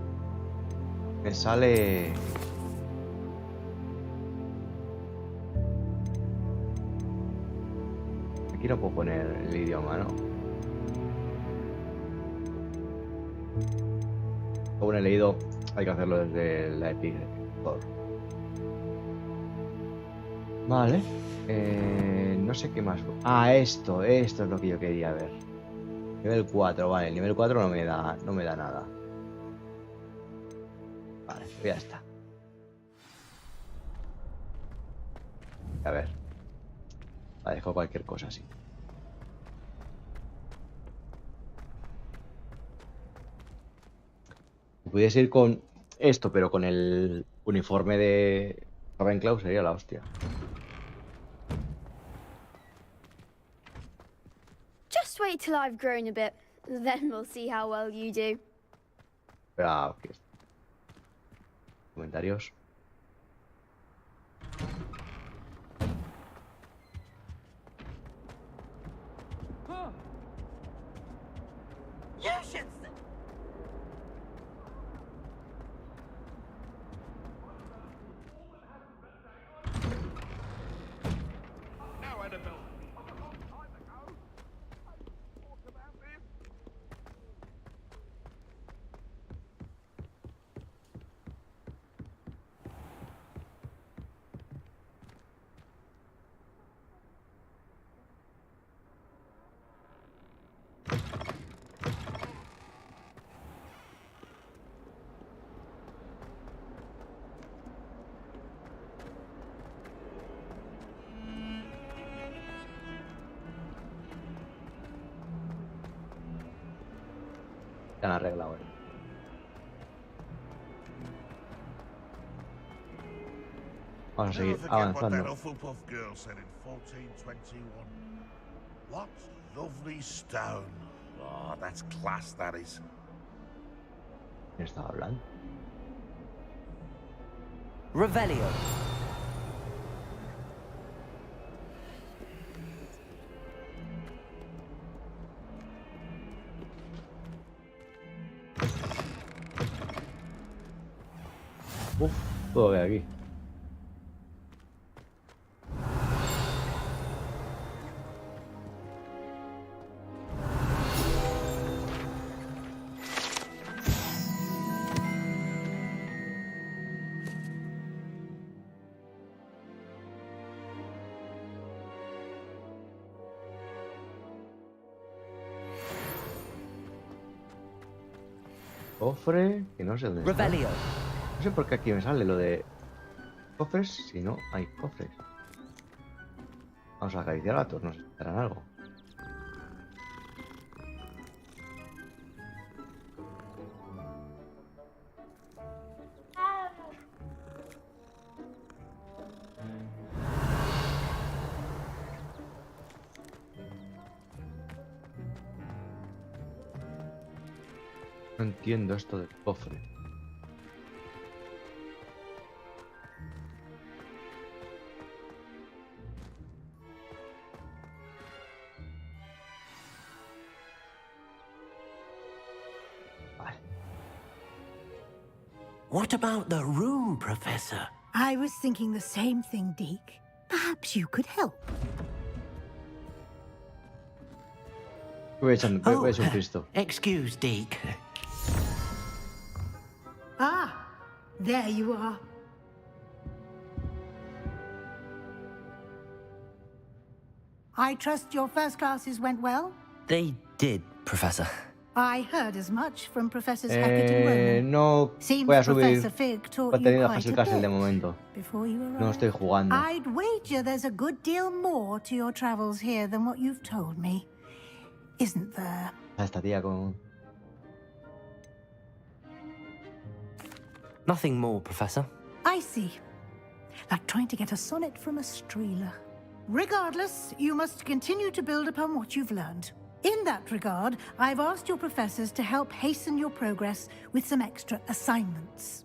me sale... Aquí no puedo poner el idioma, ¿no? Según he leído, hay que hacerlo desde la EP1. Vale. No sé qué más. Esto es lo que yo quería ver. Nivel 4, vale. El nivel 4 no me da nada. Vale, pues ya está. A ver. Dejo cualquier cosa así. Si pudiese ir con esto, pero con el uniforme de Ravenclaw sería la hostia. Just wait till I've grown a bit. Then we'll see how well you do. Ah, ok. Comentarios. You should see. Now, Annabelle. Ya han arreglado, Vamos a seguir avanzando. Hufflepuff girl said in 1421. What lovely stone. Oh, that's class, that is. ¿Quién estaba hablando? Revelio. Uf, todo de aquí. Cofre, que no sé dónde está. Revelio. No sé por qué aquí me sale lo de cofres si no hay cofres. Vamos a acariciar gatos, nos darán algo. No entiendo esto del cofre. What about the room, Professor? I was thinking the same thing, Deke. Perhaps you could help. Voy a echar un Cristo. Excuse, Deke. Ah, there you are. I trust your first classes went well? They did, Professor. I heard as much from Professors Hackett and Ronan. No Seems voy a subir Professor Fig taught you contenido quite fácil a castle de bit momento. before you arrived. No estoy jugando. I'd wager there's a good deal more to your travels here than what you've told me. Isn't there? Esta tía con... Nothing more, Professor. I see. Like trying to get a sonnet from a streeler. Regardless, you must continue to build upon what you've learned. In that regard, I've asked your professors to help hasten your progress with some extra assignments.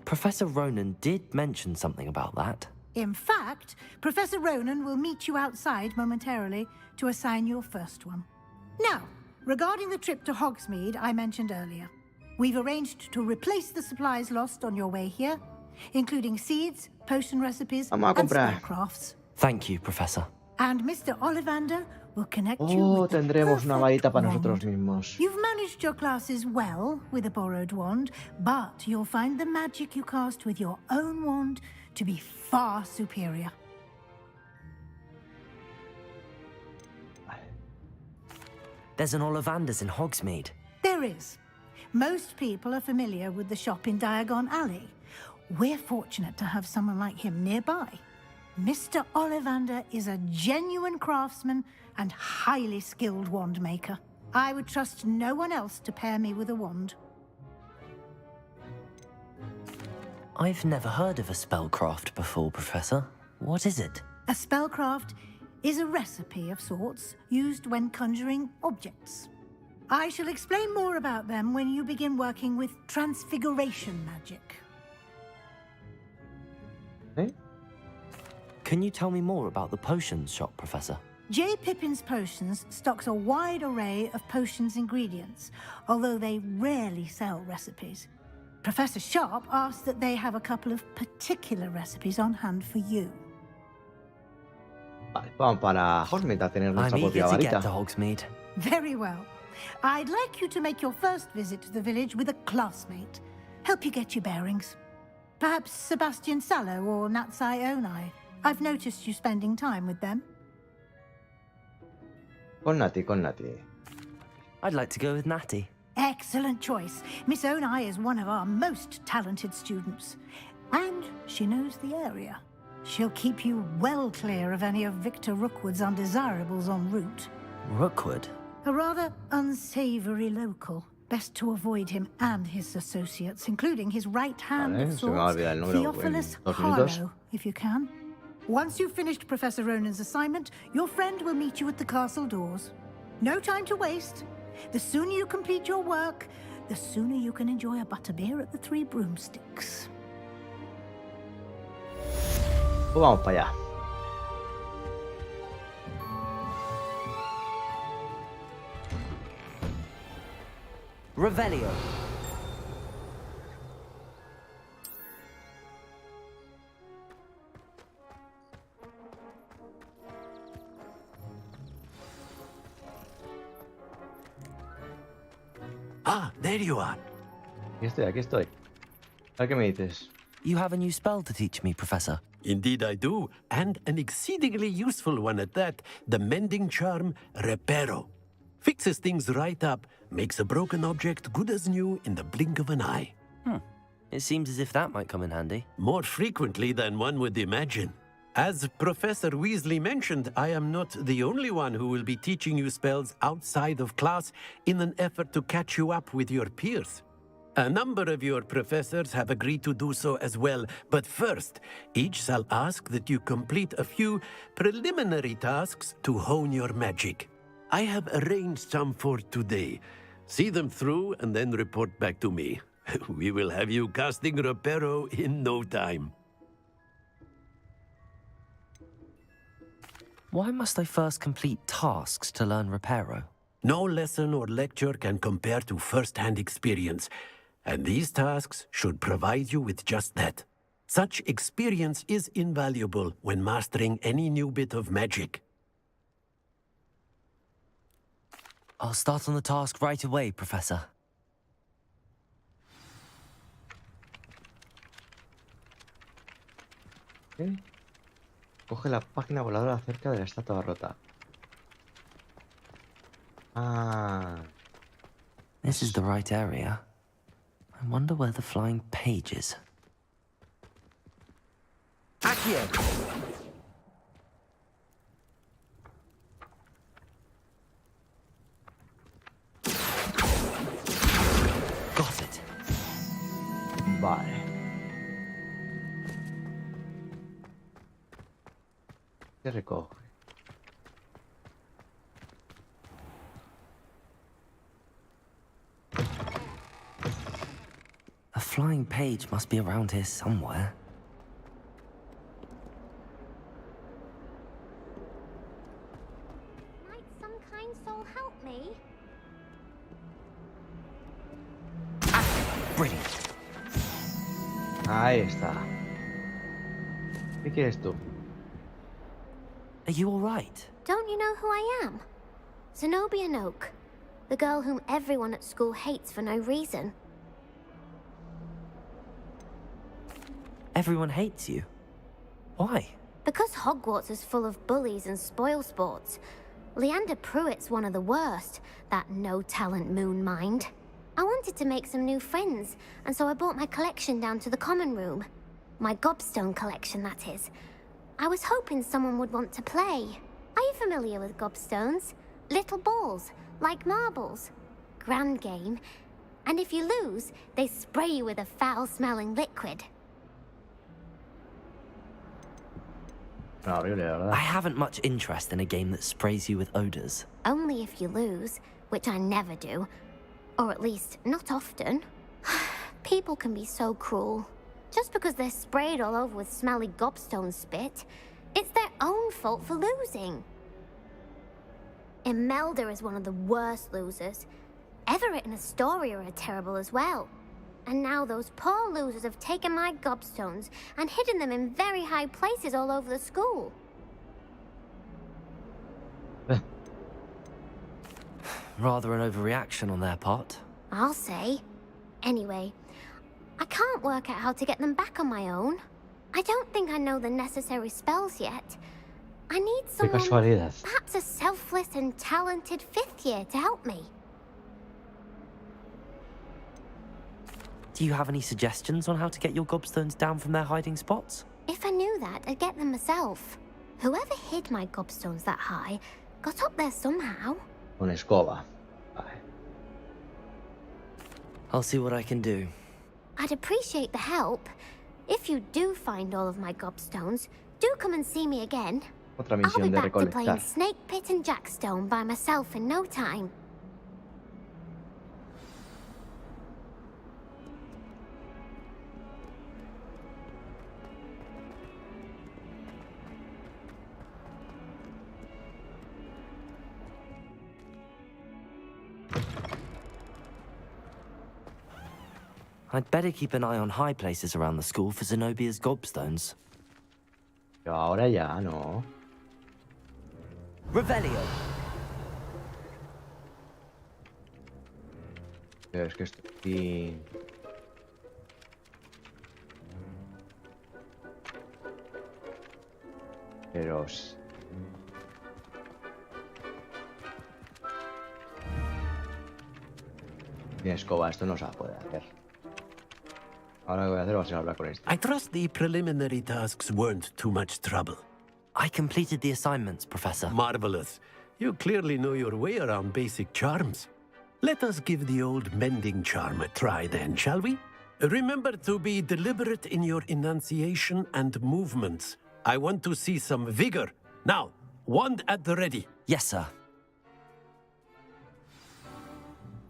Professor Ronan did mention something about that. In fact, Professor Ronan will meet you outside momentarily to assign your first one. Now, regarding the trip to Hogsmeade I mentioned earlier, we've arranged to replace the supplies lost on your way here, including seeds, potion recipes, and spellcrafts. Thank you, Professor. And Mr. Ollivander will connect you with the tendremos una varita para perfect nosotros wand. mismos. You've managed your classes well with a borrowed wand, but you'll find the magic you cast with your own wand to be far superior. There's an Ollivander's in Hogsmeade. There is. Most people are familiar with the shop in Diagon Alley. We're fortunate to have someone like him nearby. Mr. Ollivander is a genuine craftsman and highly skilled wand maker. I would trust no one else to pair me with a wand. I've never heard of a spellcraft before, Professor. What is it? A spellcraft is a recipe of sorts used when conjuring objects. I shall explain more about them when you begin working with transfiguration magic. ¿Eh? Can you tell me more about the potions shop, Professor? J. Pippin's Potions stocks a wide array of potions ingredients, although they rarely sell recipes. Professor Sharp asked that they have a couple of particular recipes on hand for you. Vale, vamos para Hogsmeade a tener I'm nuestra eager propia to get varita. to Hogsmeade. Very well. I'd like you to make your first visit to the village with a classmate. Help you get your bearings. Perhaps Sebastian Sallow or Natsai Onai. I've noticed you spending time with them. Con Nati. I'd like to go with Natty. Excellent choice. Miss Onai is one of our most talented students. And she knows the area. She'll keep you well clear of any of Victor Rookwood's undesirables en route. Rookwood? A rather unsavory local. Best to avoid him and his associates, including his right hand Vale, of se me va a sorts, olvidar el número Theophilus en 2 minutos. Harlow, if you can. Once you've finished Professor Ronan's assignment, your friend will meet you at the castle doors. No time to waste. The sooner you complete your work, the sooner you can enjoy a butterbeer at the Three Broomsticks. Pues vamos para allá. Revelio. Ah, there you are. Aquí estoy. A ver qué me dices. You have a new spell to teach me, Professor. Indeed I do, and an exceedingly useful one at that, the mending charm Reparo. Fixes things right up, makes a broken object good as new in the blink of an eye. It seems as if that might come in handy. More frequently than one would imagine. As Professor Weasley mentioned, I am not the only one who will be teaching you spells outside of class in an effort to catch you up with your peers. A number of your professors have agreed to do so as well, but first, each shall ask that you complete a few preliminary tasks to hone your magic. I have arranged some for today. See them through and then report back to me. We will have you casting Reparo in no time. Why must I first complete tasks to learn Reparo? No lesson or lecture can compare to first-hand experience, and these tasks should provide you with just that. Such experience is invaluable when mastering any new bit of magic. I'll start on the task right away, Professor. Okay. Coge la página voladora acerca de la estatua rota. Ah. This is the right area. I wonder where the flying page is. Accio! Got it. Vale. ¿Qué recoge? A flying page must be around here somewhere. Might some kind soul help me? Brilliant. Ahí está. ¿Qué quieres tú? Are you all right? Don't you know who I am? Zenobia Noak, the girl whom everyone at school hates for no reason. Everyone hates you. Why? Because Hogwarts is full of bullies and spoilsports. Leander Pruitt's one of the worst, that no-talent moon mind. I wanted to make some new friends, and so I brought my collection down to the common room. My gobstone collection, that is. I was hoping someone would want to play. Are you familiar with gobstones? Little balls, like marbles. Grand game. And if you lose, they spray you with a foul-smelling liquid. Horrible, ¿verdad? I haven't much interest in a game that sprays you with odors. Only if you lose, which I never do. Or at least, not often. People can be so cruel. Just because they're sprayed all over with smelly gobstone spit, it's their own fault for losing. Imelda is one of the worst losers. Everett and Astoria are terrible as well. And now those poor losers have taken my gobstones and hidden them in very high places all over the school. Rather an overreaction on their part. I'll say. Anyway, I can't work out how to get them back on my own. I don't think I know the necessary spells yet. I need someone, perhaps a selfless and talented 5th year to help me. Do you have any suggestions on how to get your gobstones down from their hiding spots? If I knew that, I'd get them myself. Whoever hid my gobstones that high got up there somehow. Con escoba. Vale. I'll see what I can do. I'd appreciate the help. If you do find all of my gobstones, do come and see me again. Otra I'll misión be de back to playing recolectar. Snake Pit and Jackstone by myself in no time. I'd better keep an eye on high places around the school for Zenobia's gobstones. Pero ahora ya, no. Revelio. Pero es que estoy... Pero... Sin escoba, esto no se puede hacer. Ahora lo que voy a hacer va a ser hablar con este. I trust the preliminary tasks weren't too much trouble. I completed the assignments, Professor. Marvelous. You clearly know your way around basic charms. Let us give the old mending charm a try then, shall we? Remember to be deliberate in your enunciation and movements. I want to see some vigor. Now, wand at the ready. Yes, sir.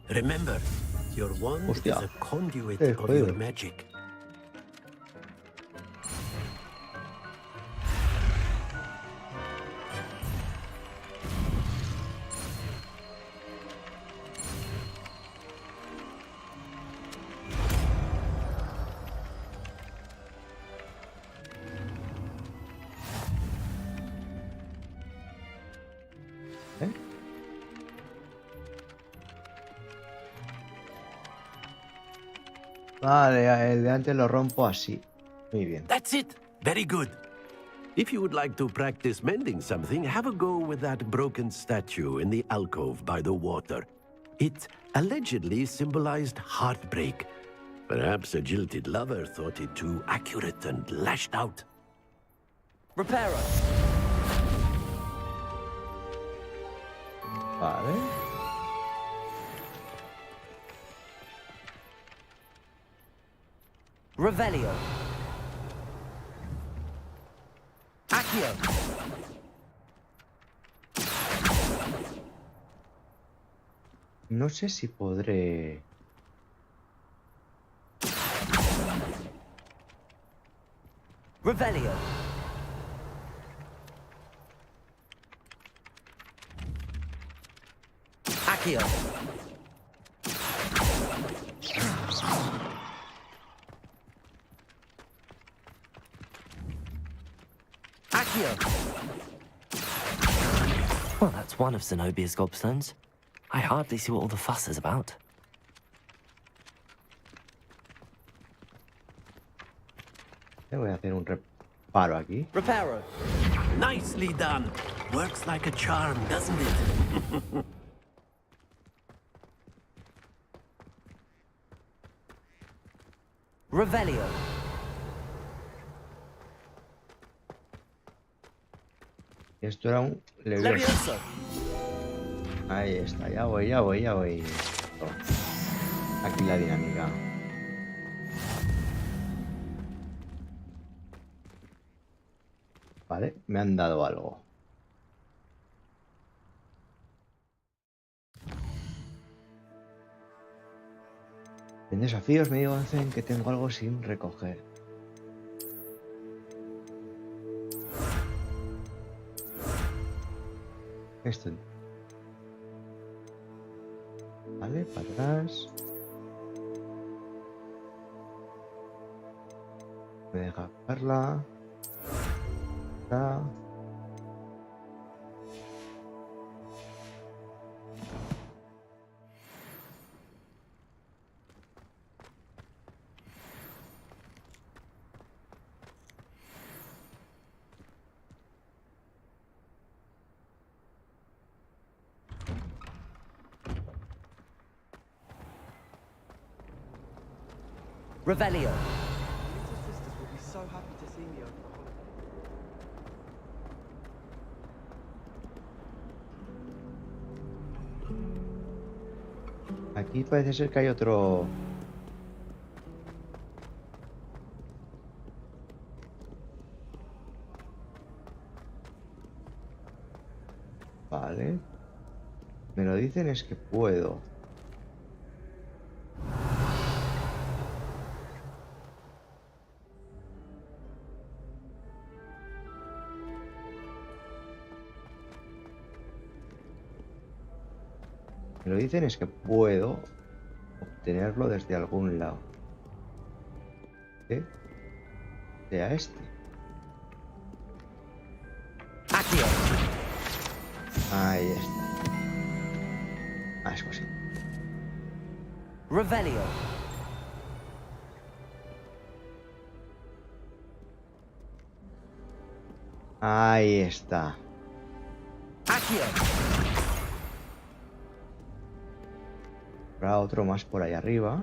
Remember, your wand Hostia. is a conduit Qué of your jodido. magic. Vale, el de antes lo rompo así. Muy bien. That's it. Very good. If you would like to practice mending something, have a go with that broken statue in the alcove by the water. It allegedly symbolized heartbreak. Perhaps a jilted lover thought it too accurate and lashed out. Reparo. Vale. Revelio. Accio. No sé si podré... Revelio. Accio. Well, that's one of Zenobia's gobstones. I hardly see what all the fuss is about. Voy a hacer un reparo aquí. Reparo. Nicely done. Works like a charm, doesn't it? Revelio. Esto era un Levioso. Ahí está, ya voy. Aquí la dinámica. Vale, me han dado algo. En desafíos me dicen que tengo algo sin recoger. Esto. Vale, para atrás. Me deja verla. Está. Revelio. Little sisters will be so happy to see me over the holiday. Aquí parece ser que hay otro. Vale. Me lo dicen es que puedo. Me lo dicen es que puedo obtenerlo desde algún lado. ¿Qué? Sea este. Accio. Ahí está. Ah, eso sí. Revelio. Ahí está. Accio. Habrá otro más por ahí arriba.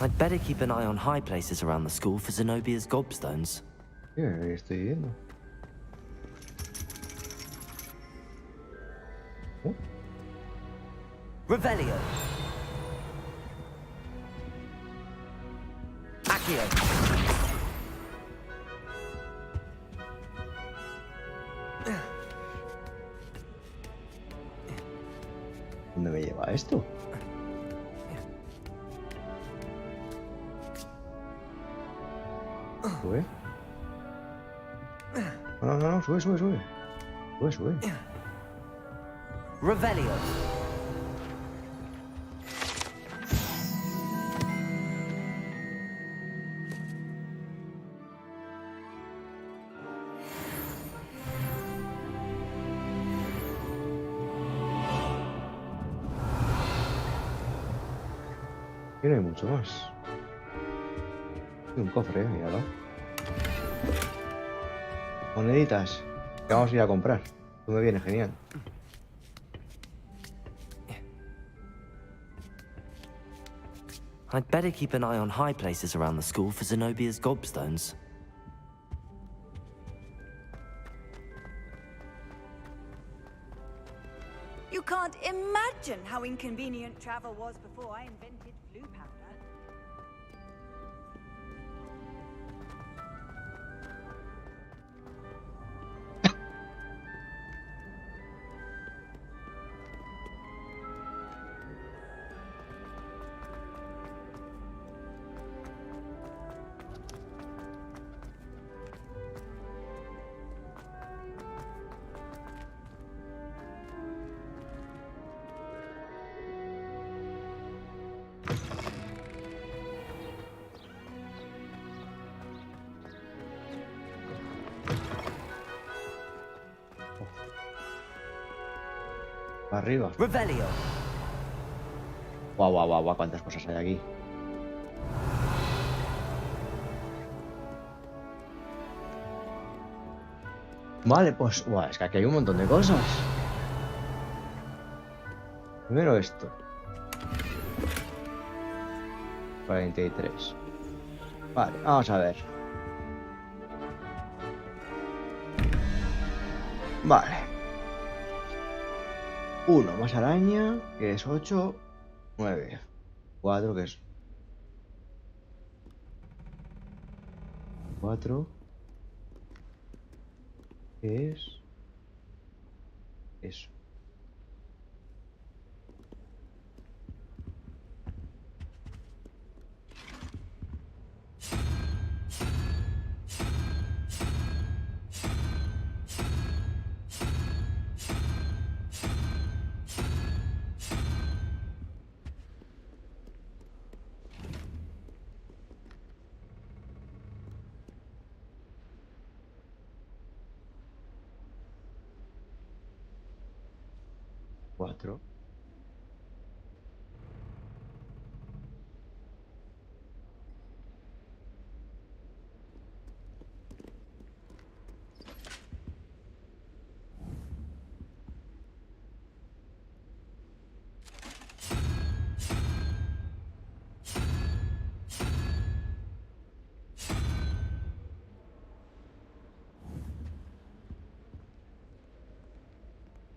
I'd better keep an eye on high places around the school for Zenobia's gobstones. Sí, ahí estoy viendo. Revelio. Accio. ¿Dónde me lleva esto? Sube. No, sube. Sube. Revelio. Aquí no hay mucho más. Hay un cofre, míralo. Moneditas. Que vamos a ir a comprar. Tú me viene genial. I'd better keep an eye on high places around the school for Zenobia's gobstones. You can't imagine how inconvenient travel was before I invented blue powder. Para arriba. Revelio. Guau, cuántas cosas hay aquí. Vale, pues... es que aquí hay un montón de cosas. Primero esto. 43. Vale, vamos a ver. Vale. 1 más araña, que es 8, 9. 4, que es 4, que es eso. Cuatro.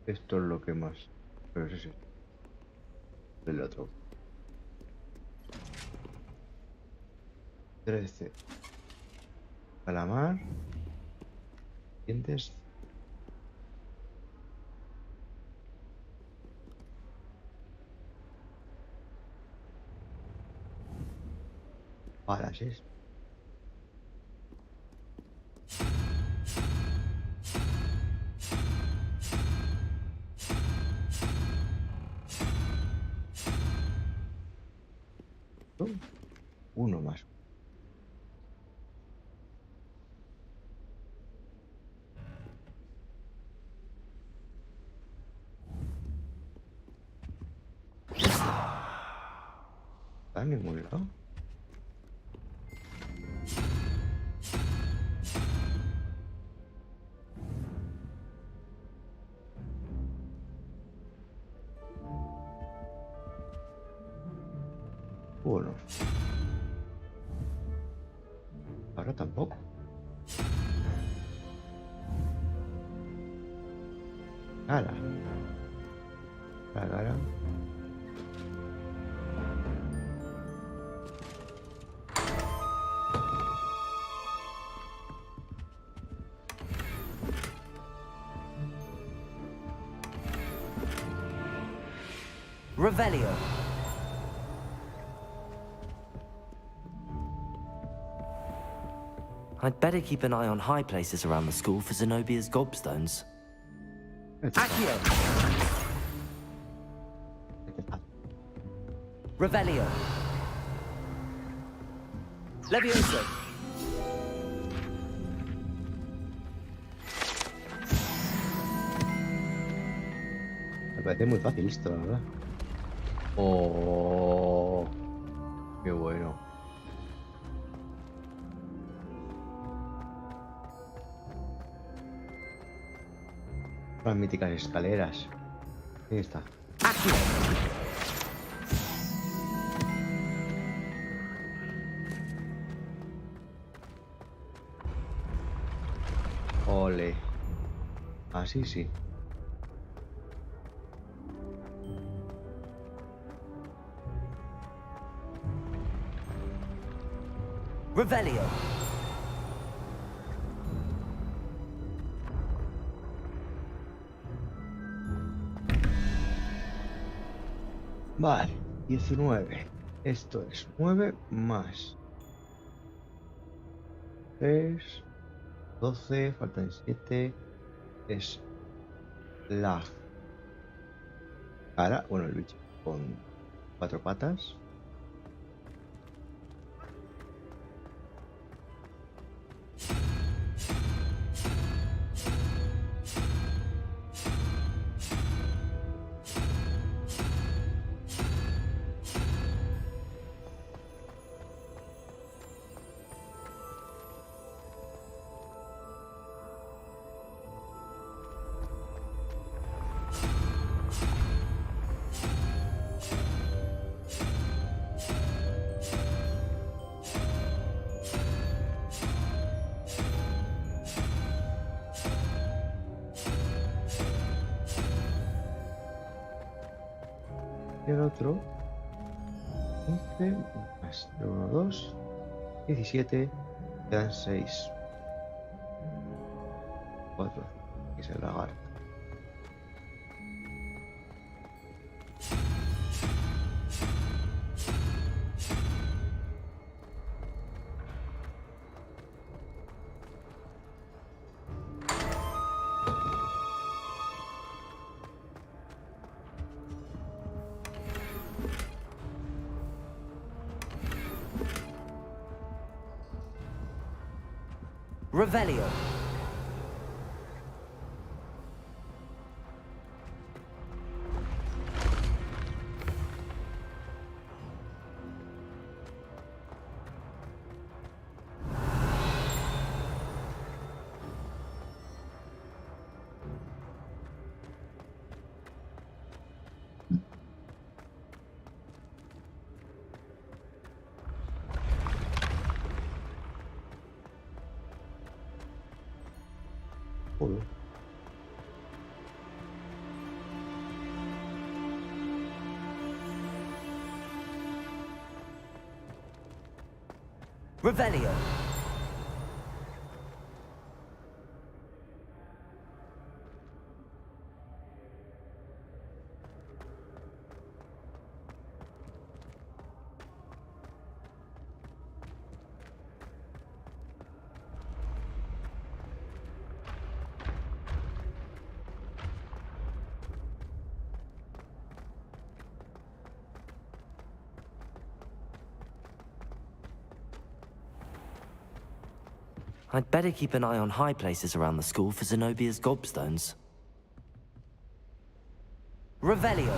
Esto es lo que más. Pero sí, sí. El otro. 13. Calamar. Dientes. Palas, ¿es? Uno más. ¿Está en ningún lado? Bueno. Ahora tampoco. Cara. La cara. Revelio. I'd better keep an eye on high places around the school for Zenobia's gobstones. Accio! Revelio. Levioso. Me parece muy fácil esto, la verdad. Oh, qué bueno. Las míticas escaleras. Ahí está. Ole. Así sí. Revelio. Vale, 19. Esto es 9 más 3, 12, faltan 7. Es la cara, bueno, el bicho con 4 patas. Y el otro 15, más 1, 2, 17, quedan 6. 4, y es el lagarto. Revelio. Revelio. I'd better keep an eye on high places around the school for Zenobia's gobstones. Revelio.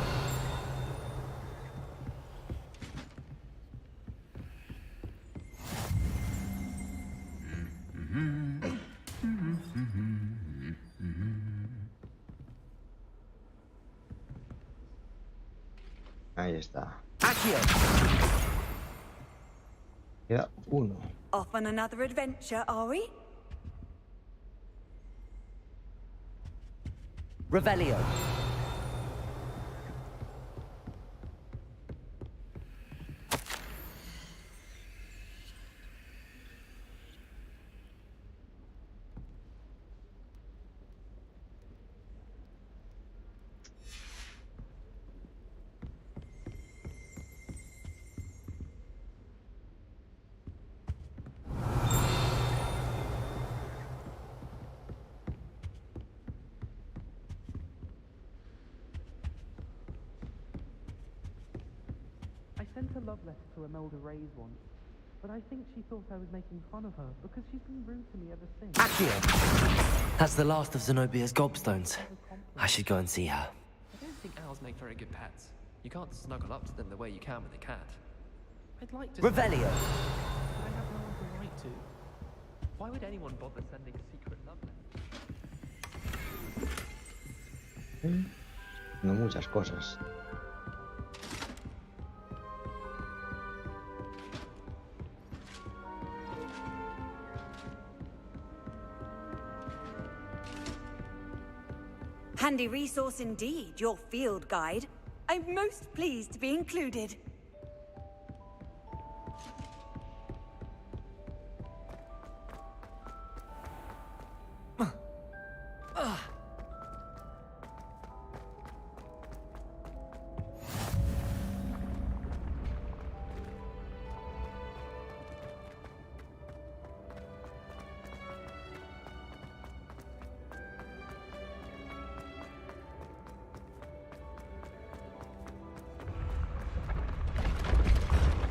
Ahí está. Accio. Queda 1. Off on another adventure, are we? Revelio. I sent a love letter to Imelda Reyes once, but I think she thought I was making fun of her because she's been rude to me ever since. Accio. That's the last of Zenobia's gobstones. I should go and see her. I don't think owls make very good pets. You can't snuggle up to them the way you can with a cat. I'd like to... Revelio. But I have no one to write to. Why would anyone bother sending a secret love letter? No muchas cosas. Handy resource indeed, your field guide. I'm most pleased to be included.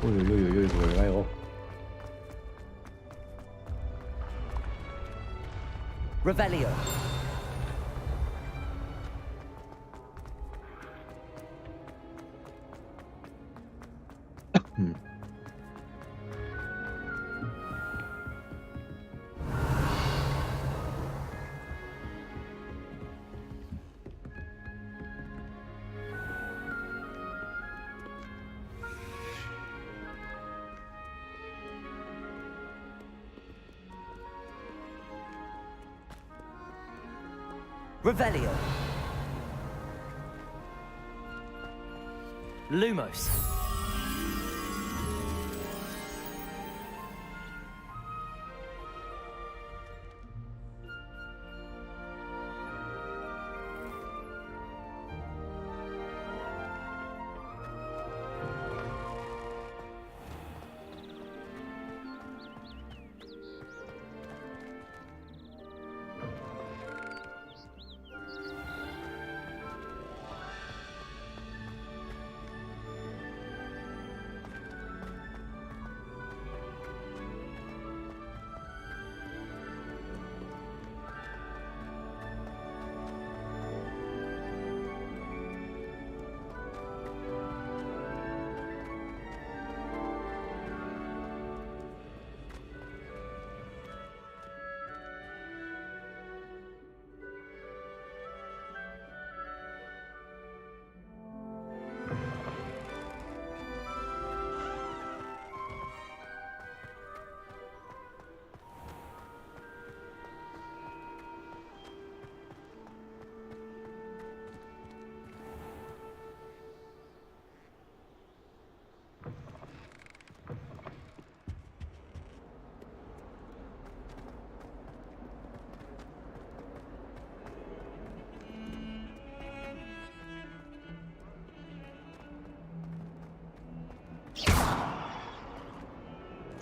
Uy, uy, uy, uy, porque caigo. Revelio. Revelio. Lumos.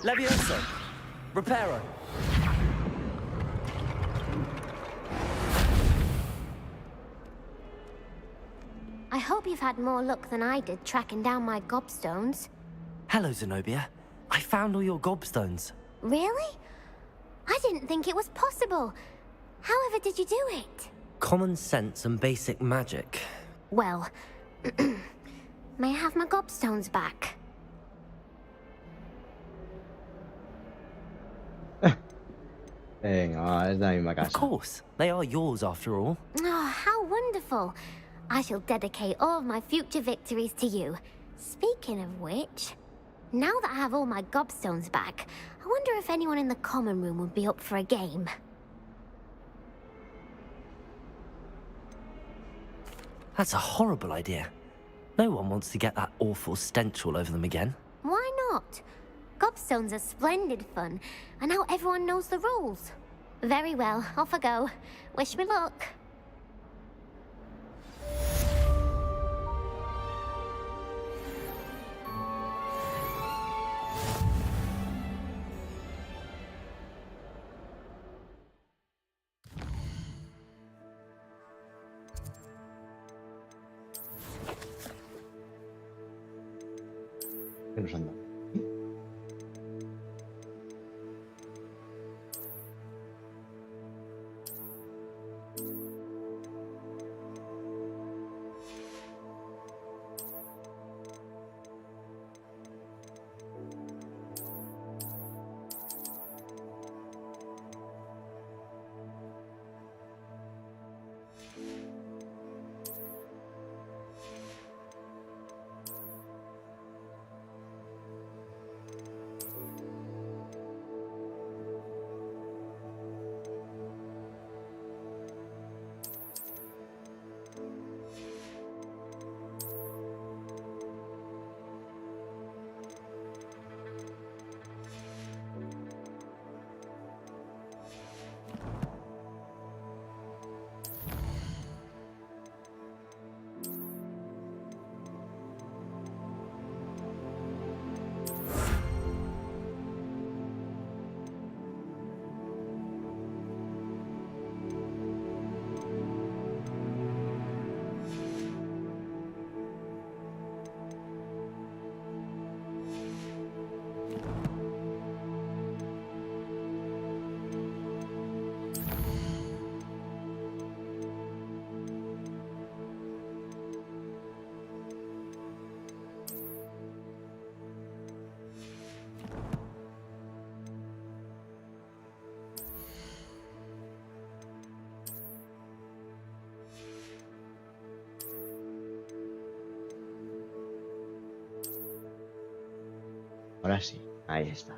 Levioso! Reparo! I hope you've had more luck than I did tracking down my gobstones. Hello, Zenobia. I found all your gobstones. Really? I didn't think it was possible. However did you do it? Common sense and basic magic. Well, may I have my gobstones back? Venga, va, es de la misma casa. Of course. They are yours after all. Oh, how wonderful. I shall dedicate all of my future victories to you. Speaking of which, now that I have all my gobstones back, I wonder if anyone in the common room would be up for a game. That's a horrible idea. No one wants to get that awful stench all over them again. Why not? Gobstones are splendid fun, and now everyone knows the rules. Very well, off I go. Wish me luck. ¿Qué nos anda? Ahora sí, ahí está.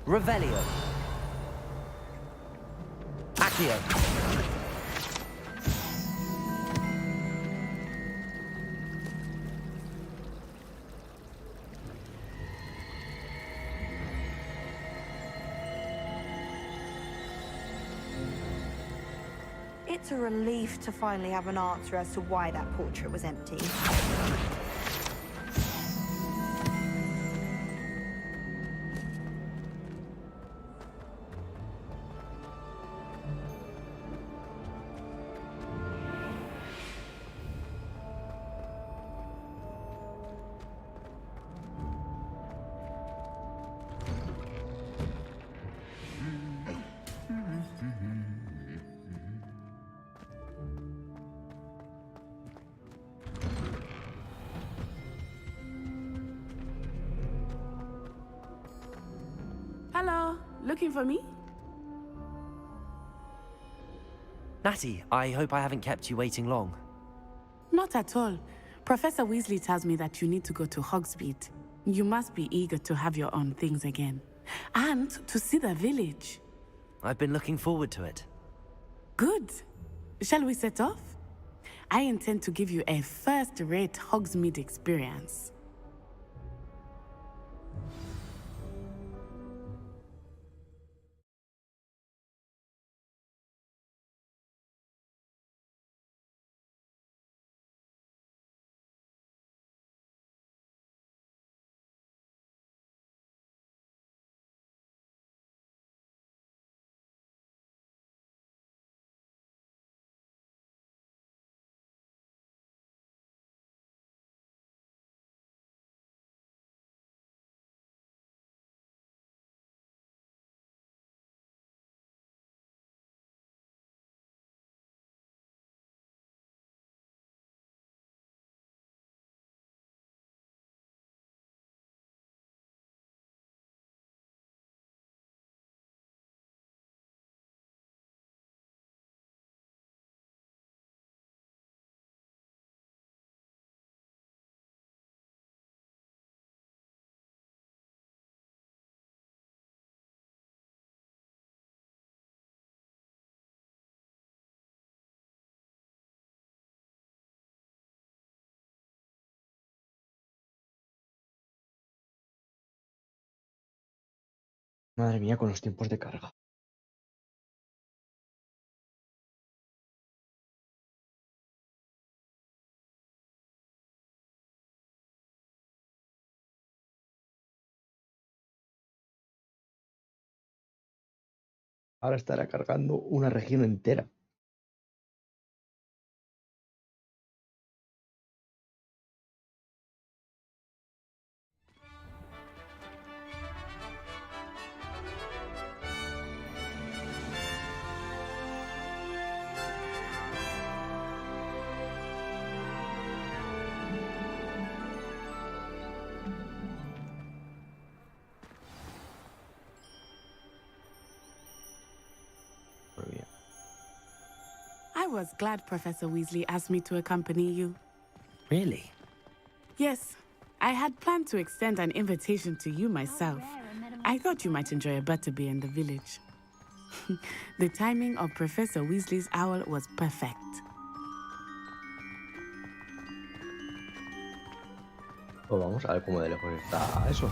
Revelio. Accio. It's a relief to finally have an answer as to why that portrait was empty. Hello, looking for me? Natty, I hope I haven't kept you waiting long. Not at all. Professor Weasley tells me that you need to go to Hogsmeade. You must be eager to have your own things again. And to see the village. I've been looking forward to it. Good. Shall we set off? I intend to give you a first-rate Hogsmeade experience. Madre mía, con los tiempos de carga. Ahora estará cargando una región entera. I was glad Professor Weasley asked me to accompany you. Really? Yes, I had planned to extend an invitation to you myself. I thought you might enjoy a butterbeer in the village. The timing of Professor Weasley's owl was perfect. Pues vamos a ver cómo de lejos está eso.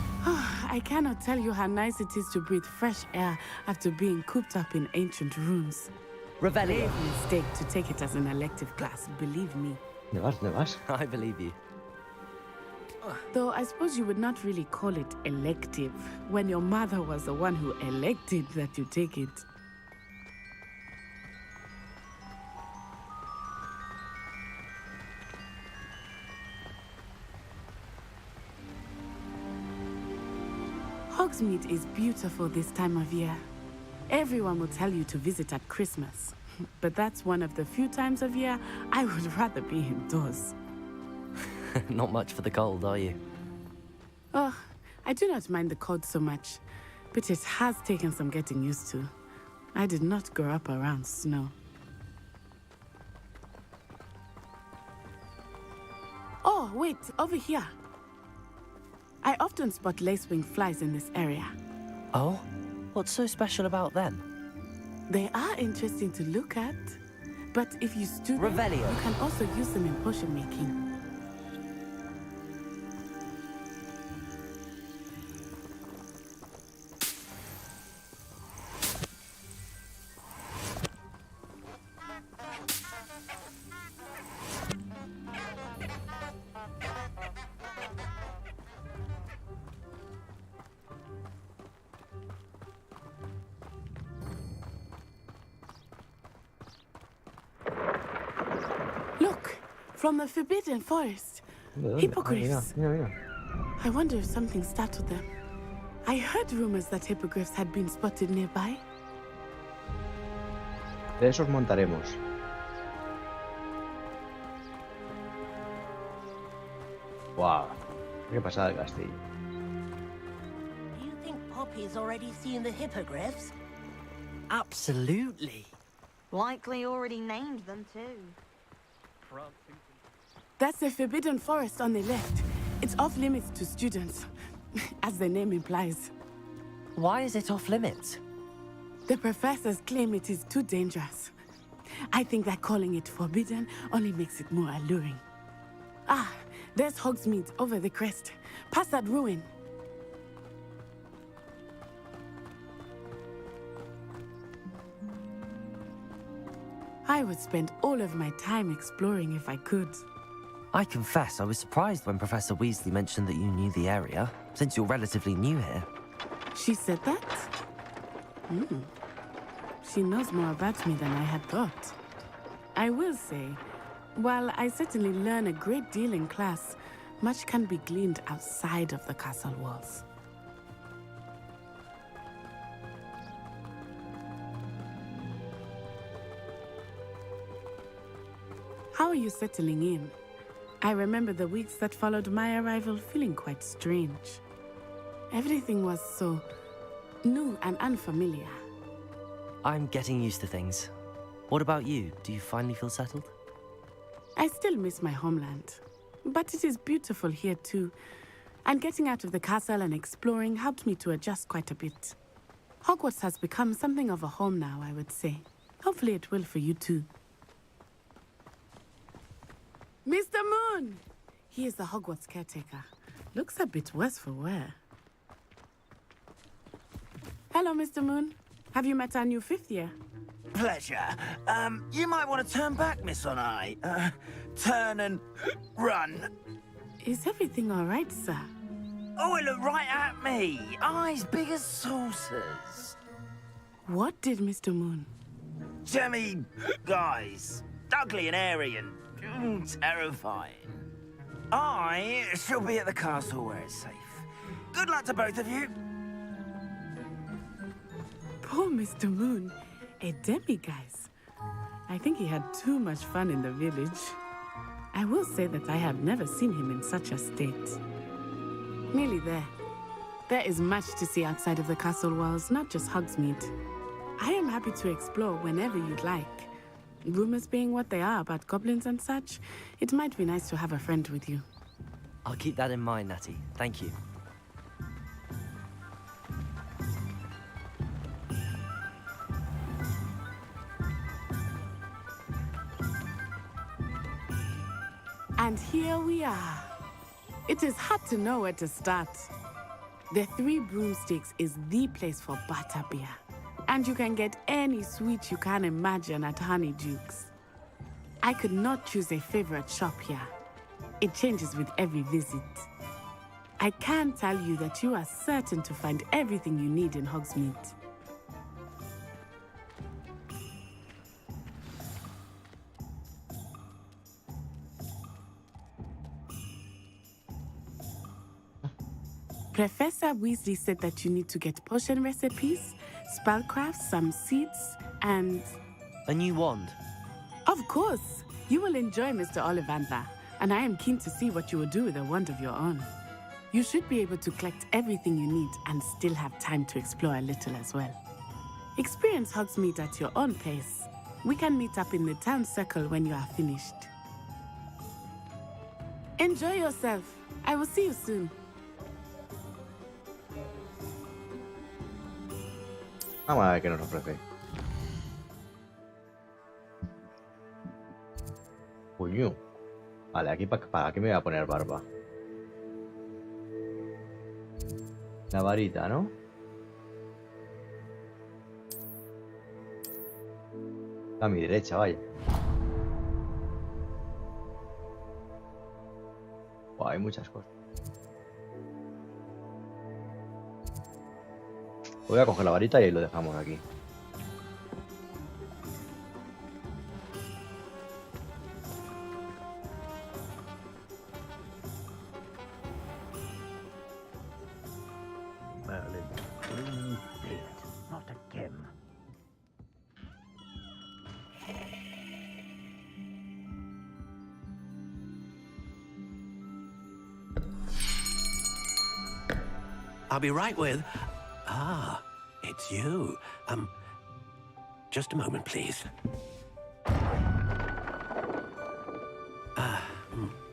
I cannot tell you how nice it is to breathe fresh air after being cooped up in ancient rooms. Revelio. Grave mistake to take it as an elective class, believe me. ¿Dónde vas? I believe you. Though I suppose you would not really call it elective when your mother was the one who elected that you take it. Hogsmeade is beautiful this time of year. Everyone will tell you to visit at Christmas, but that's one of the few times of year I would rather be indoors. Not much for the cold, are you? Oh, I do not mind the cold so much, but it has taken some getting used to. I did not grow up around snow. Oh, wait, over here. I often spot lacewing flies in this area. Oh? What's so special about them? They are interesting to look at, but if you stew them, Revelio. you can also use them in potion making. from the Forbidden Forest. Hippogriffs. Mira, mira. I wonder if something startled them. I heard rumors that hippogriffs had been spotted nearby. De esos montaremos. Wow. Qué pasada el castillo. Do you think Poppy's already seen the hippogriffs? Absolutely. Likely already named them too. That's the Forbidden Forest on the left. It's off limits to students, as the name implies. Why is it off limits? The professors claim it is too dangerous. I think that calling it forbidden only makes it more alluring. Ah, there's Hogsmeade over the crest, past that ruin. I would spend all of my time exploring if I could. I confess I was surprised when Professor Weasley mentioned that you knew the area, since you're relatively new here. She said that? She knows more about me than I had thought. I will say, while I certainly learn a great deal in class, much can be gleaned outside of the castle walls. How are you settling in? I remember the weeks that followed my arrival feeling quite strange. Everything was so new and unfamiliar. I'm getting used to things. What about you? Do you finally feel settled? I still miss my homeland, but it is beautiful here too. And getting out of the castle and exploring helped me to adjust quite a bit. Hogwarts has become something of a home now, I would say. Hopefully it will for you too. Mr. Moon! He is the Hogwarts caretaker. Looks a bit worse for wear. Hello, Mr. Moon. Have you met our new 5th year? Pleasure. You might want to turn back, Miss Onai. Turn and run. Is everything all right, sir? Oh, it looked right at me. Eyes big as saucers. What did Mr. Moon? Jemmy guys. Ugly and airy and terrifying. I shall be at the castle where it's safe. Good luck to both of you. Poor Mr. Moon. A demiguise. I think he had too much fun in the village. I will say that I have never seen him in such a state. Nearly there. There is much to see outside of the castle walls, not just Hogsmeade. I am happy to explore whenever you'd like. Rumors being what they are about goblins and such, it might be nice to have a friend with you. I'll keep that in mind, Natty. Thank you. And here we are. It is hard to know where to start. The Three Broomsticks is the place for butterbeer. And you can get any sweet you can imagine at Honeydukes. I could not choose a favorite shop here. It changes with every visit. I can tell you that you are certain to find everything you need in Hogsmeade. Professor Weasley said that you need to get potion recipes, spellcrafts, some seeds, and... a new wand? Of course! You will enjoy Mr. Ollivander, and I am keen to see what you will do with a wand of your own. You should be able to collect everything you need and still have time to explore a little as well. Experience Hogsmeade at your own pace. We can meet up in the town circle when you are finished. Enjoy yourself. I will see you soon. Vamos a ver qué nos ofrece. Coño. Vale, aquí para aquí me voy a poner barba. La varita, ¿no? A mi derecha, vaya. Buah, hay muchas cosas. Voy a coger la varita y ahí lo dejamos aquí. Merlin. Please say it. Not again. I'll be right with... Ah, it's you. Just a moment, please.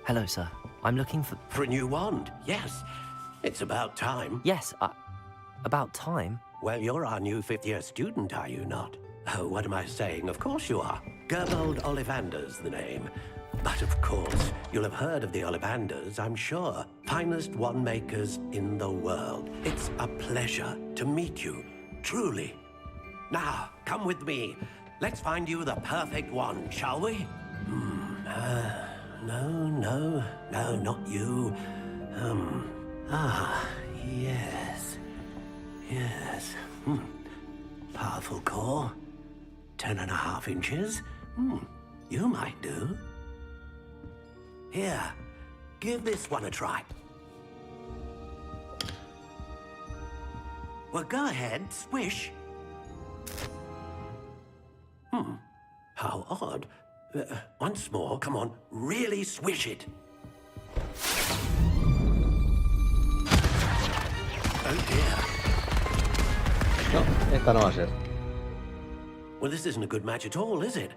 Hello, sir. I'm looking for... For a new wand, yes. It's about time. Yes, about time? Well, you're our new fifth-year student, are you not? Oh, what am I saying? Of course you are. Gerbold Ollivander's the name. But of course, you'll have heard of the Ollivanders, I'm sure. Finest wand makers in the world. It's a pleasure to meet you, truly. Now, come with me. Let's find you the perfect wand, shall we? No, not you. Yes. Powerful core. 10.5 inches. You might do. Here, give this one a try. Well, go ahead, swish. How odd. Once more, come on, really swish it. Oh dear. No, esta no va a ser. Well, this isn't a good match at all, is it?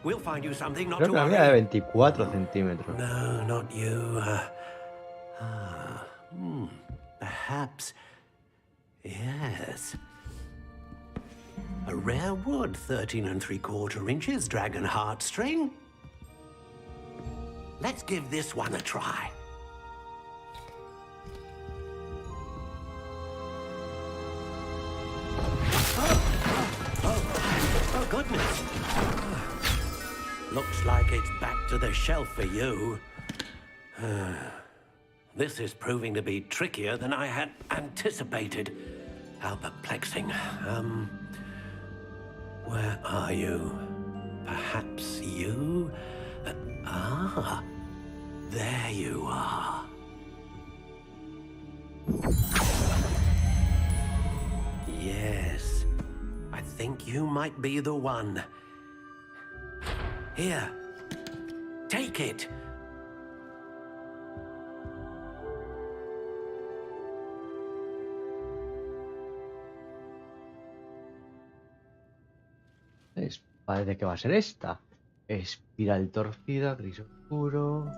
We'll find you something, not Creo to que la worry. mía es de 24 centímetros. No, not you. Perhaps. Yes. A rare wood, 13 3/4 inches, dragon heartstring. Let's give this one a try. Oh, goodness. Looks like it's back to the shelf for you. This is proving to be trickier than I had anticipated. How perplexing. Where are you? Perhaps you? There you are. Yes, I think you might be the one. Here, take it. Parece que va a ser esta. Espiral torcida, gris oscuro.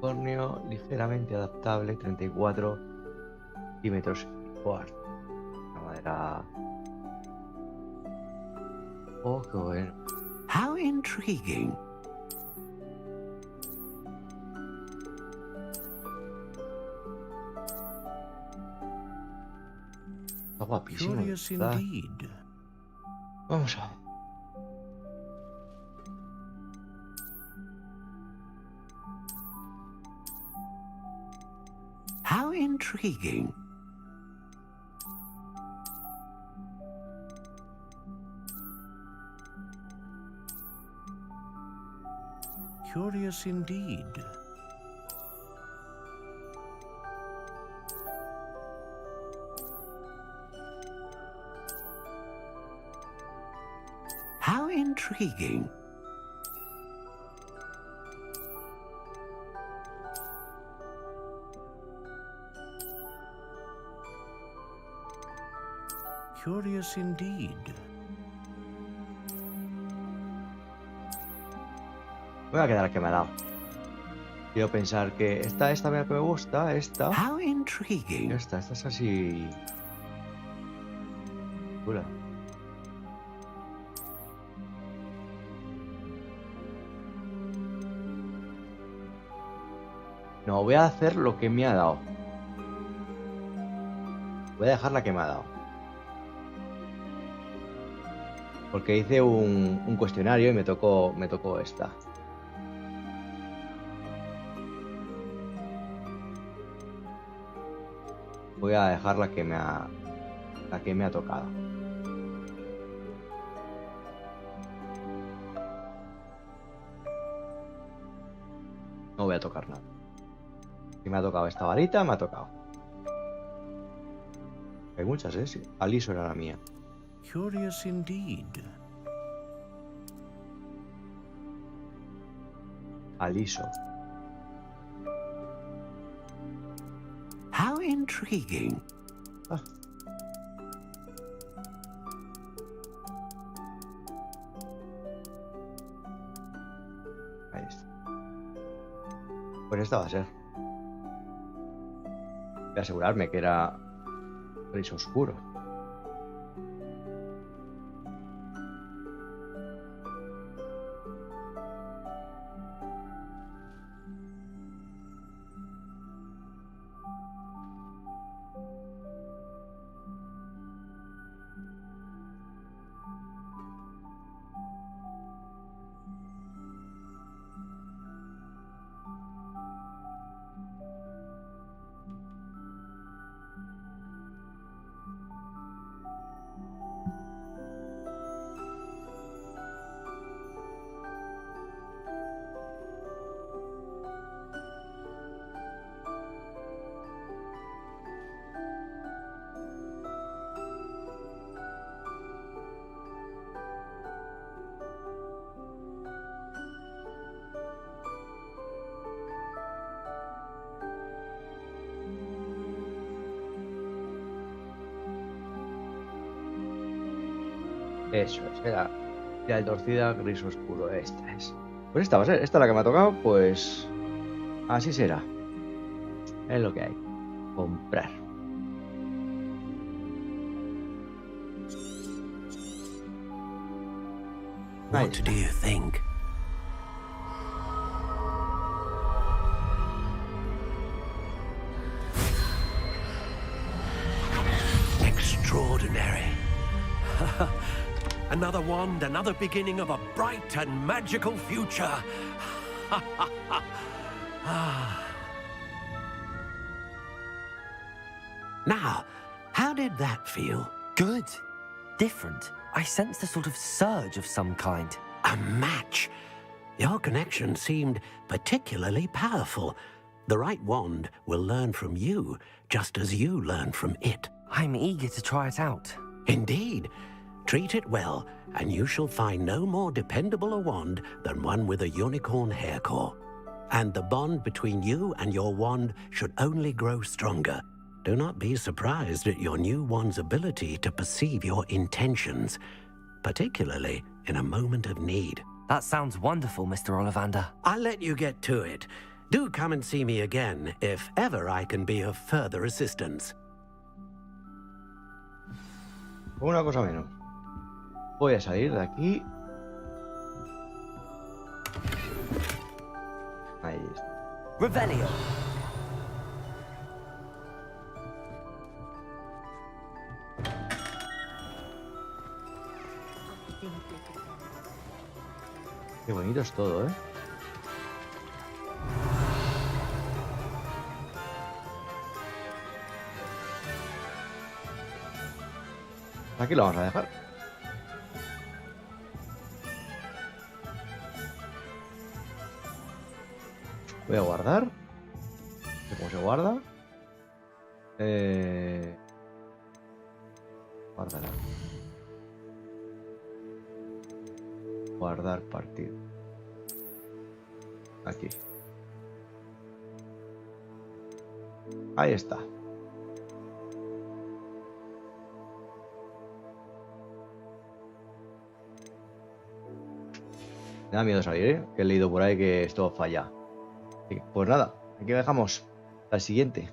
Unicornio ligeramente adaptable, 34 centímetros y cuarto. La madera. Oh, qué bueno. How intriguing. Está guapísimo. Curious Está. indeed. Vamos a ver. How intriguing. Curious indeed. How intriguing. Curious indeed. Voy a quedar que me ha dado. Quiero pensar que esta mira que me gusta, esta. How intriguing. Esta es así. Chula. No, voy a hacer lo que me ha dado. Voy a dejar la que me ha dado. Porque hice un cuestionario y me tocó esta. Voy a dejar la que me ha tocado. No voy a tocar nada. Si me ha tocado esta varita, me ha tocado. Hay muchas, ¿eh? Sí. Aliso era la mía. Curious indeed. Aliso. How intriguing. Ah. Ahí está. Pues esta va a ser. Voy a asegurarme que era gris oscuro. Eso es, era ya el torcida gris oscuro. Esta es. Pues esta va a ser, esta es la que me ha tocado, pues así será. Es lo que hay. Comprar. What do you think? Extraordinary. Another wand, another beginning of a bright and magical future. Now, how did that feel? Good. Different. I sensed a sort of surge of some kind. A match. Your connection seemed particularly powerful. The right wand will learn from you, just as you learn from it. I'm eager to try it out. Indeed. Treat it well, and you shall find no more dependable a wand than one with a unicorn hair core. And the bond between you and your wand should only grow stronger. Do not be surprised at your new wand's ability to perceive your intentions, particularly in a moment of need. That sounds wonderful, Mr. Ollivander. I'll let you get to it. Do come and see me again if ever I can be of further assistance. Una cosa menos. Voy a salir de aquí. Ahí está. Revelio. Qué bonito es todo, ¿eh? Aquí lo vamos a dejar. Voy a guardar. No sé cómo se guarda. Guardará. Guardar partido. Aquí. Ahí está. Me da miedo salir, ¿eh? Que he leído por ahí que esto falla. Pues nada, aquí dejamos. Hasta el siguiente.